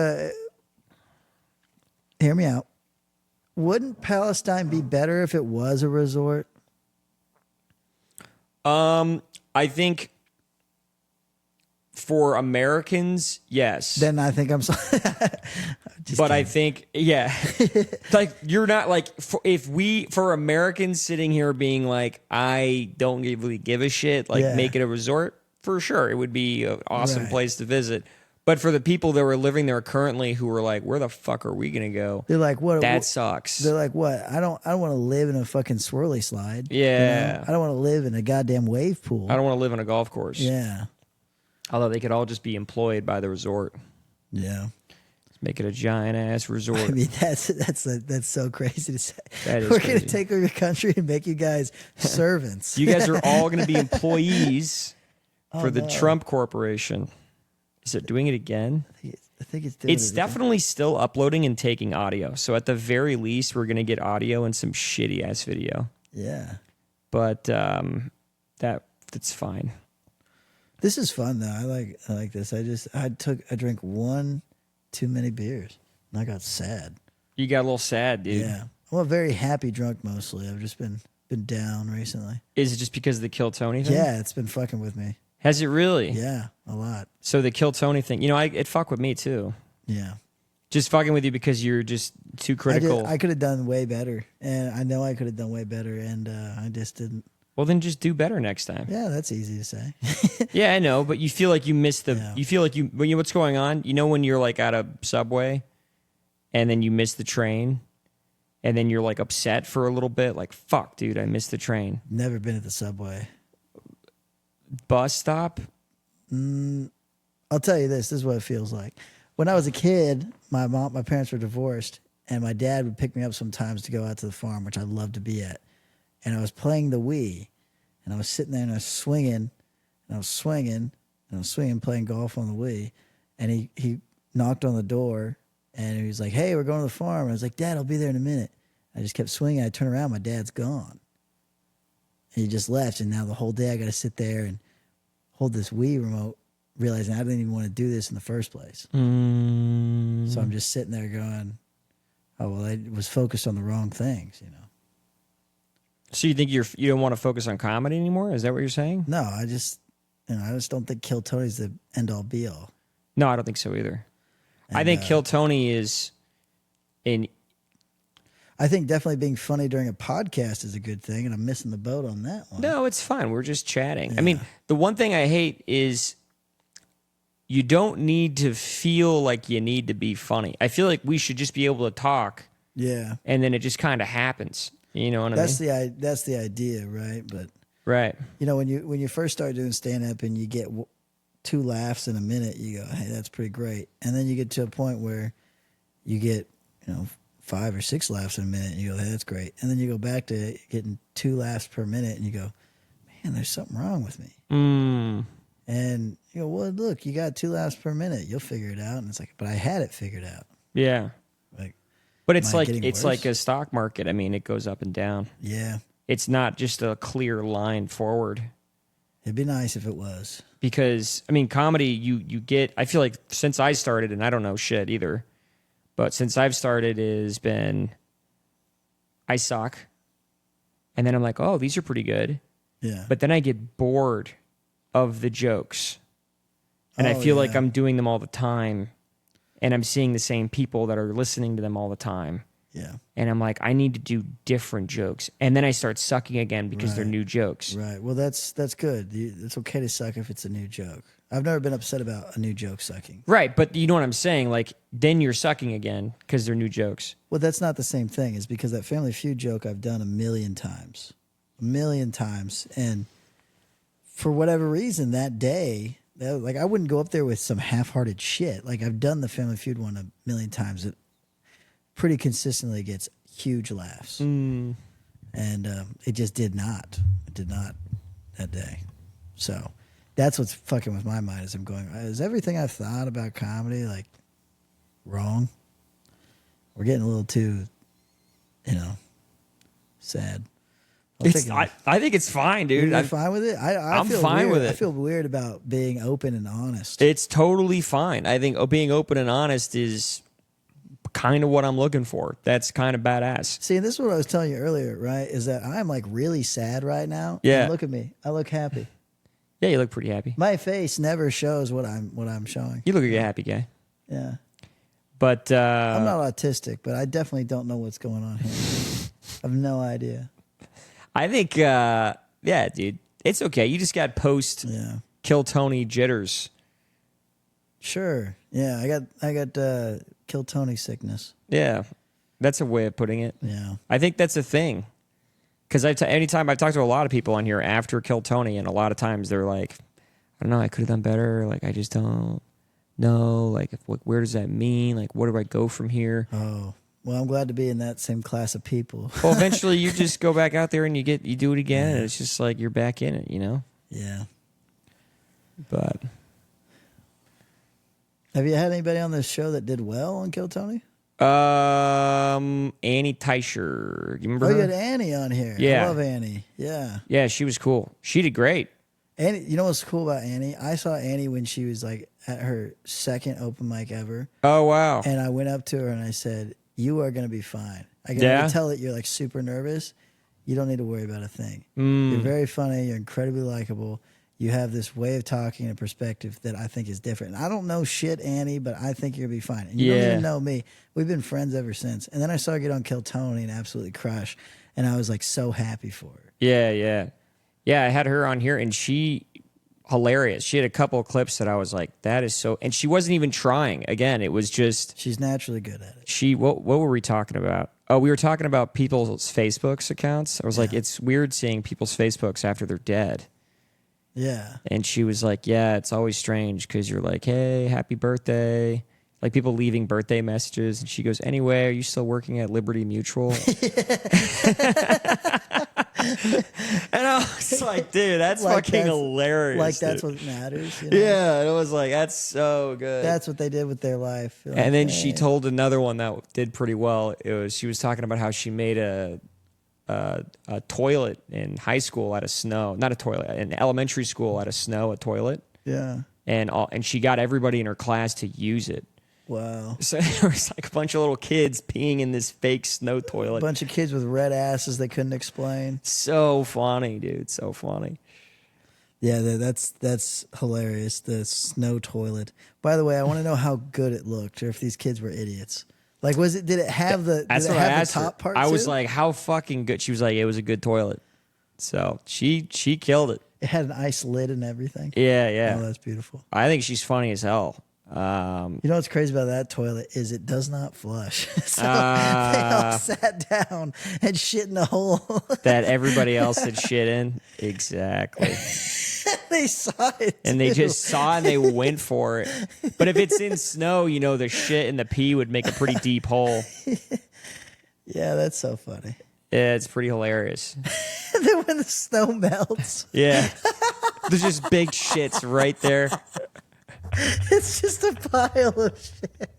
hear me out. Wouldn't Palestine be better if it was a resort? I think for Americans, yes. Then I think I'm sorry. But I think, yeah, like you're not like for Americans sitting here being like, I don't really give a shit, like make it a resort for sure. It would be an awesome place to visit. But for the people that were living there currently who were like, where the fuck are we going to go? They're like, what? That sucks. They're like, what? I don't want to live in a fucking swirly slide. Yeah. I don't want to live in a goddamn wave pool. I don't want to live on a golf course. Yeah. Although they could all just be employed by the resort. Yeah. Let's make it a giant ass resort. I mean, that's so crazy to say. That is We're going crazy. to take over your country and make you guys servants. You guys are all going to be employees for the Trump Corporation. Is it doing it again? I think it's doing It's it definitely still uploading and taking audio. So at the very least, we're going to get audio and some shitty ass video. Yeah. But that's fine. This is fun though. I like this. I drank one too many beers and I got sad. You got a little sad, dude. Yeah. I'm a very happy drunk mostly. I've just been down recently. Is it just because of the Kill Tony thing? Yeah, it's been fucking with me. Has it really? Yeah, a lot. So the Kill Tony thing, it fucked with me too. Yeah. Just fucking with you because you're just too critical. I could have done way better, and I know I could have done way better, and I just didn't. Well, then just do better next time. Yeah, that's easy to say. Yeah, I know, but you feel like you missed the. Yeah. You feel like when you what's going on. You know when you're like at a subway, and then you miss the train, and then you're like upset for a little bit, like fuck, dude, I missed the train. Never been at the subway. Bus stop. I'll tell you this. This is what it feels like. When I was a kid, my parents were divorced, and my dad would pick me up sometimes to go out to the farm, which I loved to be at. And I was playing the Wii, and I was sitting there and I was swinging, and I was swinging, and I was swinging, playing golf on the Wii. And he knocked on the door, and he was like, "Hey, we're going to the farm." I was like, "Dad, I'll be there in a minute." I just kept swinging. I turned around, my dad's gone. And he just left, and now the whole day I got to sit there and hold this Wii remote, realizing I didn't even want to do this in the first place. So I'm just sitting there going, "Oh well, I was focused on the wrong things," you know. So you think you don't want to focus on comedy anymore? Is that what you're saying? No, I just don't think Kill Tony's the end all be all. No, I don't think so either. I think Kill Tony is in. I think definitely being funny during a podcast is a good thing, and I'm missing the boat on that one. No, it's fine. We're just chatting. I mean, the one thing I hate is you don't need to feel like you need to be funny. I feel like we should just be able to talk. Yeah. And then it just kind of happens. You know what I mean? That's the idea, right? But right. You know, when you first start doing stand up and you get 2 laughs in a minute, you go, "Hey, that's pretty great." And then you get to a point where you get, 5 or 6 laughs in a minute, and you go, "Hey, that's great." And then you go back to getting 2 laughs per minute, and you go, "Man, there's something wrong with me." And you go, "Well, look, you got 2 laughs per minute. You'll figure it out." And it's like, "But I had it figured out." Yeah. Like, but it's am I getting worse? like a stock market. I mean, it goes up and down. Yeah. It's not just a clear line forward. It'd be nice if it was. Because I mean, comedy, you get. I feel like since I started, and I don't know shit either, but since I've started, it has been I suck, and then I'm like, oh, these are pretty good. Yeah. But then I get bored of the jokes, and I feel like I'm doing them all the time, and I'm seeing the same people that are listening to them all the time. Yeah. And I'm like, I need to do different jokes. And then I start sucking again because they're new jokes. Right. Well, that's good. It's okay to suck if it's a new joke. I've never been upset about a new joke sucking. Right. But you know what I'm saying? Like, then you're sucking again because they're new jokes. Well, that's not the same thing. It's because that Family Feud joke I've done a million times. And for whatever reason, that day, like, I wouldn't go up there with some half-hearted shit. Like, I've done the Family Feud one a million times. It pretty consistently gets huge laughs. And it just did not. It did not that day. So that's what's fucking with my mind as I'm going, is everything I've thought about comedy, like, wrong? We're getting a little too, sad. I think it's fine, dude. You're fine with it? I'm feel fine weird. with it. I feel weird about being open and honest. It's totally fine. I think being open and honest is kind of what I'm looking for. That's kind of badass. See, this is what I was telling you earlier, right? Is that I'm like really sad right now. Yeah. And look at me. I look happy. Yeah, you look pretty happy. My face never shows what I'm showing. You look like a happy guy. Yeah. But I'm not autistic, but I definitely don't know what's going on here. I have no idea. I think, dude, it's okay. You just got post Kill Tony jitters. Sure. Yeah, I got kill Tony sickness. Yeah, that's a way of putting it. Yeah. I think that's a thing. Because anytime I've talked to a lot of people on here after Kill Tony, and a lot of times they're like, I don't know, I could have done better. Like, I just don't know. Like, where does that mean? Like, where do I go from here? Oh, well, I'm glad to be in that same class of people. Well, eventually you just go back out there and you do it again, and it's just like you're back in it, you know? Yeah. But have you had anybody on this show that did well on Kill Tony? Annie Teicher. You remember Oh, her? you had Annie on here. Yeah. I love Annie. Yeah. Yeah, she was cool. She did great. Annie, you know what's cool about Annie? I saw Annie when she was like at her second open mic ever. Oh, wow. And I went up to her and I said, "You are going to be fine. I can Yeah? tell that you're like super nervous. You don't need to worry about a thing. Mm. You're very funny. You're incredibly likable. You have this way of talking and perspective that I think is different. And I don't know shit, Annie, but I think you're going to be fine. And you don't Yeah. even know me. We've been friends ever since. And then I saw her get on Kill Tony and absolutely crush. And I was like so happy for her. Yeah, yeah. Yeah, I had her on here, and she, hilarious. She had a couple of clips that I was like, that is so, and she wasn't even trying. Again, it was just, She's naturally good at it. what were we talking about? Oh, we were talking about people's Facebook's accounts. I was like, it's weird seeing people's Facebooks after they're dead. Yeah. And she was like, yeah, it's always strange because you're like, hey, happy birthday. Like people leaving birthday messages. And she goes, anyway, are you still working at Liberty Mutual? And I was like, dude, that's Like fucking that's- hilarious. Like that's dude. what matters. You know? Yeah, it was like, that's so good. That's what they did with their life. You're And like, then hey. she told another one that did pretty well. She was talking about how she made a toilet in high school out of snow. Not a toilet, in elementary school out of snow, a toilet. Yeah. And she got everybody in her class to use it. Wow. So there was like a bunch of little kids peeing in this fake snow A toilet. bunch of kids with red asses they couldn't explain. So funny, dude. So funny. Yeah, that's hilarious. The snow toilet. By the way, I want to know how good it looked, or if these kids were idiots. Like, did it have the? That's did it what I have asked the top her. part? I was too? like, how fucking good? She was like, it was a good toilet. So she killed it. it had an ice lid and everything. Yeah, Oh, yeah. that's beautiful. I think she's funny as hell. You know what's crazy about that toilet is it does not flush. So they all sat down and shit in a hole. That everybody else had shit in. Exactly. They saw it, And they too. just saw and they went for it. But if it's in snow, you know, the shit and the pee would make a pretty deep hole. Yeah, that's so funny. Yeah, it's pretty hilarious. And then when the snow melts, Yeah. There's just big shits right there. it's just a pile of shit.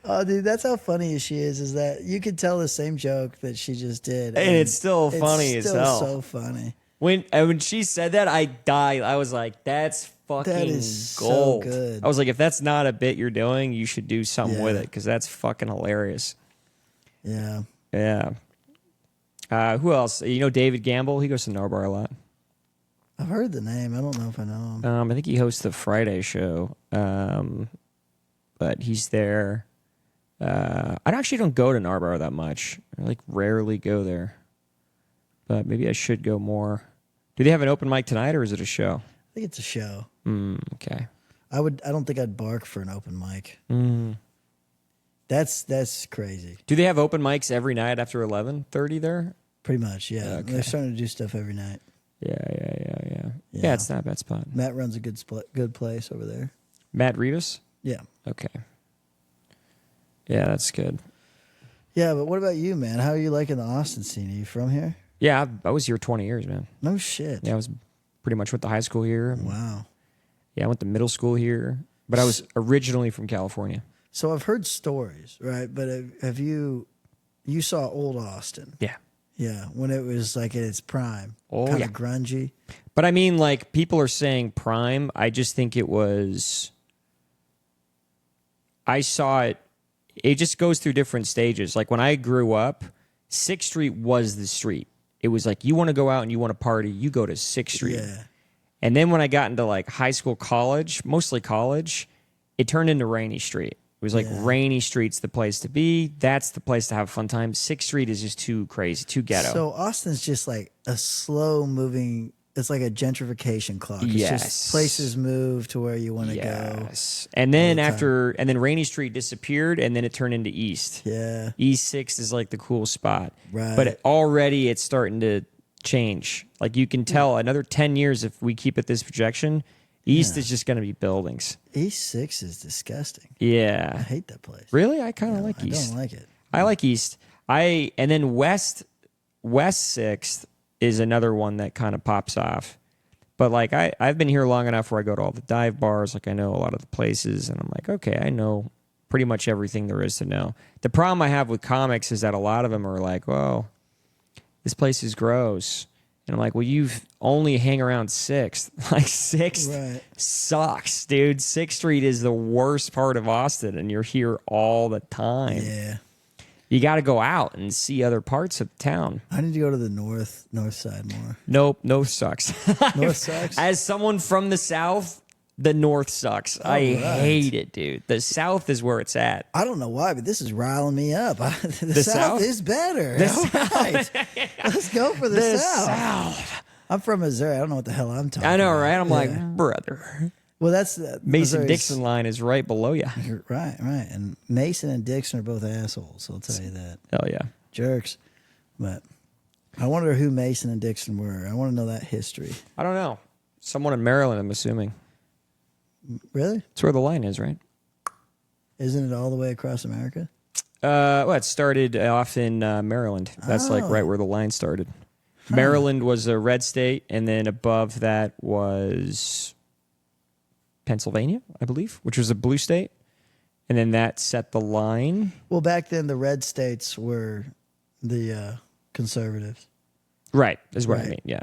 Oh, dude, that's how funny she is. Is that you could tell the same joke that she just did, And it's still funny as hell. So funny. When she said that, I died. I was like, that's fucking That is so gold. good. I was like, if that's not a bit you're doing, you should do something with Yeah. it because that's fucking hilarious. Yeah. Yeah. Who else? You know David Gamble? He goes to Narbar a lot. I've heard the name. I don't know if I know him. I think he hosts the Friday show. But he's there. I actually don't go to Narbar that much. I like rarely go there. But maybe I should go more. Do they have an open mic tonight or is it a show? I think it's a show. Okay. I don't think I'd bark for an open mic. That's crazy. Do they have open mics every night after 11:30 there? Pretty much, yeah. Okay. They're starting to do stuff every night. Yeah. Yeah. Yeah, it's not a bad spot. Matt runs a good place over there. Matt Rivas? Yeah. Okay. Yeah, that's good. Yeah, but what about you, man? How are you liking the Austin scene? Are you from here? Yeah, I was here 20 years, man. No shit. Yeah, I was pretty much went to high school here. Wow. Yeah, I went to middle school here, but I was originally from California. So I've heard stories, right? But have you saw old Austin? Yeah. Yeah, when it was like at its prime. Oh, kind yeah. of grungy. But I mean, like, people are saying prime. I just think it was. I saw it. It just goes through different stages. Like, when I grew up, 6th Street was the street. It was like, you want to go out and you want to party, you go to 6th Street. Yeah. And then when I got into, like, high school, college, mostly college, it turned into Rainy Street. It was like Rainy Street's the place to be. That's the place to have a fun time. 6th Street is just too crazy, too ghetto. So Austin's just like a slow moving it's like a gentrification clock. It's Yes. just places move to where you want to go. Yes. And then and then Rainy Street disappeared, and then it turned into East. Yeah. East 6 is like the cool spot. Right. But already it's starting to change. Like you can tell another 10 years if we keep at this projection, East is just going to be buildings. East 6 is disgusting. I Yeah. hate that place. Really? I kind of like East. I don't like it. I like East. And then West 6th is another one that kind of pops off. But like I've been here long enough where I go to all the dive bars, like I know a lot of the places, and I'm like, okay, I know pretty much everything there is to know. The problem I have with comics is that a lot of them are like, well, this place is gross. And I'm like, well, you've only hang around 6th. Like 6th sucks, dude. 6th Street is the worst part of Austin, and you're here all the time. Yeah. You got to go out and see other parts of town. I need to go to the north side more. Nope, north sucks. North sucks? As someone from the south, the north sucks. I hate it, dude. The south is where it's at. I don't know why, but this is riling me up. The South? South is better. Right. Let's go for the South. I'm from Missouri. I don't know what the hell I'm talking about. I know, right? I'm like, brother. Well, that's Mason-Dixon line is right below you. Right. And Mason and Dixon are both assholes. I'll tell you that. Oh, yeah. Jerks. But I wonder who Mason and Dixon were. I want to know that history. I don't know. Someone in Maryland, I'm assuming. Really? That's where the line is, right? Isn't it all the way across America? Well, it started off in Maryland. That's like right where the line started. Maryland was a red state, and then above that was Pennsylvania, I believe, which was a blue state. And then that set the line. Well, back then the red states were the conservatives. Right, is what I mean, yeah.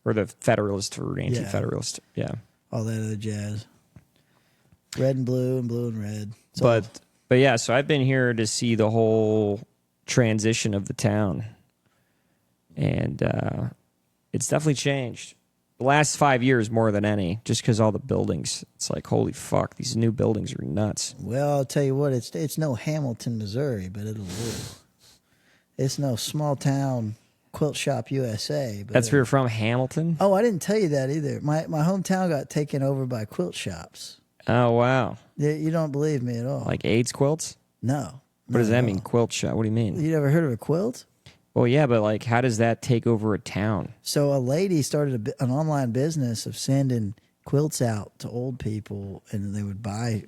Or the Federalist or Anti-Federalist, yeah. All that other jazz. Red and blue and red. So, But yeah, so I've been here to see the whole transition of the town. And it's definitely changed. The last 5 years more than any, just because all the buildings. It's like, holy fuck, these new buildings are nuts. well, I'll tell you what, it's no Hamilton, Missouri, but it'll do. It's no small town quilt shop USA. But That's where you're from, Hamilton? Oh, I didn't tell you that either. My hometown got taken over by quilt shops. Oh, wow. You don't believe me at all. Like AIDS quilts? No. What does that mean, quilt shop? What do you mean? You never heard of a quilt? Well, yeah, but like, how does that take over a town? So a lady started an online business of sending quilts out to old people, and they would buy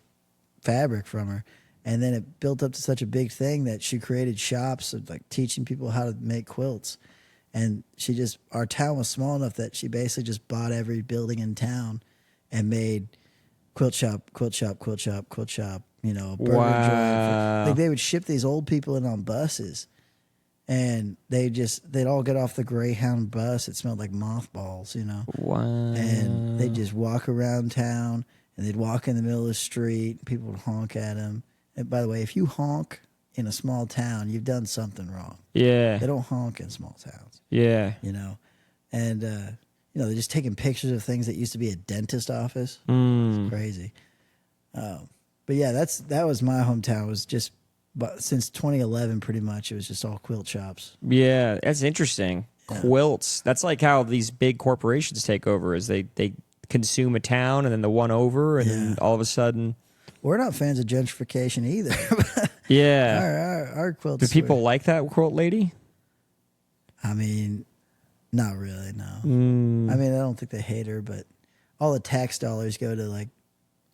fabric from her. And then it built up to such a big thing that she created shops of like teaching people how to make quilts. And our town was small enough that she basically just bought every building in town and made quilt shop, a burger joint. Like they would ship these old people in on buses. And they'd all get off the Greyhound bus. It smelled like mothballs, Wow. And they'd just walk around town, and they'd walk in the middle of the street. And people would honk at them. And by the way, if you honk in a small town, you've done something wrong. Yeah. They don't honk in small towns. Yeah. And they're just taking pictures of things that used to be a dentist office. It's crazy. But yeah, that was my hometown. It was just. But since 2011, pretty much, it was just all quilt shops. Yeah, that's interesting. Yeah. Quilts. That's like how these big corporations take over, is they consume a town and then the one over, and then all of a sudden... We're not fans of gentrification either. Yeah. Our quilts... Do people like that quilt lady? I mean, not really, no. I mean, I don't think they hate her, but all the tax dollars go to, like,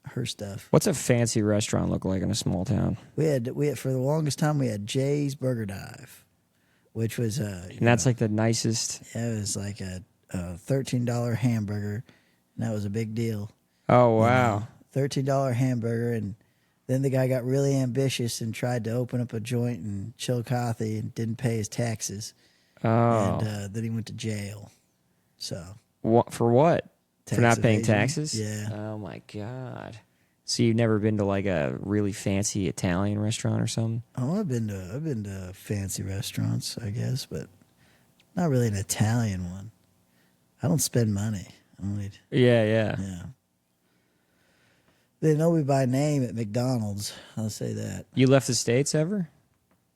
her stuff. What's a fancy restaurant look like in a small town? We had for the longest time we had Jay's Burger Dive, which was and that's like the nicest. Yeah, it was like a $13 hamburger, and that was a big deal. Oh wow, $13 hamburger, and then the guy got really ambitious and tried to open up a joint in Chillicothe and didn't pay his taxes. Oh, and then he went to jail. So what for? What? Tax for not paying evasion. taxes? Yeah. Oh my god. So you've never been to like a really fancy Italian restaurant or something? Oh, I've been to fancy restaurants, I guess, but not really an Italian one. I don't spend money. Yeah. They know me by name at McDonald's. I'll say that. You left the States ever?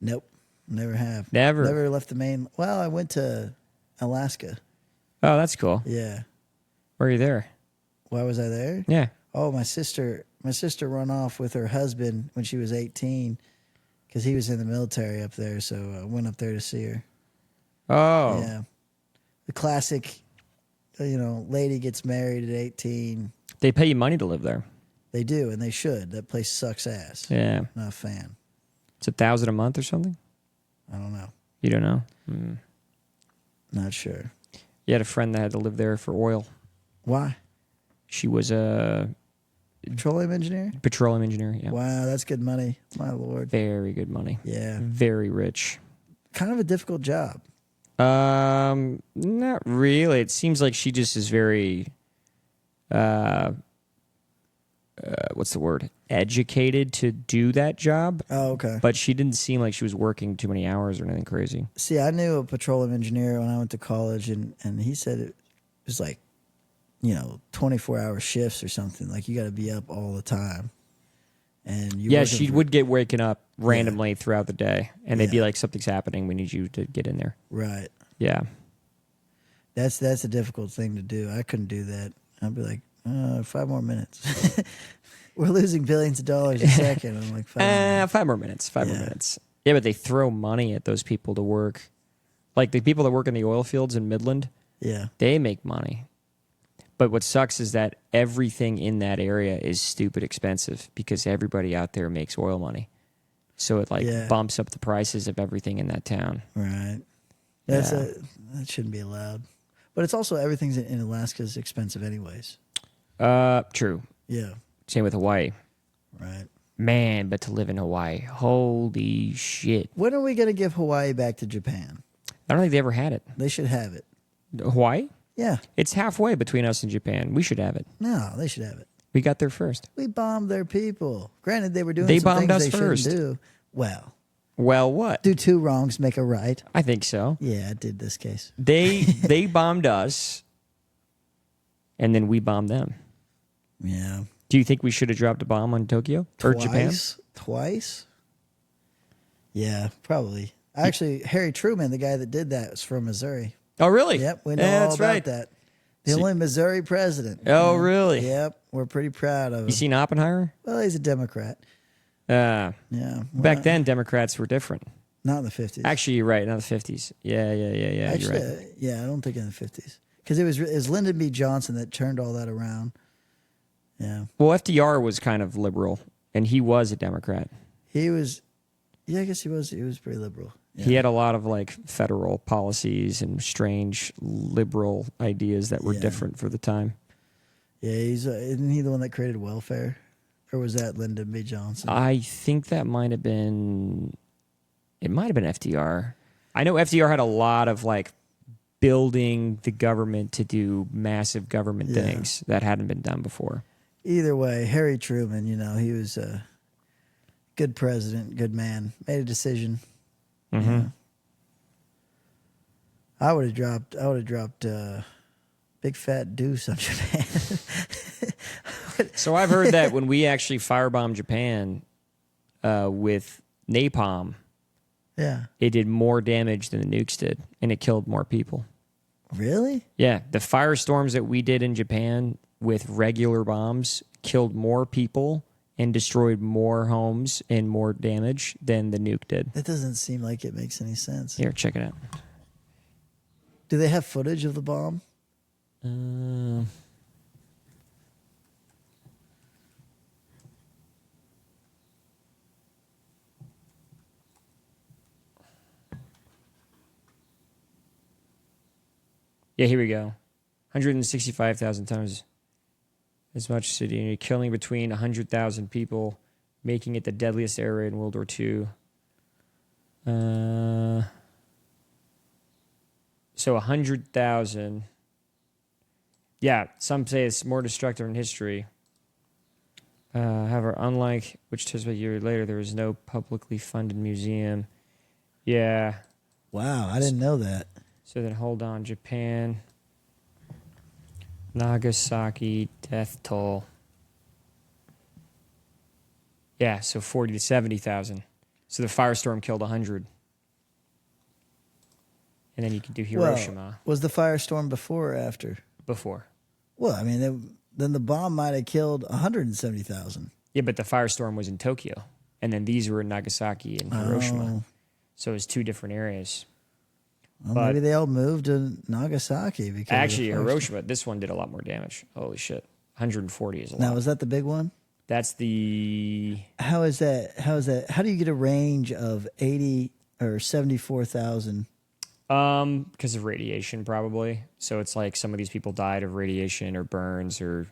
Nope, never have. Never left the main. Well, I went to Alaska. Oh, that's cool. Yeah. Were you there? Why was I there? Yeah. Oh, my sister run off with her husband when she was 18 because he was in the military up there. So I went up there to see her. Oh. Yeah. The classic, lady gets married at 18. They pay you money to live there. They do, and they should. That place sucks ass. Yeah. Not a fan. It's $1,000 a month or something? I don't know. You don't know? Not sure. You had a friend that had to live there for oil. Why? She was a Petroleum engineer? petroleum engineer. Yeah. Wow, that's good money. My Lord. Very good money. Yeah. Very rich. Kind of a difficult job. Not really. It seems like she just is very, what's the word? Educated to do that job. Oh, okay. But she didn't seem like she was working too many hours or anything crazy. See, I knew a petroleum engineer when I went to college, and he said it was like, 24-hour shifts or something. Like you got to be up all the time. And She would get waken up randomly throughout the day, and they'd be like, "Something's happening. We need you to get in there." Right. Yeah. That's a difficult thing to do. I couldn't do that. I'd be like, 5 more minutes. We're losing billions of dollars a second. I'm like, 5 more minutes. 5 more minutes. Yeah, but they throw money at those people to work. Like the people that work in the oil fields in Midland, they make money. But what sucks is that everything in that area is stupid expensive because everybody out there makes oil money. So it bumps up the prices of everything in that town. Right. That shouldn't be allowed. But it's also everything's in Alaska is expensive anyways. True. Yeah. Same with Hawaii. Right. Man, but to live in Hawaii, holy shit. When are we going to give Hawaii back to Japan? I don't think they ever had it. They should have it. Hawaii? Yeah. It's halfway between us and Japan. We should have it. No, they should have it. We got there first. We bombed their people. Granted, they were doing They some bombed things us they first. shouldn't do. Well, what? Do 2 wrongs make a right? I think so. Yeah, it did this case. They bombed us, and then we bombed them. Yeah. Do you think we should have dropped a bomb on Tokyo or Japan? Twice? Yeah, probably. Actually, Harry Truman, the guy that did that, was from Missouri. Oh, really? Yep, we know all about that. The only Missouri president. Oh, really? Yep, we're pretty proud of him. You seen Oppenheimer? Well, he's a Democrat. Yeah. Back then, Democrats were different. Not in the 50s. Actually, you're right. Not the 50s. Yeah. Actually, you're right. I don't think in the 50s. Because it was Lyndon B. Johnson that turned all that around. Yeah. Well, FDR was kind of liberal, and he was a Democrat. He was, I guess he was pretty liberal. Yeah. He had a lot of federal policies and strange liberal ideas that were different for the time. Yeah, isn't he the one that created welfare? Or was that Lyndon B. Johnson? I think that might have been FDR. I know FDR had a lot of building the government to do massive government things that hadn't been done before. Either way, Harry Truman, he was a good president, good man, made a decision. Mm-hmm. Yeah. I would have dropped big fat deuce on Japan. So I've heard that when we actually firebombed Japan with napalm, it did more damage than the nukes did, and it killed more people. Really? Yeah, the firestorms that we did in Japan with regular bombs killed more people and destroyed more homes and more damage than the nuke did. That doesn't seem like it makes any sense. Here, check it out. Do they have footage of the bomb? Yeah, here we go. 165,000 times as much city, killing between 100,000 people, making it the deadliest area in World War II. So 100,000. Yeah, some say it's more destructive in history. However, unlike which tells me a year later, there was no publicly funded museum. Yeah. Wow, I didn't know that. So then hold on, Japan, Nagasaki, death toll. Yeah, so 40 to 70,000. So the firestorm killed 100. and then you can do Well, Hiroshima was the firestorm before or after? before. Well, I mean, then the bomb might have killed 170,000. Yeah, but the firestorm was in Tokyo, and then these were in Nagasaki and Hiroshima. Oh. So it was two different areas. Well, But- maybe they all moved to Nagasaki because Actually, of the firestorm. Hiroshima, this one did a lot more damage. Holy shit. 140 is a Now, lot. was that the big one? That's the... How is that? How do you get a range of 80 or 74,000? Because of radiation, probably. So it's like some of these people died of radiation or burns or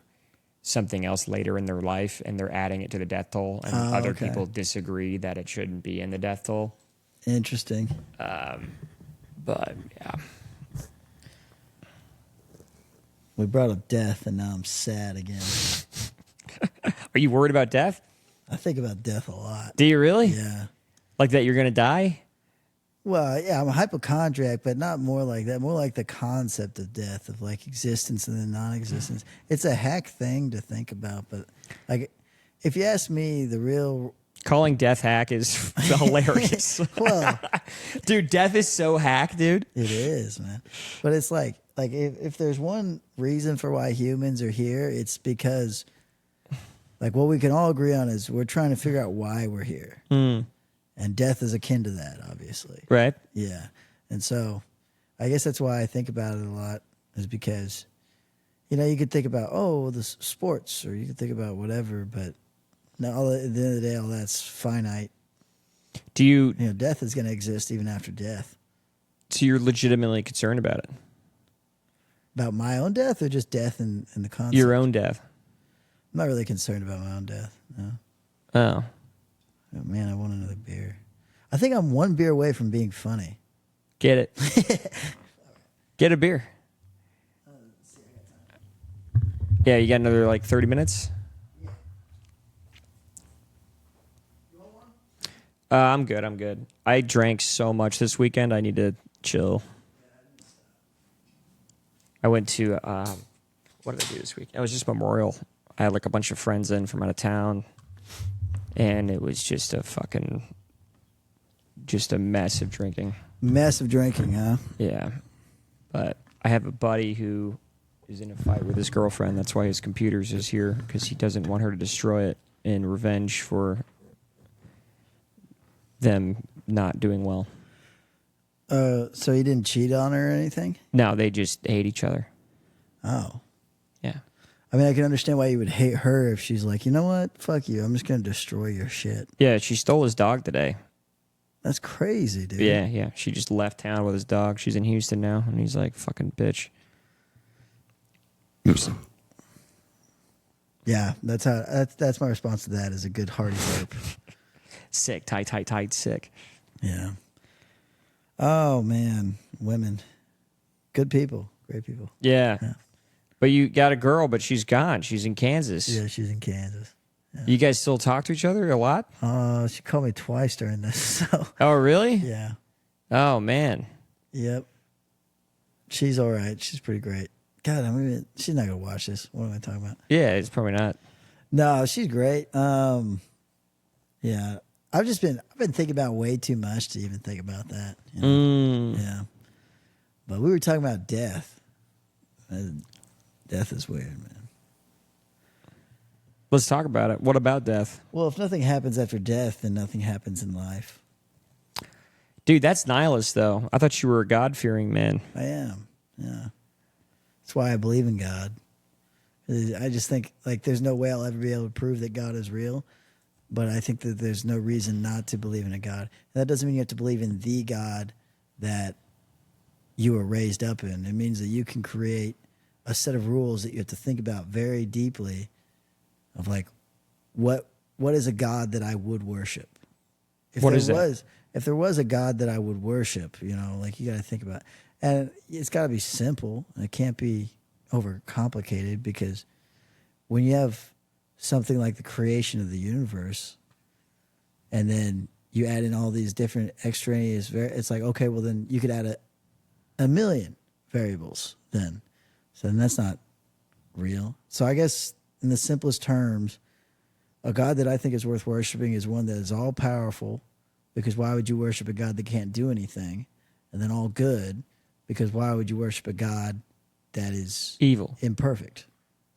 something else later in their life, and they're adding it to the death toll, and other okay. people disagree that it shouldn't be in the death toll. Interesting. But yeah, We brought up death, and now I'm sad again. are you worried about death? I think about death a lot. Do you really? Yeah. Like that you're gonna die? Well, yeah, I'm a hypochondriac, but not more like that. More like the concept of death, of like existence and then non-existence. It's a hack thing to think about, but like, if you ask me, the real Calling death hack is hilarious. well, Dude, death is so hack, dude. it is, man. But it's like if there's one reason for why humans are here, it's because like what we can all agree on is we're trying to figure out why we're here. And death is akin to that, obviously. Right? Yeah. And so I guess that's why I think about it a lot, is because, you could think about, the sports, or you could think about whatever, but no, at the end of the day, all that's finite. Do you Death is going to exist even after death. so you're legitimately concerned about it? About my own death, or just death in the concept? Your own death. I'm not really concerned about my own death. No. Oh. Oh, man, I want another beer. I think I'm one beer away from being funny. Get it. Get a beer. Yeah, you got another like 30 minutes? I'm good. I drank so much this weekend. I need to chill. I went to, what did I do this week? It was just Memorial. I had like a bunch of friends in from out of town. And it was just a mess of drinking. Massive drinking, huh? Yeah. But I have a buddy who is in a fight with his girlfriend. That's why his computers is here, because he doesn't want her to destroy it in revenge for them not doing well. So he didn't cheat on her or anything? No, they just hate each other. Oh. Yeah. I mean, I can understand why you would hate her if she's like, you know what? Fuck you. I'm just going to destroy your shit. Yeah, she stole his dog today. That's crazy, dude. Yeah. She just left town with his dog. She's in Houston now, and he's like, fucking bitch. Oops. Yeah, that's my response to that, is a good hearty burp. Sick. Tight. Sick. Yeah. Oh, man. Women. Good people. Great people. Yeah. Yeah. But you got a girl, but she's gone. She's in Kansas. Yeah, she's in Kansas. You guys still talk to each other a lot? She called me twice during this, so. Oh, really? Yeah. Oh, man. Yep. She's all right. She's pretty great. God, she's not going to watch this. What am I talking about? Yeah, it's probably not. No, she's great. Yeah. I've been thinking about way too much to even think about that. Yeah. But we were talking about death. Death is weird, man. Let's talk about it. What about death? Well, if nothing happens after death, then nothing happens in life. Dude, that's nihilist, though. I thought you were a God-fearing man. I am. Yeah. That's why I believe in God. I just think, like, there's no way I'll ever be able to prove that God is real. But I think that there's no reason not to believe in a God. And that doesn't mean you have to believe in the God that you were raised up in. It means that you can create a set of rules that you have to think about very deeply, of like, what is a God that I would worship? If there was a God that I would worship, like, you got to think about it. And it's got to be simple. It can't be overcomplicated, because when you have something like the creation of the universe, and then you add in all these different extraneous it's like, okay, well, then you could add a million variables then. So then that's not real. So I guess in the simplest terms, a God that I think is worth worshiping is one that is all powerful, because why would you worship a God that can't do anything? And then all good, because why would you worship a God that is Evil. imperfect?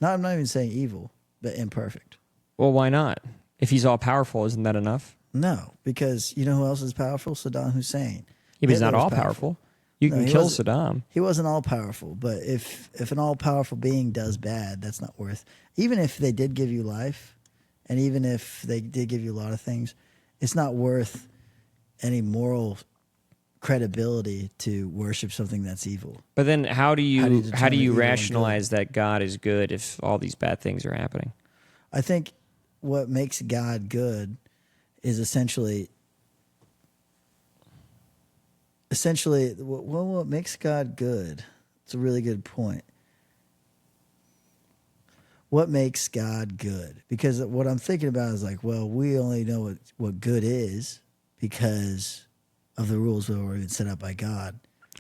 No, I'm not even saying evil, but imperfect. Well, why not? If he's all powerful, isn't that enough? No, because you know who else is powerful? Saddam Hussein. Yeah, but he's Hitler not was all powerful. You can kill Saddam. He wasn't all powerful, but if an all powerful being does bad, that's not worth. Even if they did give you life, and even if they did give you a lot of things, it's not worth any moral credibility to worship something that's evil. But then how do you determine evil and rationalize that God is good if all these bad things are happening? I think what makes God good is essentially what makes God good. It's a really good point. What makes God good? Because what I'm thinking about is like, well, we only know what good is because of the rules that were set up by God.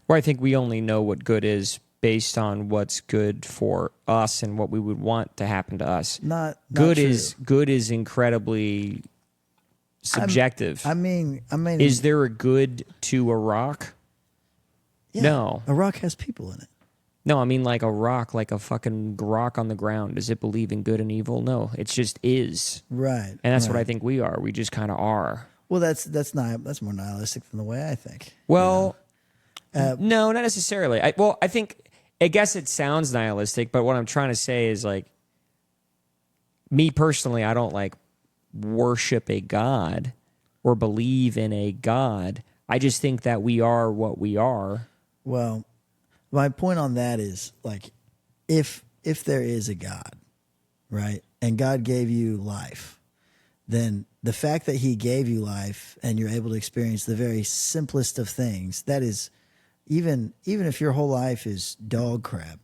Or I think we only know what good is based on what's good for us and what we would want to happen to us. Not good true. is incredibly subjective. I mean, is there a good to a rock? yeah, No. a rock has people in it. No, I mean like a rock, like a fucking rock on the ground. Does it believe in good and evil? No, it just is. Right. And that's what right. I think we are. We just kind of are. Well, that's more nihilistic than the way I think. Well, no, not necessarily. I guess it sounds nihilistic, but what I'm trying to say is like, me personally, I don't like worship a God or believe in a God. I just think that we are what we are. Well, my point on that is like, if there is a God, right, and God gave you life, then the fact that he gave you life and you're able to experience the very simplest of things, that is, even if your whole life is dog crap,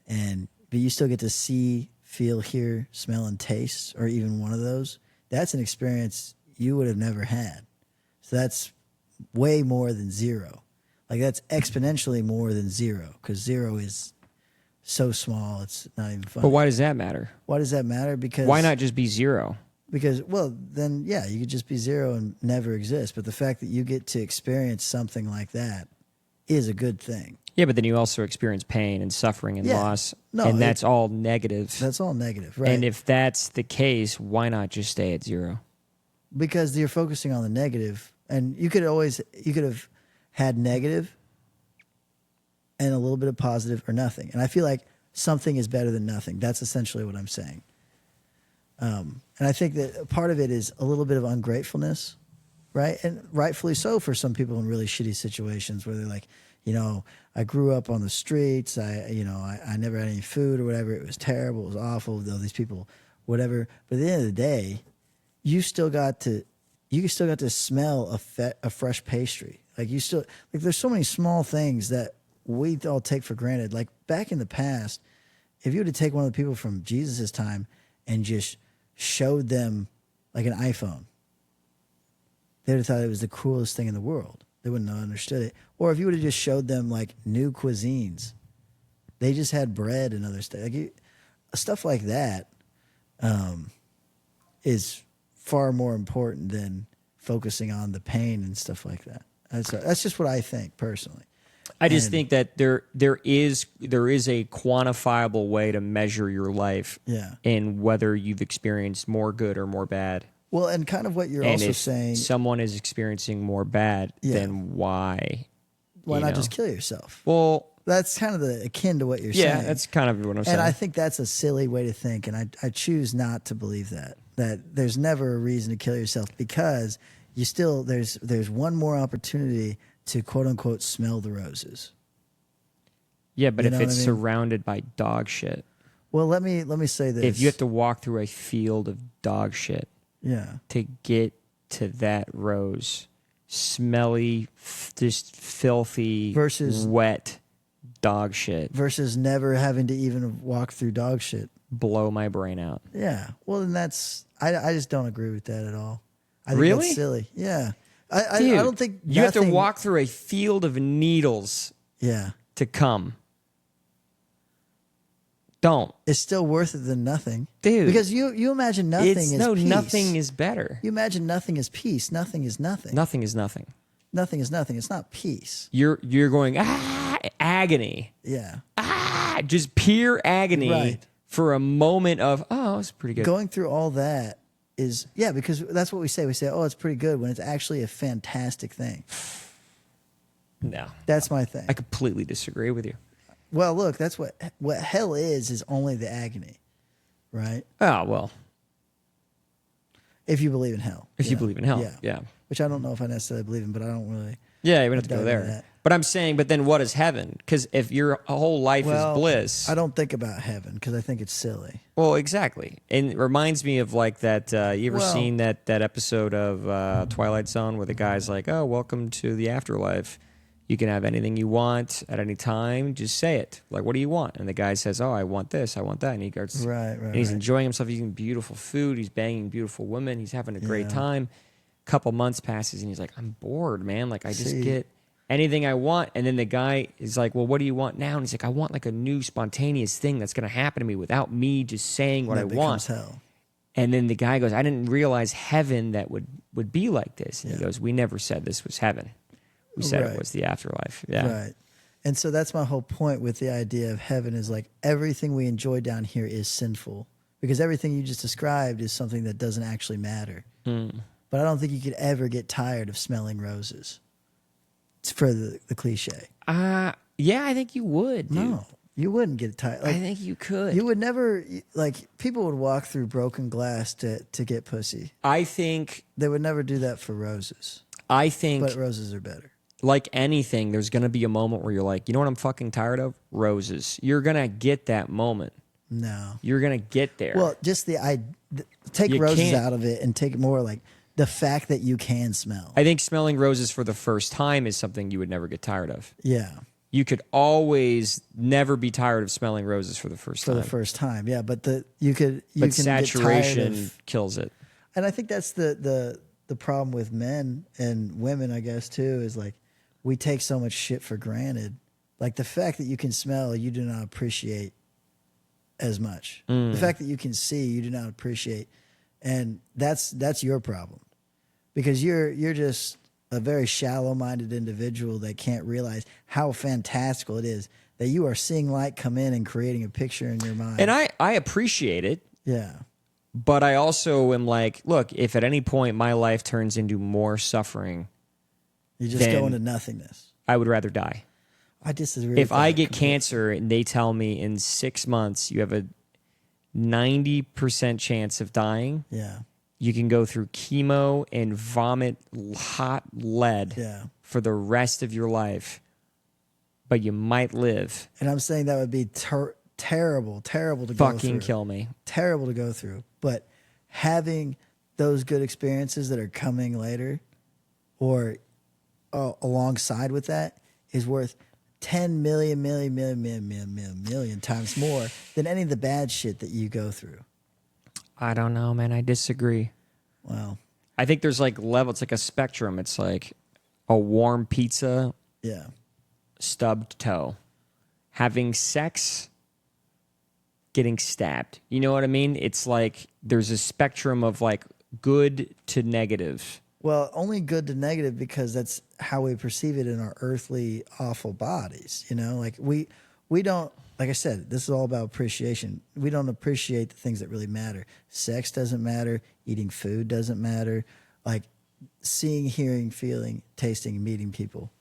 but you still get to see, feel, hear, smell, and taste, or even one of those, that's an experience you would have never had. So that's way more than zero. Like that's exponentially more than zero, because zero is so small it's not even funny. But why does that matter? Why does that matter? Because why not just be zero? Because, well, then, yeah, you could just be zero and never exist. But the fact that you get to experience something like that is a good thing. Yeah, but then you also experience pain and suffering and loss. No, and that's all negative. That's all negative, right? And if that's the case, why not just stay at zero? Because you're focusing on the negative. And you could have had negative and a little bit of positive or nothing. And I feel like something is better than nothing. That's essentially what I'm saying. And I think that part of it is a little bit of ungratefulness, right? And rightfully so for some people in really shitty situations where they're like, I grew up on the streets. I never had any food or whatever. It was terrible. It was awful. Though these people, whatever. But at the end of the day, you still got to smell a fresh pastry. Like there's so many small things that we all take for granted. Like back in the past, if you were to take one of the people from Jesus' time and just showed them like an iPhone, they would have thought it was the coolest thing in the world. They wouldn't have understood it. Or if you would have just showed them like new cuisines, they just had bread and other stuff. Stuff like that is far more important than focusing on the pain and stuff like that. That's just what I think personally. I just think that there is a quantifiable way to measure your life, and whether you've experienced more good or more bad. Well, and kind of what you're and also if saying, someone is experiencing more bad, then why? Why not just kill yourself? Well, that's kind of akin to what you're saying. Yeah, that's kind of what I'm saying. And I think that's a silly way to think, and I choose not to believe that there's never a reason to kill yourself, because you still there's one more opportunity to quote unquote smell the roses. Yeah, but if it's surrounded by dog shit. Well, let me say this. If you have to walk through a field of dog shit, to get to that rose, smelly, just filthy, wet dog shit, versus never having to even walk through dog shit, blow my brain out. Yeah. Well, then I just don't agree with that at all. I think really? That's silly. Yeah. Dude, I don't think you have to walk through a field of needles. To come. Don't. It's still worth it than nothing, dude. Because you imagine nothing is peace. Nothing is better. You imagine nothing is peace. Nothing is nothing. Nothing is nothing. Nothing is nothing. It's not peace. You're going agony. Yeah. Just pure agony Right. for a moment of, oh, it's pretty good. Going through all that is, because that's what we say. We say, oh, it's pretty good when it's actually a fantastic thing. No. That's my thing. I completely disagree with you. Well, look, that's what hell is only the agony, right? Oh, well. If you believe in hell. If you believe in hell. Yeah. Which I don't know if I necessarily believe in, but I don't really. Yeah, you would have to go dive into there. that. But I'm saying, but then what is heaven? Because if your whole life is bliss. I don't think about heaven because I think it's silly. Well, exactly. And it reminds me of like that, you ever seen that episode of Twilight Zone where the guy's like, oh, welcome to the afterlife. You can have anything you want at any time. Just say it. Like, what do you want? And the guy says, oh, I want this. I want that. And he goes, and he's enjoying himself. He's eating beautiful food. He's banging beautiful women. He's having a great time. Couple months passes and he's like, I'm bored, man. Like, I just get anything I want. And then the guy is like, well, what do you want now? And he's like, I want like a new spontaneous thing that's going to happen to me without me just saying what I want. Hell. And then the guy goes, I didn't realize heaven that would be like this. And he goes, we never said this was heaven. We said it was the afterlife. Yeah. Right. And so that's my whole point with the idea of heaven is like everything we enjoy down here is sinful because everything you just described is something that doesn't actually matter. But I don't think you could ever get tired of smelling roses. It's for the cliche. Yeah, I think you would, dude. No, you wouldn't get tired. Like, I think you could. You would never, like, people would walk through broken glass to get pussy. I think. They would never do that for roses. I think. But roses are better. Like anything, there's going to be a moment where you're like, you know what I'm fucking tired of? Roses. You're going to get that moment. No. You're going to get there. Well, just take You roses can't. out of it and take more like the fact that you can smell. I think smelling roses for the first time is something you would never get tired of. Yeah. You could always never be tired of smelling roses for the first time. For the first time, yeah. But you can saturation get tired of, kills it. And I think that's the problem with men and women, I guess, too, is like we take so much shit for granted. Like the fact that you can smell, you do not appreciate as much. The fact that you can see, you do not appreciate. And that's your problem. Because you're just a very shallow-minded individual that can't realize how fantastical it is that you are seeing light come in and creating a picture in your mind. And I appreciate it. Yeah. But I also am like, look, if at any point my life turns into more suffering, You just go into nothingness. I would rather die. I disagree. If I get cancer and they tell me in 6 months you have a 90% chance of dying, Yeah. you can go through chemo and vomit hot lead for the rest of your life, but you might live. And I'm saying that would be terrible to go through. Fucking kill me. Terrible to go through. But having those good experiences that are coming later or alongside with that is worth 10 million times more than any of the bad shit that you go through. I don't know, man. I disagree. Well, I think there's like level. It's like a spectrum. It's like a warm pizza, yeah. stubbed toe, having sex, getting stabbed. You know what I mean? It's like there's a spectrum of like good to negative. Well, only good to negative because that's how we perceive it in our earthly, awful bodies. You know, like we don't, like I said, this is all about appreciation. We don't appreciate the things that really matter. Sex doesn't matter. Eating food doesn't matter. Like seeing, hearing, feeling, tasting, meeting people.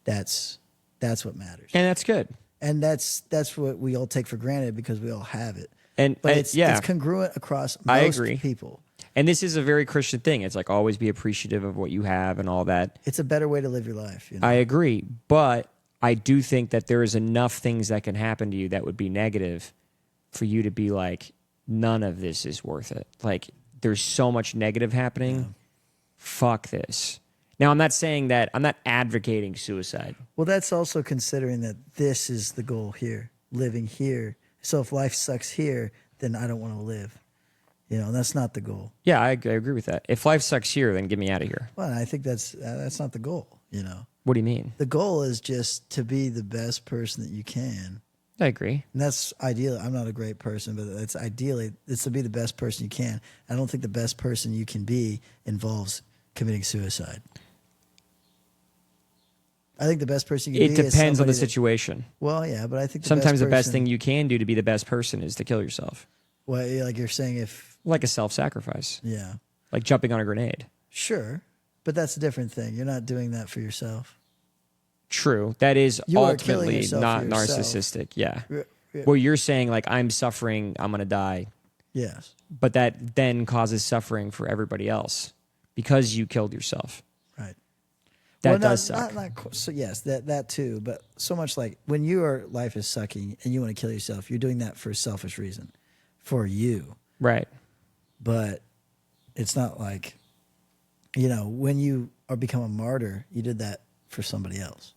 That's what matters. And that's good. And that's what we all take for granted because we all have it. But it's congruent across most I agree. people. And this is a very Christian thing. It's like always be appreciative of what you have and all that. It's a better way to live your life. You know? I agree. But I do think that there is enough things that can happen to you that would be negative for you to be like, none of this is worth it. Like, there's so much negative happening. Yeah. Fuck this. Now, I'm not saying that, I'm not advocating suicide. Well, that's also considering that this is the goal here, living here. So if life sucks here, then I don't want to live. You know, that's not the goal. Yeah, I agree with that. If life sucks here, then get me out of here. Well, I think that's not the goal, you know. What do you mean? The goal is just to be the best person that you can. I agree. And that's ideal. I'm not a great person, but it's ideally, it's to be the best person you can. I don't think the best person you can be involves committing suicide. I think the best person you can It be is depends on the somebody situation. well, yeah, but I think Sometimes the best person, thing you can do to be the best person is to kill yourself. well, like you're saying, if Like a self-sacrifice. yeah, Like jumping on a grenade. sure, but that's a different thing. You're not doing that for yourself. True. That is You are killing ultimately yourself not for yourself. narcissistic. Yeah. Yeah. Well, you're saying like I'm suffering, I'm going to die. Yes, But that then causes suffering for everybody else because you killed yourself. right. That does suck. So yes, that too. But so much like when your life is sucking and you want to kill yourself, you're doing that for a selfish reason, for you. Right. But it's not like, when you are become a martyr, you did that for somebody else,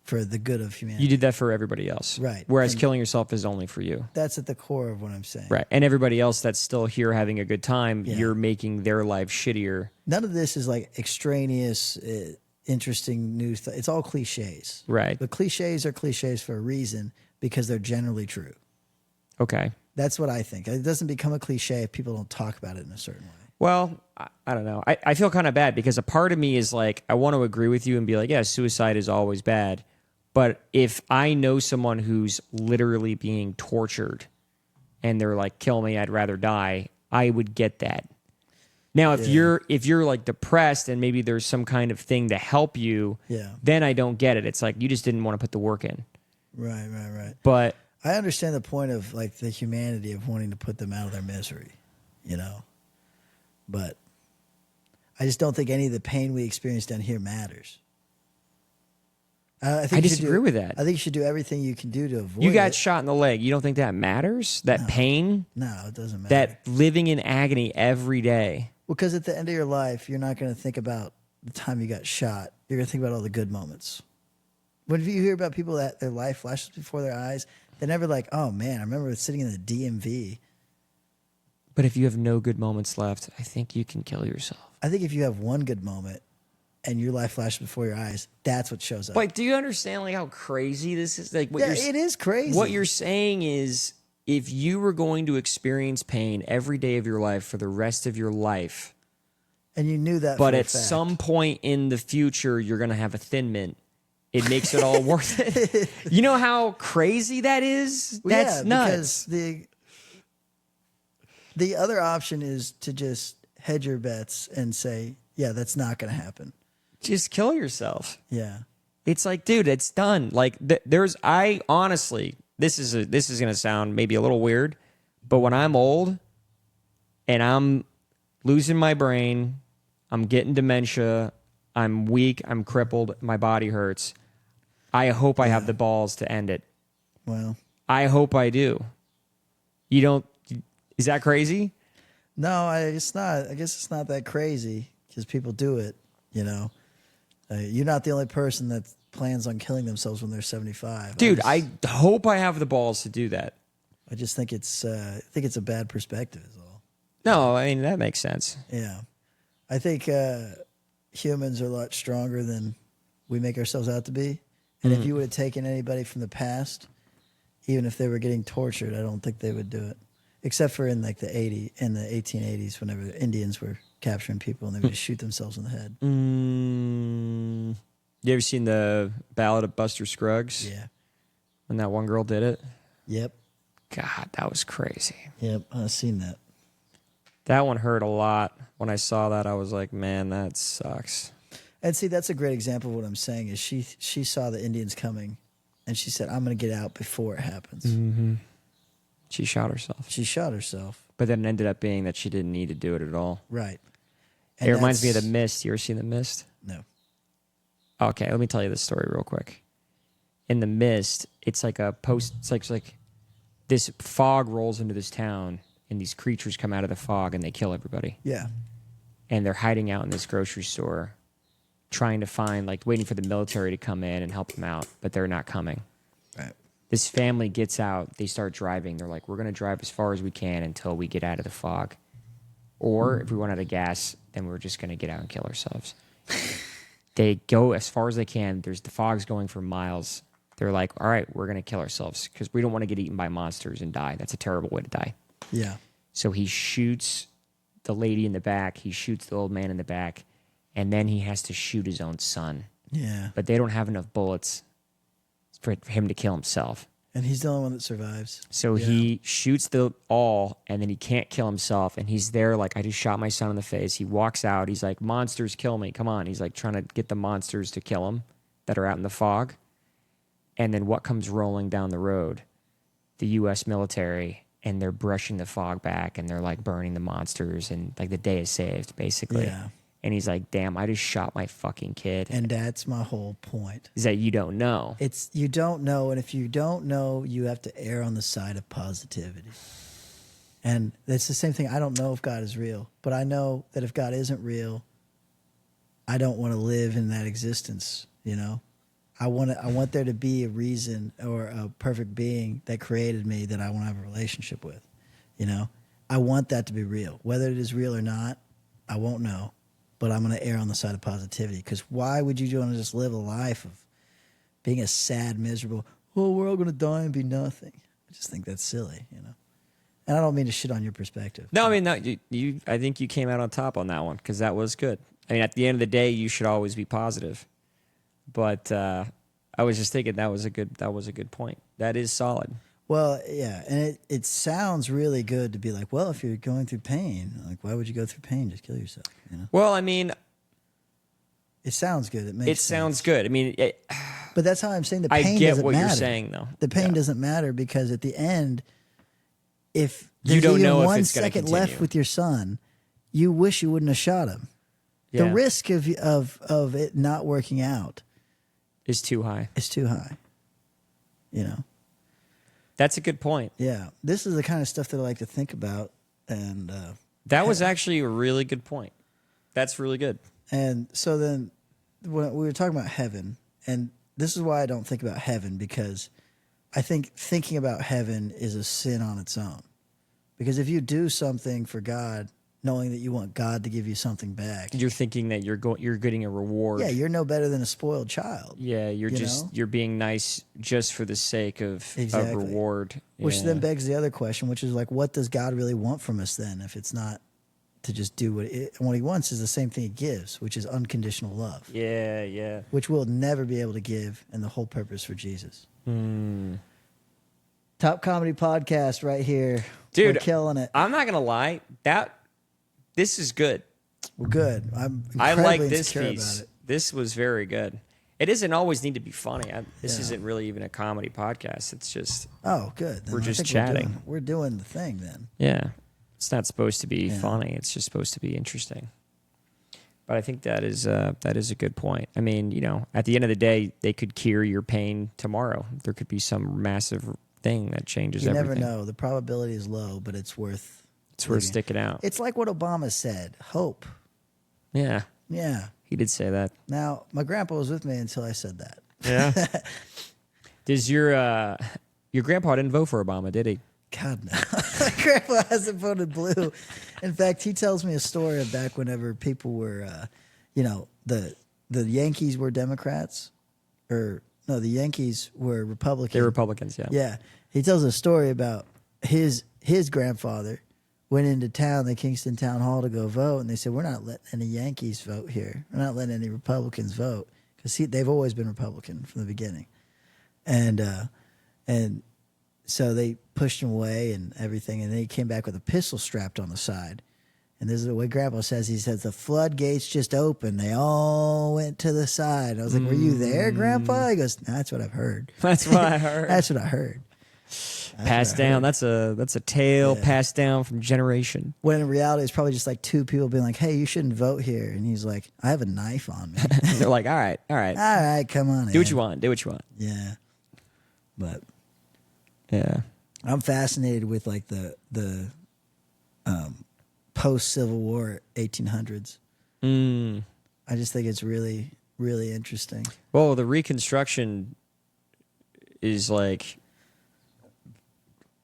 for the good of humanity. You did that for everybody else. Right. Whereas And killing yourself is only for you. That's at the core of what I'm saying. Right. And everybody else that's still here having a good time, Yeah. you're making their life shittier. None of this is like extraneous, interesting news. It's all cliches. Right. But cliches are cliches for a reason because they're generally true. Okay. That's what I think. It doesn't become a cliche if people don't talk about it in a certain way. Well, I don't know. I feel kind of bad because a part of me is like, I want to agree with you and be like, yeah, suicide is always bad. But if I know someone who's literally being tortured and they're like, kill me, I'd rather die, I would get that. Now, if you're like depressed and maybe there's some kind of thing to help you, then I don't get it. It's like you just didn't want to put the work in. Right. But I understand the point of like the humanity of wanting to put them out of their misery, But I just don't think any of the pain we experience down here matters. I disagree with that. I think you should do everything you can do to avoid you got it. shot in the leg. You don't think that matters? That pain? No, it doesn't matter. That living in agony every day? Well, because at the end of your life, you're not going to think about the time you got shot. You're going to think about all the good moments. When you hear about people that their life flashes before their eyes, they're never like, oh man, I remember sitting in the DMV. But if you have no good moments left, I think you can kill yourself. I think if you have one good moment and your life flashes before your eyes, that's what shows up. Like, do you understand like how crazy this is? Like, it is crazy. What you're saying is, if you were going to experience pain every day of your life for the rest of your life, and you knew that, but for a at fact. some point in the future you're going to have a Thin Mint, it makes it all worth it. You know how crazy that is? That's nuts. Because the other option is to just hedge your bets and say, yeah, that's not going to happen. Just kill yourself. Yeah. It's like, dude, it's done. Like I honestly, this is going to sound maybe a little weird, but when I'm old and I'm losing my brain, I'm getting dementia, I'm weak, I'm crippled, my body hurts, I hope I have the balls to end it. Well, I hope I do. You don't, is that crazy? no, it's not. I guess it's not that crazy because people do it, You're not the only person that plans on killing themselves when they're 75. Dude, I hope I have the balls to do that. I just think it's a bad perspective is all. No, I mean, that makes sense. Yeah. I think humans are a lot stronger than we make ourselves out to be. And if you would have taken anybody from the past, even if they were getting tortured, I don't think they would do it. Except for in like the 1880s, whenever the Indians were capturing people and they would just shoot themselves in the head. You ever seen the Ballad of Buster Scruggs? Yeah. When that one girl did it? Yep. God, that was crazy. Yep. I've seen that. That one hurt a lot. When I saw that, I was like, man, that sucks. And see, that's a great example of what I'm saying is she saw the Indians coming and she said, I'm going to get out before it happens. Mm-hmm. She shot herself. She shot herself. But then it ended up being that she didn't need to do it at all. Right. And it reminds me of The Mist. You ever seen The Mist? No. Okay, let me tell you this story real quick. In The Mist, it's like it's like this fog rolls into this town and these creatures come out of the fog and they kill everybody. Yeah. And they're hiding out in this grocery store trying to find, like, waiting for the military to come in and help them out, but they're not coming. Right. This family gets out. They start driving. They're like, we're going to drive as far as we can until we get out of the fog. Or if we run out of gas, then we're just going to get out and kill ourselves. They go as far as they can. The fog's going for miles. They're like, all right, we're going to kill ourselves because we don't want to get eaten by monsters and die. That's a terrible way to die. Yeah. So he shoots the lady in the back. He shoots the old man in the back. And then he has to shoot his own son Yeah. but they don't have enough bullets for him to kill himself. And he's the only one that survives. So he shoots the all, and then he can't kill himself. And he's there like, I just shot my son in the face. He walks out. He's like, monsters, kill me. Come on. He's like trying to get the monsters to kill him that are out in the fog. And then what comes rolling down the road? The U.S. military, and they're brushing the fog back, and they're like burning the monsters, and like the day is saved, basically. Yeah. And he's like, damn, I just shot my fucking kid. And that's my whole point. Is that you don't know. It's you don't know, and if you don't know, you have to err on the side of positivity. And it's the same thing. I don't know if God is real, but I know that if God isn't real, I don't want to live in that existence, you know? I want there to be a reason or a perfect being that created me that I want to have a relationship with, you know? I want that to be real. Whether it is real or not, I won't know. But I'm going to err on the side of positivity, because why would you want to just live a life of being a sad, miserable, oh, we're all going to die and be nothing? I just think that's silly, you know? And I don't mean to shit on your perspective. No, I mean, no, you. I think you came out on top on that one, because that was good. I mean, at the end of the day, you should always be positive. But I was just thinking that was a good point. That is solid. Well, yeah, and it sounds really good to be like, well, if you're going through pain, like, why would you go through pain? Just kill yourself, you know? Well, I mean, it sounds good. It makes sense. Sounds good. I mean, but that's how I'm saying the pain I get doesn't what matter. you're saying, though. The pain Yeah. doesn't matter, because at the end, if You there's don't even know if 1 it's gonna second continue. left with your son, you wish you wouldn't have shot him. Yeah. The risk of it not working out is too high. is too high. You know? That's a good point. Yeah. This is the kind of stuff that I like to think about. And That was actually a really good point. That's really good. and so then when we were talking about heaven, and this is why I don't think about heaven, because I think thinking about heaven is a sin on its own. Because if you do something for God, knowing that you want God to give you something back, You're thinking that you're getting a reward. yeah, you're no better than a spoiled child. Yeah, you know? you're being nice just for the sake of Exactly. reward. Which Yeah. then begs the other question, which is like, what does God really want from us then? If it's not to just do what he wants is the same thing he gives, which is unconditional love, Yeah. which we'll never be able to give, and the whole purpose for Jesus. Hmm. Top comedy podcast right here. Dude, we're killing it. I'm not gonna lie. This is good. We're good. I'm I incredibly like this insecure piece. about it. This was very good. It doesn't always need to be funny. This Yeah. isn't really even a comedy podcast. It's just, Oh, good. Then We're I just think chatting. We're doing the thing then. yeah. It's not supposed to be Yeah. funny. It's just supposed to be interesting. But I think that is a good point. I mean, you know, at the end of the day, they could cure your pain tomorrow. There could be some massive thing that changes You everything. never know. The probability is low, but it's worth. It's worth living. sticking out. It's like what Obama said. Hope. Yeah, Yeah. he did say that. Now, my grandpa was with me until I said that. Yeah. Does your grandpa didn't vote for Obama, did he? God, no. My grandpa hasn't voted blue. In fact, he tells me a story of back whenever people were, the Yankees were Democrats, or no, the Yankees were Republicans. They're Republicans, yeah. Yeah. He tells a story about his grandfather went into town, the Kingston Town Hall, to go vote, and they said, we're not letting any Yankees vote here. We're not letting any Republicans vote, because they've always been Republican from the beginning. And so they pushed him away and everything, and then he came back with a pistol strapped on the side. And this is the way Grandpa says. He says, the floodgates just opened. They all went to the side. I was like, were you there, Grandpa? He goes, no, that's what I've heard. That's what I heard. That's what I heard. Passed down. That's a tale passed down from generation. When in reality, it's probably just like two people being like, hey, you shouldn't vote here. And he's like, I have a knife on me. They're like, all right. All right, come on in. Do what you want. Yeah. But Yeah. I'm fascinated with like the post-Civil War 1800s. I just think it's really, really interesting. Well, the Reconstruction is like,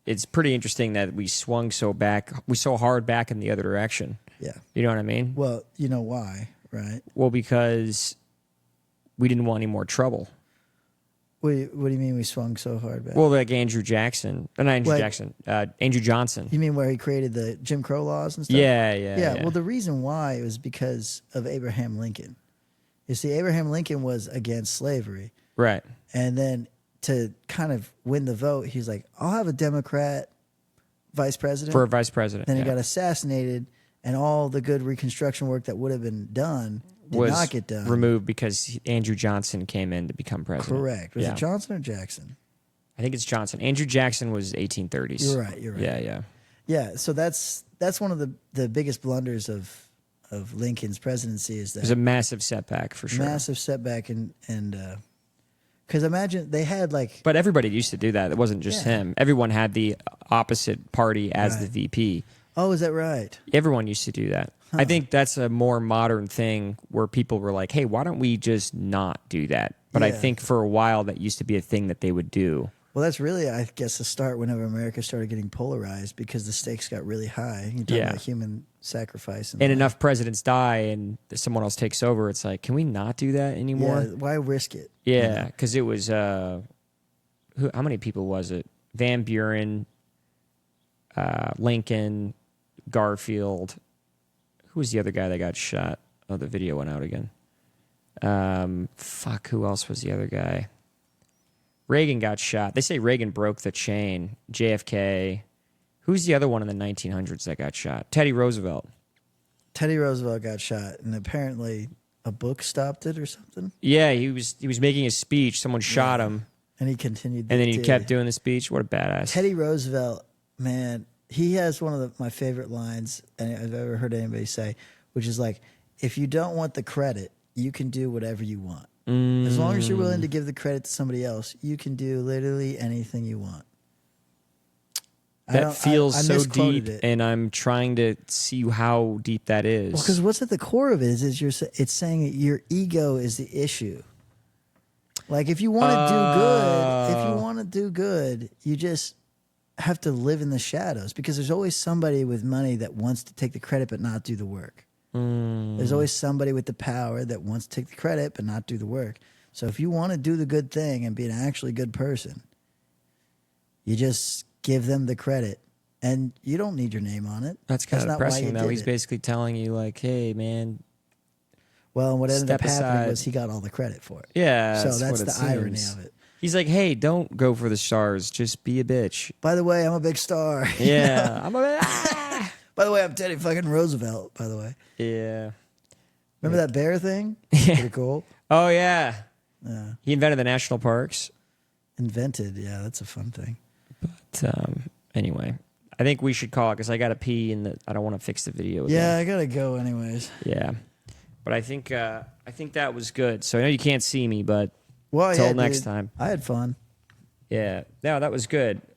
it's pretty interesting that we swung so hard back in the other direction. Yeah. You know what I mean? Well, you know why, right? Well, because we didn't want any more trouble. What do you mean we swung so hard back? Well, like Andrew Johnson. You mean where he created the Jim Crow laws and stuff? Yeah. Well, the reason why was because of Abraham Lincoln. You see, Abraham Lincoln was against slavery. Right. And then to kind of win the vote, he's like, I'll have a Democrat vice president. For a vice president. Then he got assassinated, and all the good Reconstruction work that would have been done did not get done. Removed because Andrew Johnson came in to become president. Correct. Was it Johnson or Jackson? I think it's Johnson. Andrew Jackson was 1830s. You're right. Yeah. Yeah, so that's one of the biggest blunders of Lincoln's presidency is that it was a massive setback for sure. Massive setback, and because imagine they had like, but everybody used to do that. It wasn't just him. Everyone had the opposite party as the VP. Oh, is that right? Everyone used to do that. I think that's a more modern thing where people were like, "Hey, why don't we just not do that?" But I think for a while that used to be a thing that they would do. Well, that's really, I guess, the start whenever America started getting polarized because the stakes got really high. You're talking about human sacrifice. And enough presidents die and someone else takes over. It's like, can we not do that anymore? Yeah, why risk it? Yeah, because it was, how many people was it? Van Buren, Lincoln, Garfield. Who was the other guy that got shot? Oh, the video went out again. Who else was the other guy? Reagan got shot. They say Reagan broke the chain. JFK. Who's the other one in the 1900s that got shot? Teddy Roosevelt. Teddy Roosevelt got shot, and apparently a book stopped it or something. Yeah, he was making a speech. Someone shot him, and he continued. And then he kept doing the speech. What a badass! Teddy Roosevelt, man, he has one of my favorite lines I've ever heard anybody say, which is like, "If you don't want the credit, you can do whatever you want." As long as you're willing to give the credit to somebody else, you can do literally anything you want. That feels so deep, and I'm trying to see how deep that is. Well, because what's at the core of it is it's saying that your ego is the issue. Like if you want to do good, you just have to live in the shadows because there's always somebody with money that wants to take the credit but not do the work. There's always somebody with the power that wants to take the credit but not do the work. So if you want to do the good thing and be an actually good person, you just give them the credit, and you don't need your name on it. That's kind of depressing, though. He's basically telling you, like, hey, man. Well, what ended up happening was he got all the credit for it. Yeah. So that's the irony of it. He's like, hey, don't go for the stars. Just be a bitch. By the way, I'm a big star. Yeah. I'm a By the way, I'm Teddy fucking Roosevelt, by the way. Yeah. Remember that bear thing? Pretty cool. Oh, yeah. He invented the national parks. Invented, yeah, that's a fun thing. But anyway, I think we should call it because I got to pee and I don't want to fix the video again. Yeah, I got to go anyways. Yeah. But I think that was good. So I know you can't see me, but until next time. I had fun. Yeah. No, that was good.